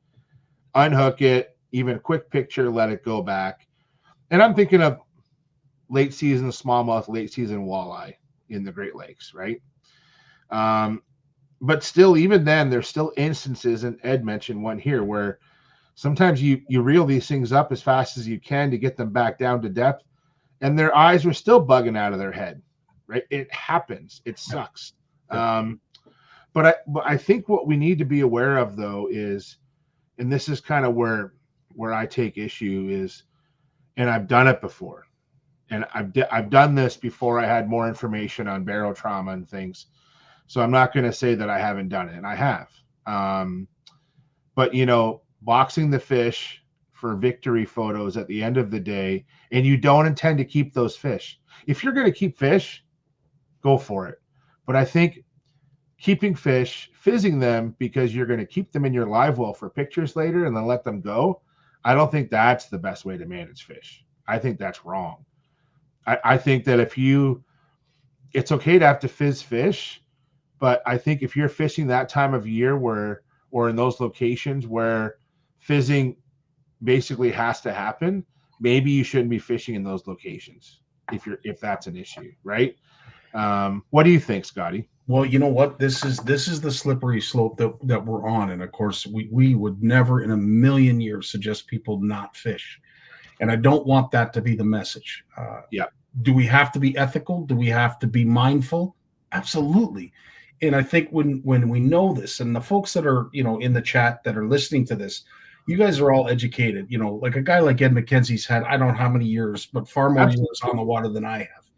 unhook it, even a quick picture, let it go back. And I'm thinking of late season smallmouth, late season walleye in the Great Lakes, right? But still, even then, there's still instances, and Ed mentioned one here, where sometimes you reel these things up as fast as you can to get them back down to depth, and their eyes are still bugging out of their head, right? It happens. It sucks. But I think what we need to be aware of, though, is, and this is kind of where I take issue is, and I've done it before, and I've done this before I had more information on barrel trauma and things. So I'm not going to say that I haven't done it, and I have. But, boxing the fish for victory photos at the end of the day, and you don't intend to keep those fish. If you're going to keep fish, go for it. But I think keeping fish, fizzing them because you're going to keep them in your live well for pictures later and then let them go, I don't think that's the best way to manage fish. I think that's wrong. I think that it's okay to have to fizz fish, but I think if you're fishing that time of year or in those locations where fizzing basically has to happen, maybe you shouldn't be fishing in those locations if that's an issue, right? What do you think, Scotty? Well, you know what? This is the slippery slope that we're on. And of course, we would never in a million years suggest people not fish. And I don't want that to be the message. Do we have to be ethical? Do we have to be mindful? Absolutely. And I think when we know this, and the folks that are, in the chat that are listening to this, you guys are all educated. Like a guy like Ed McKenzie's had, I don't know how many years, but far more years on the water than I have.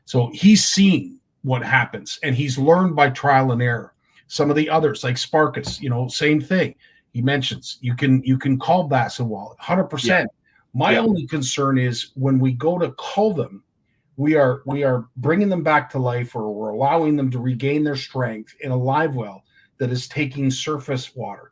So he's seen what happens, and he's learned by trial and error. Some of the others, like Sparkus, same thing. He mentions you can call bass and walleye 100%. Yeah. My only concern is when we go to cull them, we are bringing them back to life, or we're allowing them to regain their strength in a live well that is taking surface water.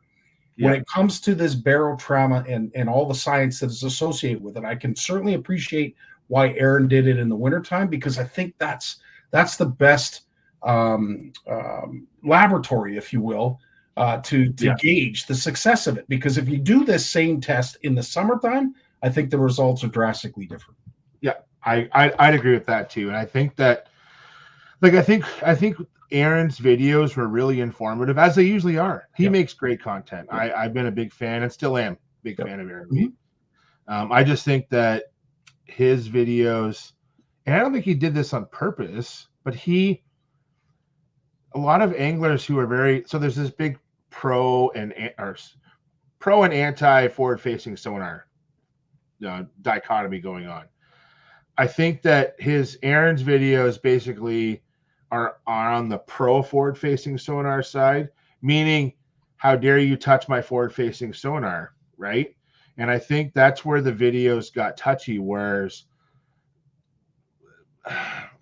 Yeah. When it comes to this barrel trauma and all the science that is associated with it, I can certainly appreciate why Aaron did it in the wintertime, because I think that's the best laboratory, if you will, to gauge the success of it. Because if you do this same test in the summertime, I think the results are drastically different. Yeah, I'd agree with that too. And I think that, I think Aaron's videos were really informative, as they usually are. He makes great content. I've been a big fan and still am a big fan of Aaron. Mm-hmm. I just think that his videos, and I don't think he did this on purpose, but a lot of anglers who are so there's this big pro and anti forward facing sonar dichotomy going on. I think that Aaron's videos basically are on the pro forward facing sonar side, meaning how dare you touch my forward facing sonar, right? And I think that's where the videos got touchy, whereas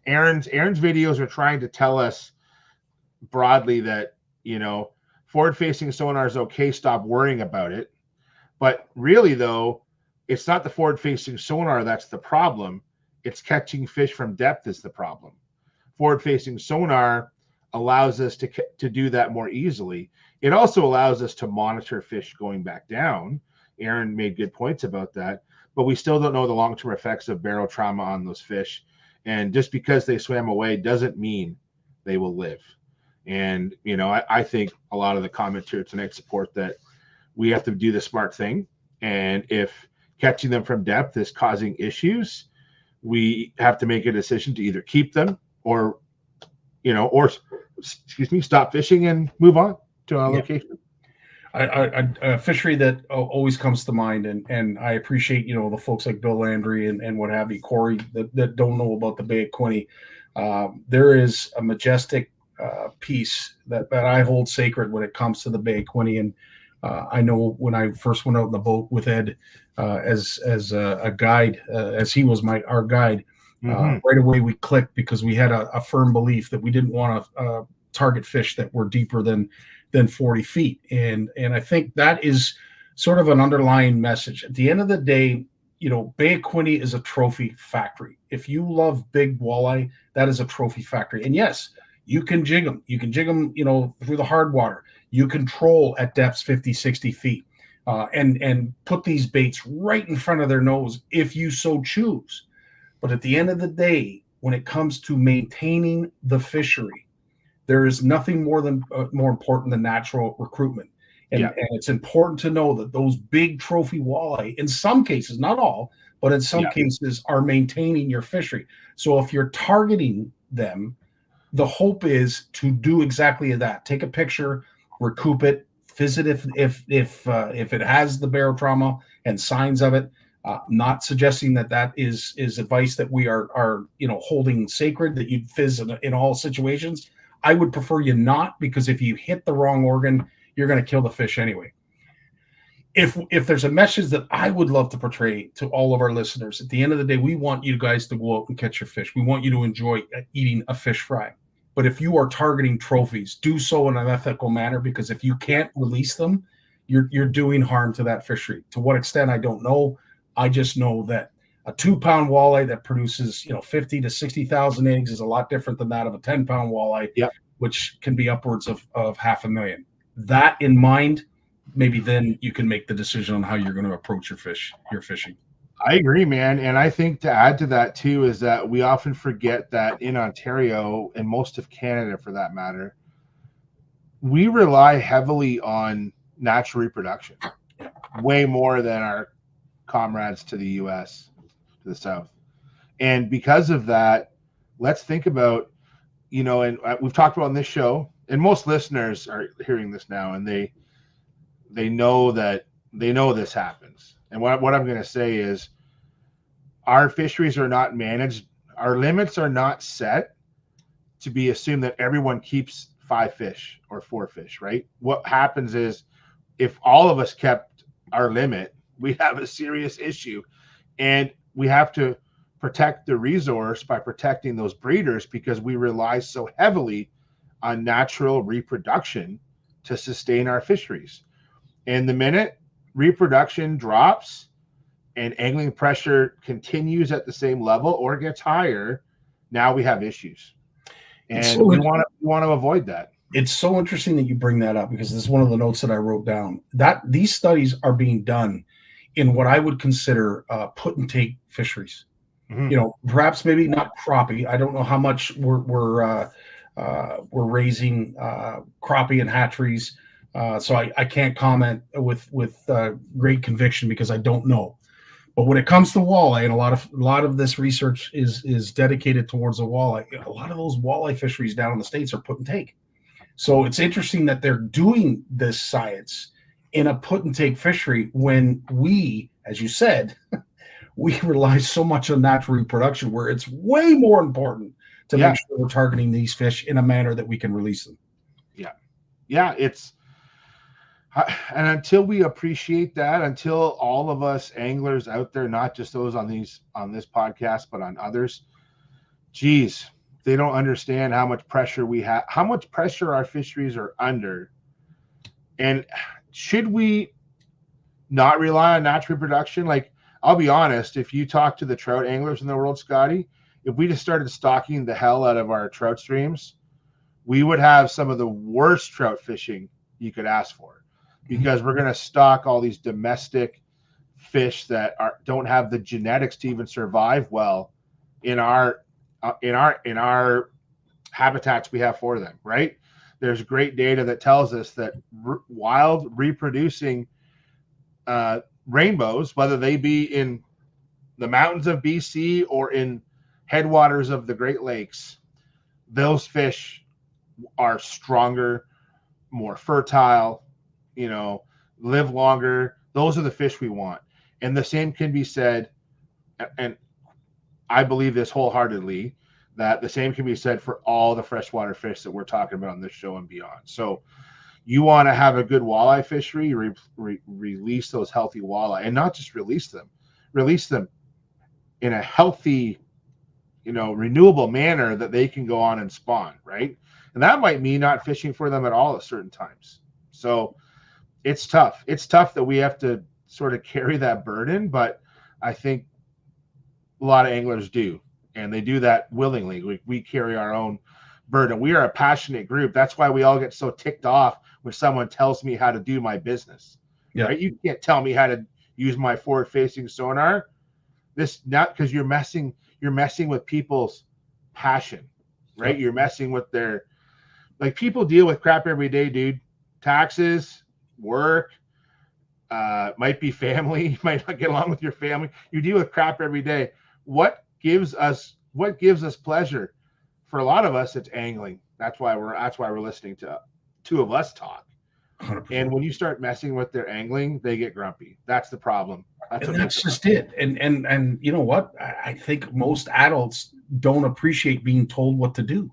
Aaron's videos are trying to tell us broadly that, forward facing sonar is okay, stop worrying about it. But really though, it's not the forward facing sonar that's the problem. It's catching fish from depth is the problem. Forward facing sonar allows us to do that more easily. It also allows us to monitor fish going back down. Aaron made good points about that. but we still don't know the long-term effects of barrel trauma on those fish. And just because they swam away doesn't mean they will live. And, you know, I think a lot of the comments here tonight support that we have to do the smart thing. And if catching them from depth is causing issues, we have to make a decision to either keep them or, you know, or, excuse me, stop fishing and move on to our location. A fishery that always comes to mind, and I appreciate, you know, the folks like Bill Landry and what have you, Corey, that don't know about the Bay of Quinte. There is a majestic piece that I hold sacred when it comes to the Bay of Quinte. And I know when I first went out in the boat with Ed as a guide, as he was our guide, right away we clicked because we had a firm belief that we didn't want to target fish that were deeper than 40 feet. And I think that is sort of an underlying message. At the end of the day, you know, Bay of Quinte is a trophy factory. If you love big walleye, that is a trophy factory. And yes, you can jig them. You can jig them, you know, through the hard water. You can troll at depths 50, 60 feet and put these baits right in front of their nose if you so choose. But at the end of the day, when it comes to maintaining the fishery, there is nothing more important than natural recruitment. And it's important to know that those big trophy walleye, in some cases, not all, but in some cases, are maintaining your fishery. So if you're targeting them, the hope is to do exactly that. Take a picture, recoup it, visit if it has the barrel trauma and signs of it. Not suggesting that is advice that we are you know, holding sacred, that you'd fizz in all situations. I would prefer you not, because if you hit the wrong organ, you're going to kill the fish anyway. If there's a message that I would love to portray to all of our listeners, at the end of the day, we want you guys to go out and catch your fish. We want you to enjoy eating a fish fry. But if you are targeting trophies, do so in an ethical manner, because if you can't release them, you're doing harm to that fishery. To what extent, I don't know. I just know that a 2-pound walleye that produces, you know, 50 to 60,000 eggs is a lot different than that of a 10-pound walleye, which can be upwards of 500,000. That in mind, maybe then you can make the decision on how you're going to approach your fishing. I agree, man. And I think to add to that too is that we often forget that in Ontario and most of Canada, for that matter, we rely heavily on natural reproduction, way more than our comrades to the US, to the south. And because of that, let's think about, you know, and we've talked about on this show, and most listeners are hearing this now, and they know this happens. And what I'm going to say is, our fisheries are not managed. Our limits are not set to be assumed that everyone keeps 5 fish or 4 fish, right? What happens is, if all of us kept our limit, we have a serious issue. And we have to protect the resource by protecting those breeders, because we rely so heavily on natural reproduction to sustain our fisheries. And the minute reproduction drops and angling pressure continues at the same level or gets higher, now we have issues. And we want to avoid that. It's so interesting that you bring that up, because this is one of the notes that I wrote down, that these studies are being done in what I would consider put and take fisheries. You know, perhaps maybe not crappie. I don't know how much we're raising crappie and hatcheries, so I can't comment with great conviction, because I don't know. But when it comes to walleye, and a lot of this research is dedicated towards the walleye, a lot of those walleye fisheries down in the States are put and take. So it's interesting that they're doing this science in a put and take fishery, when we, as you said, we rely so much on natural reproduction, where it's way more important to make sure we're targeting these fish in a manner that we can release them. Yeah, it's, and until we appreciate that, until all of us anglers out there, not just those on this podcast, but on others, geez, they don't understand how much pressure we have, how much pressure our fisheries are under. And should we not rely on natural reproduction? Like, I'll be honest, if you talk to the trout anglers in the world, Scotty, if we just started stocking the hell out of our trout streams, we would have some of the worst trout fishing you could ask for, because we're going to stock all these domestic fish that don't have the genetics to even survive well in our habitats we have for them, right? There's great data that tells us that wild reproducing rainbows, whether they be in the mountains of BC or in headwaters of the Great Lakes, those fish are stronger, more fertile, live longer. Those are the fish we want. And the same can be said, and I believe this wholeheartedly, that the same can be said for all the freshwater fish that we're talking about on this show and beyond. So you want to have a good walleye fishery, release those healthy walleye, and not just release them in a healthy, renewable manner that they can go on and spawn, right? And that might mean not fishing for them at all at certain times. So it's tough. It's tough that we have to sort of carry that burden, but I think a lot of anglers do, and they do that willingly. We carry our own burden. We are a passionate group. That's why we all get so ticked off when someone tells me how to do my business. Yeah. Right? You can't tell me how to use my forward-facing sonar. This not because you're messing with people's passion, right? Yep. You're messing with their, like, people deal with crap every day, dude. Taxes, work, might be family, you might not get along with your family. You deal with crap every day. What gives us pleasure? For a lot of us, it's angling. That's why we're listening to two of us talk. 100%. And when you start messing with their angling, they get grumpy. That's the problem. That's just it. And you know what? I think most adults don't appreciate being told what to do.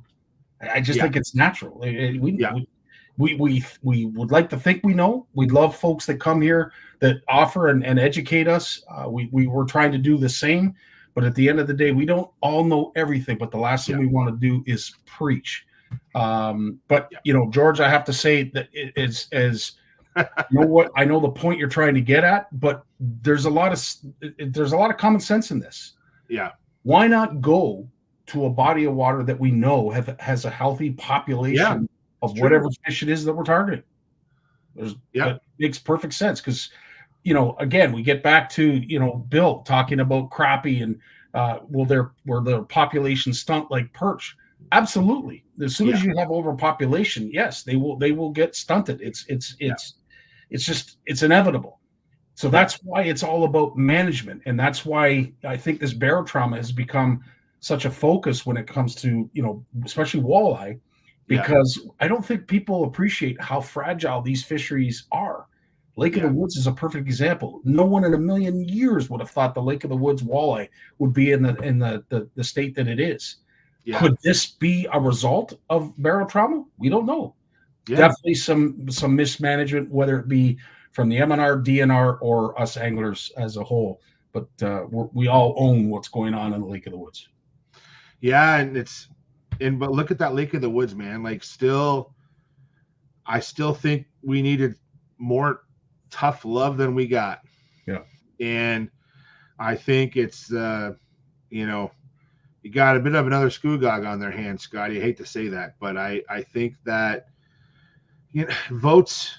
I just think it's natural. We would like to think we know. We love folks that come here that offer and educate us. We were trying to do the same, but at the end of the day, we don't all know everything. But the last thing we want to do is preach. But George, I have to say that what I know the point you're trying to get at, but there's a lot of common sense in this. Yeah. Why not go to a body of water that we know has a healthy population of whatever fish it is that we're targeting? That makes perfect sense because, again, we get back to, Bill talking about crappie and will their population stunt like perch? Absolutely. As soon as you have overpopulation, yes, they will get stunted. It's inevitable. So that's why it's all about management. And that's why I think this barotrauma has become such a focus when it comes to, especially walleye, because I don't think people appreciate how fragile these fisheries are. Lake of the Woods is a perfect example. No one in a million years would have thought the Lake of the Woods walleye would be in the state that it is. Yeah. Could this be a result of barotrauma? We don't know. Definitely some mismanagement, whether it be from the MNR, DNR, or us anglers as a whole. But we all own what's going on in the Lake of the Woods. Yeah, but look at that Lake of the Woods, man. Like, I still think we needed more tough love than we got. Yeah, and I think it's you got a bit of another Skoogog on their hands, Scotty. I hate to say that, but I think that votes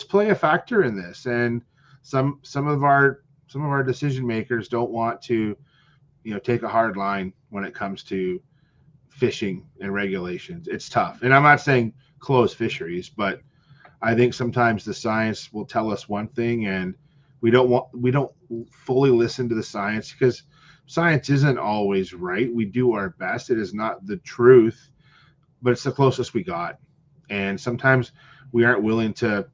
play a factor in this, and some of our decision makers don't want to take a hard line when it comes to fishing and regulations. It's tough, and I'm not saying close fisheries, but I think sometimes the science will tell us one thing, and we don't fully listen to the science because science isn't always right. We do our best. It is not the truth, but it's the closest we got. And sometimes we aren't willing to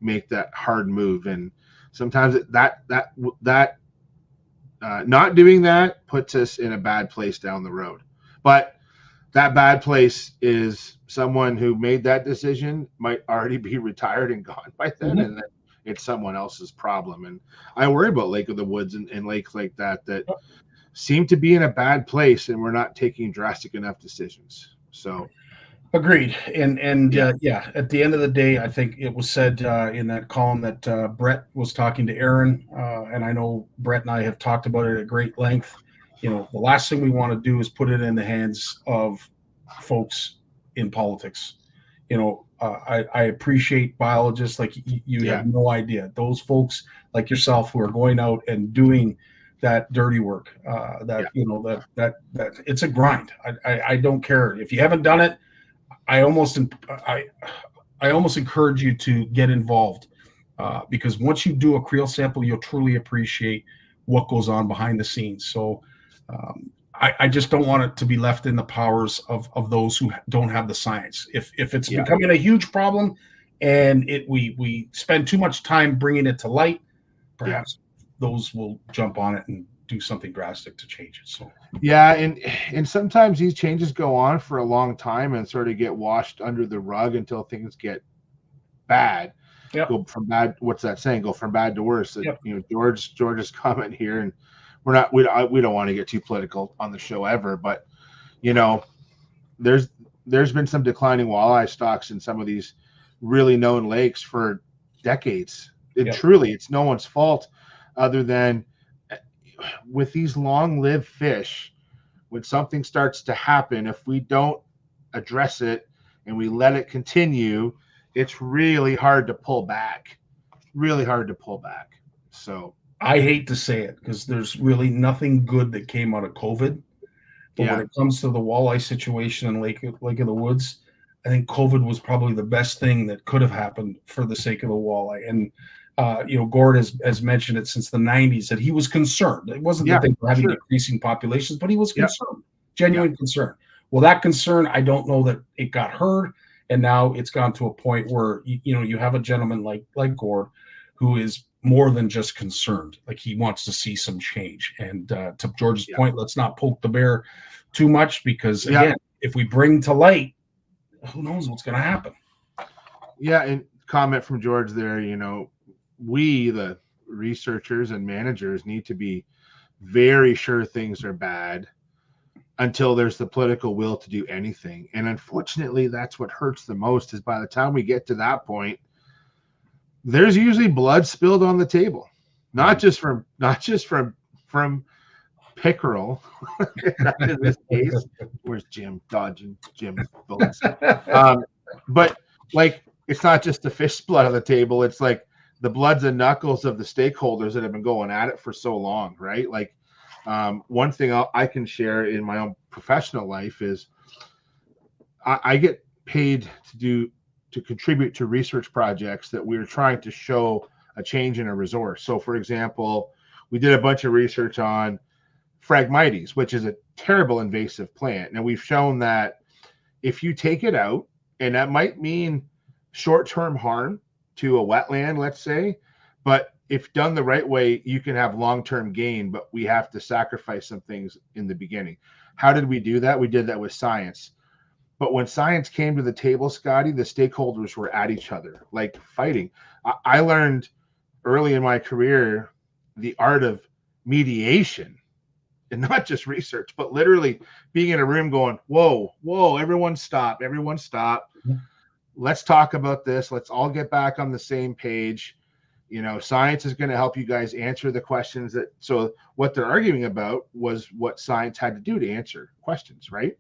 make that hard move. And sometimes that not doing that puts us in a bad place down the road. But that bad place is someone who made that decision might already be retired and gone by then. Mm-hmm. And then it's someone else's problem. And I worry about Lake of the Woods and lakes like that seem to be in a bad place, and we're not taking drastic enough decisions. So agreed. And at the end of the day, I think it was said in that column that Brett was talking to Aaron, and I know Brett and I have talked about it at great length. The last thing we want to do is put it in the hands of folks in politics. I appreciate biologists like you have no idea. Those folks like yourself who are going out and doing that dirty work, that it's a grind. I don't care if you haven't done it. I almost encourage you to get involved, because once you do a creel sample, you'll truly appreciate what goes on behind the scenes. So I just don't want it to be left in the powers of those who don't have the science. If it's becoming a huge problem and we spend too much time bringing it to light, perhaps those will jump on it and do something drastic to change it. So and sometimes these changes go on for a long time and sort of get washed under the rug until things get bad. Go from bad. What's that saying? Go from bad to worse. George's comment here, and we don't want to get too political on the show ever, but there's been some declining walleye stocks in some of these really known lakes for decades. Truly, it's no one's fault other than with these long-lived fish. When something starts to happen, if we don't address it and we let it continue, it's really hard to pull back. So I hate to say it because there's really nothing good that came out of COVID. But when it comes to the walleye situation in Lake of the Woods, I think COVID was probably the best thing that could have happened for the sake of the walleye. And Gord has mentioned it since the 90s that he was concerned. It wasn't that they were having increasing populations, but he was concerned, genuine concern. Well, that concern, I don't know that it got heard. And now it's gone to a point where, you have a gentleman like Gord who is more than just concerned. Like he wants to see some change. And to George's point, let's not poke the bear too much because, again, if we bring to light, who knows what's going to happen. Yeah, and comment from George there, we, the researchers and managers, need to be very sure things are bad until there's the political will to do anything. And unfortunately, that's what hurts the most is by the time we get to that point, there's usually blood spilled on the table, not just from pickerel. In this case, where's Jim dodging Jim bullets? But like, it's not just the fish blood on the table. It's like the bloods and knuckles of the stakeholders that have been going at it for so long, right? Like, one thing I can share in my own professional life is I get paid to contribute to research projects that we're trying to show a change in a resource. So, for example, we did a bunch of research on Phragmites, which is a terrible invasive plant. And we've shown that if you take it out, and that might mean short-term harm to a wetland, let's say, but if done the right way, you can have long-term gain, but we have to sacrifice some things in the beginning. How did we do that? We did that with science. But when science came to the table, Scotty, the stakeholders were at each other, like fighting. I learned early in my career the art of mediation, and not just research, but literally being in a room going, whoa, everyone stop. Let's talk about this. Let's all get back on the same page. Science is going to help you guys answer the questions so what they're arguing about was what science had to do to answer questions, right?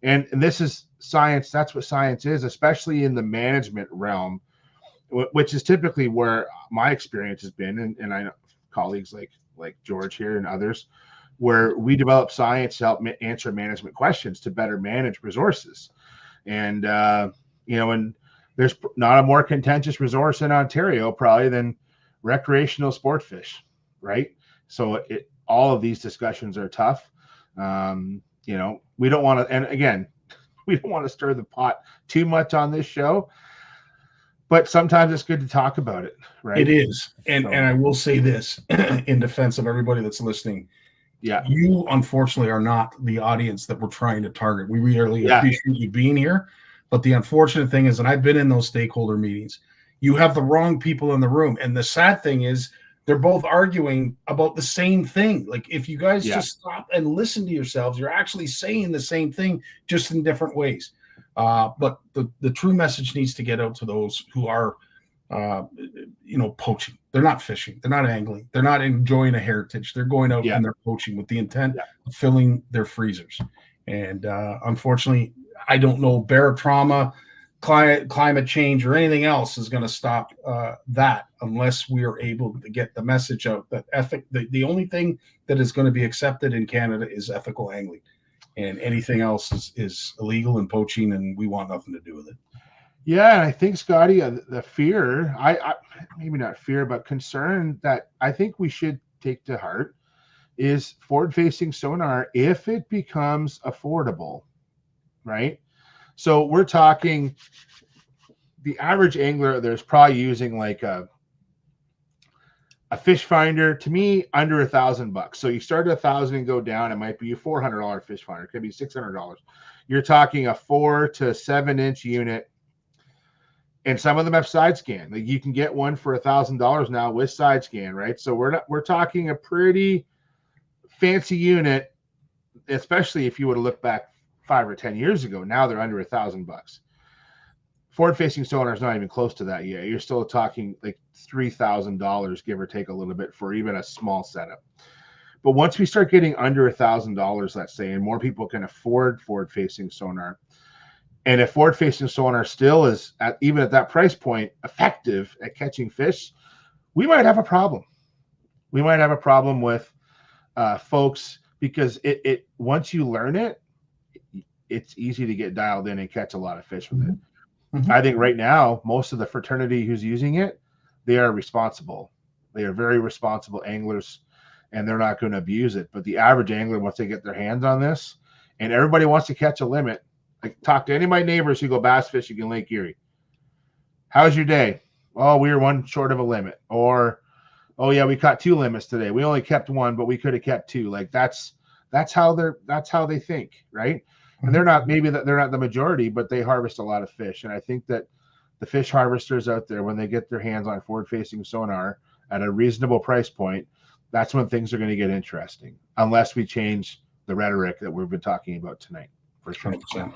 And this is science. That's what science is, especially in the management realm, which is typically where my experience has been. And I know colleagues like George here and others, where we develop science to help answer management questions to better manage resources. And, and there's not a more contentious resource in Ontario probably than recreational sport fish, right? So all of these discussions are tough. We don't want to, and again, we don't want to stir the pot too much on this show, but sometimes it's good to talk about it, right? It is. And I will say this in defense of everybody that's listening. Yeah. You unfortunately are not the audience that we're trying to target. We really appreciate you being here. But the unfortunate thing is, and I've been in those stakeholder meetings, you have the wrong people in the room. And the sad thing is they're both arguing about the same thing. Like if you guys just stop and listen to yourselves, you're actually saying the same thing, just in different ways. But the true message needs to get out to those who are, poaching. They're not fishing. They're not angling. They're not enjoying a heritage. They're going out and they're poaching with the intent of filling their freezers. And unfortunately, I don't know bear trauma climate change or anything else is going to stop that unless we are able to get the message out that the only thing that is going to be accepted in Canada is ethical angling, and anything else is illegal and poaching, and we want nothing to do with it. Yeah, and I think, Scotty, the fear, I maybe not fear, but concern that I think we should take to heart is forward-facing sonar if it becomes affordable, right? So we're talking the average angler there's probably using like a fish finder, to me, under $1,000. So you start at 1,000 and go down, it might be a $400 fish finder, it could be $600. You're talking a 4 to 7 inch unit. And some of them have side scan. Like you can get one for $1,000 now with side scan, right? So we're talking a pretty fancy unit, especially if you would have looked back 5 or 10 years ago. Now they're under $1,000. Forward-facing sonar is not even close to that yet. You're still talking like $3,000, give or take a little bit, for even a small setup. But once we start getting under $1,000, let's say, and more people can afford forward-facing sonar, and if forward-facing sonar still is even at that price point effective at catching fish, we might have a problem. We might have a problem with folks, because it once you learn it, it's easy to get dialed in and catch a lot of fish with it. Mm-hmm. I think right now, most of the fraternity who's using it, they are responsible. They are very responsible anglers, and they're not going to abuse it. But the average angler, once they get their hands on this, and everybody wants to catch a limit. Like, talk to any of my neighbors who go bass fishing in Lake Erie. How's your day? Oh, we were one short of a limit. Or, oh yeah, we caught 2 limits today. We only kept 1, but we could have kept 2. Like that's how they think, right? And they're not the majority, but they harvest a lot of fish. And I think that the fish harvesters out there, when they get their hands on forward-facing sonar at a reasonable price point, that's when things are going to get interesting. Unless we change the rhetoric that we've been talking about tonight. For sure. 100%.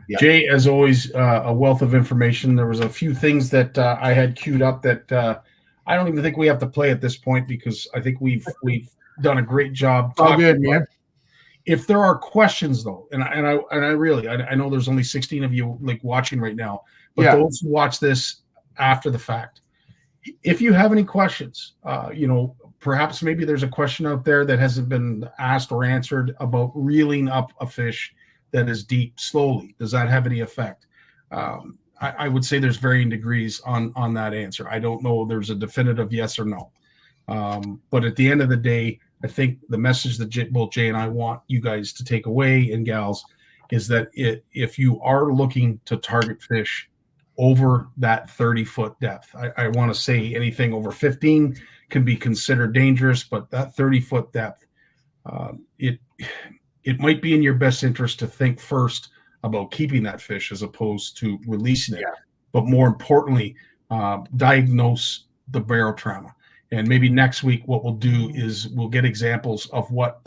Yeah. Jay, as always, a wealth of information. There was a few things that I had queued up that I don't even think we have to play at this point, because I think we've done a great job. All good, man. If there are questions, though, and I really know there's only 16 of you like watching right now, but those who watch this after the fact, if you have any questions, perhaps maybe there's a question out there that hasn't been asked or answered about reeling up a fish that is deep slowly. Does that have any effect? I would say there's varying degrees on that answer. I don't know there's a definitive yes or no. But at the end of the day, I think the message that both Jay and I want you guys to take away, and gals, is that if you are looking to target fish over that 30-foot depth, I want to say anything over 15 can be considered dangerous, but that 30-foot depth, it might be in your best interest to think first about keeping that fish as opposed to releasing it. Yeah. But more importantly, diagnose the barotrauma. And maybe next week, what we'll do is we'll get examples of what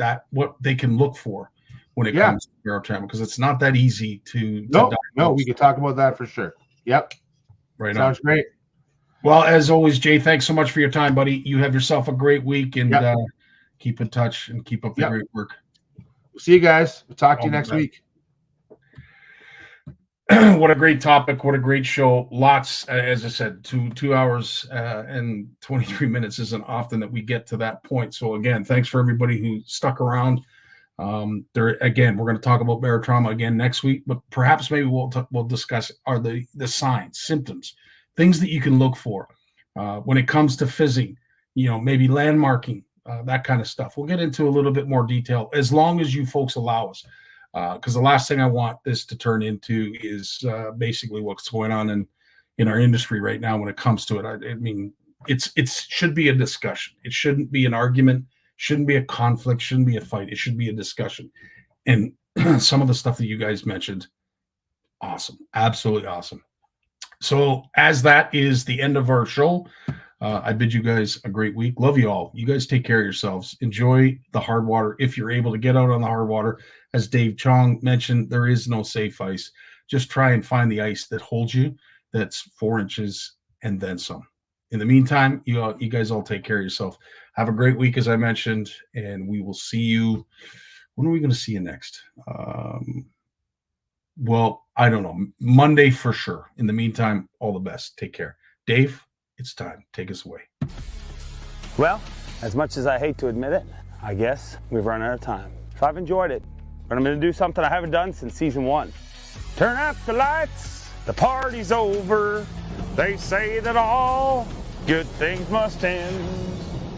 they can look for when it comes to barotrauma, because it's not that easy to No, we can talk about that for sure. Yep. Right. Sounds great. Well, as always, Jay, thanks so much for your time, buddy. You have yourself a great week, and keep in touch and keep up the great work. See you guys. We'll talk to you next week. What a great topic. What a great show. Lots, as I said, 2 hours and 23 minutes isn't often that we get to that point. So again, thanks for everybody who stuck around. We're going to talk about barotrauma again next week, but perhaps maybe we'll discuss are the signs, symptoms, things that you can look for when it comes to fizzing, maybe landmarking, that kind of stuff. We'll get into a little bit more detail as long as you folks allow us. Because the last thing I want this to turn into is basically what's going on in our industry right now when it comes to it. I mean, it should be a discussion. It shouldn't be an argument. Shouldn't be a conflict. Shouldn't be a fight. It should be a discussion. And some of the stuff that you guys mentioned, awesome, absolutely awesome. So as that is the end of our show, I bid you guys a great week. Love you all. You guys take care of yourselves. Enjoy the hard water if you're able to get out on the hard water. As Dave Chong mentioned, there is no safe ice. Just try and find the ice that holds you, that's 4 inches and then some. In the meantime, you guys all take care of yourself. Have a great week, as I mentioned, and we will see you. When are we going to see you next? Well, I don't know, Monday for sure. In the meantime, all the best. Take care. Dave, it's time. Take us away. Well, as much as I hate to admit it, I guess we've run out of time. So I've enjoyed it, but I'm going to do something I haven't done since season 1. Turn out the lights, the party's over. They say that all good things must end.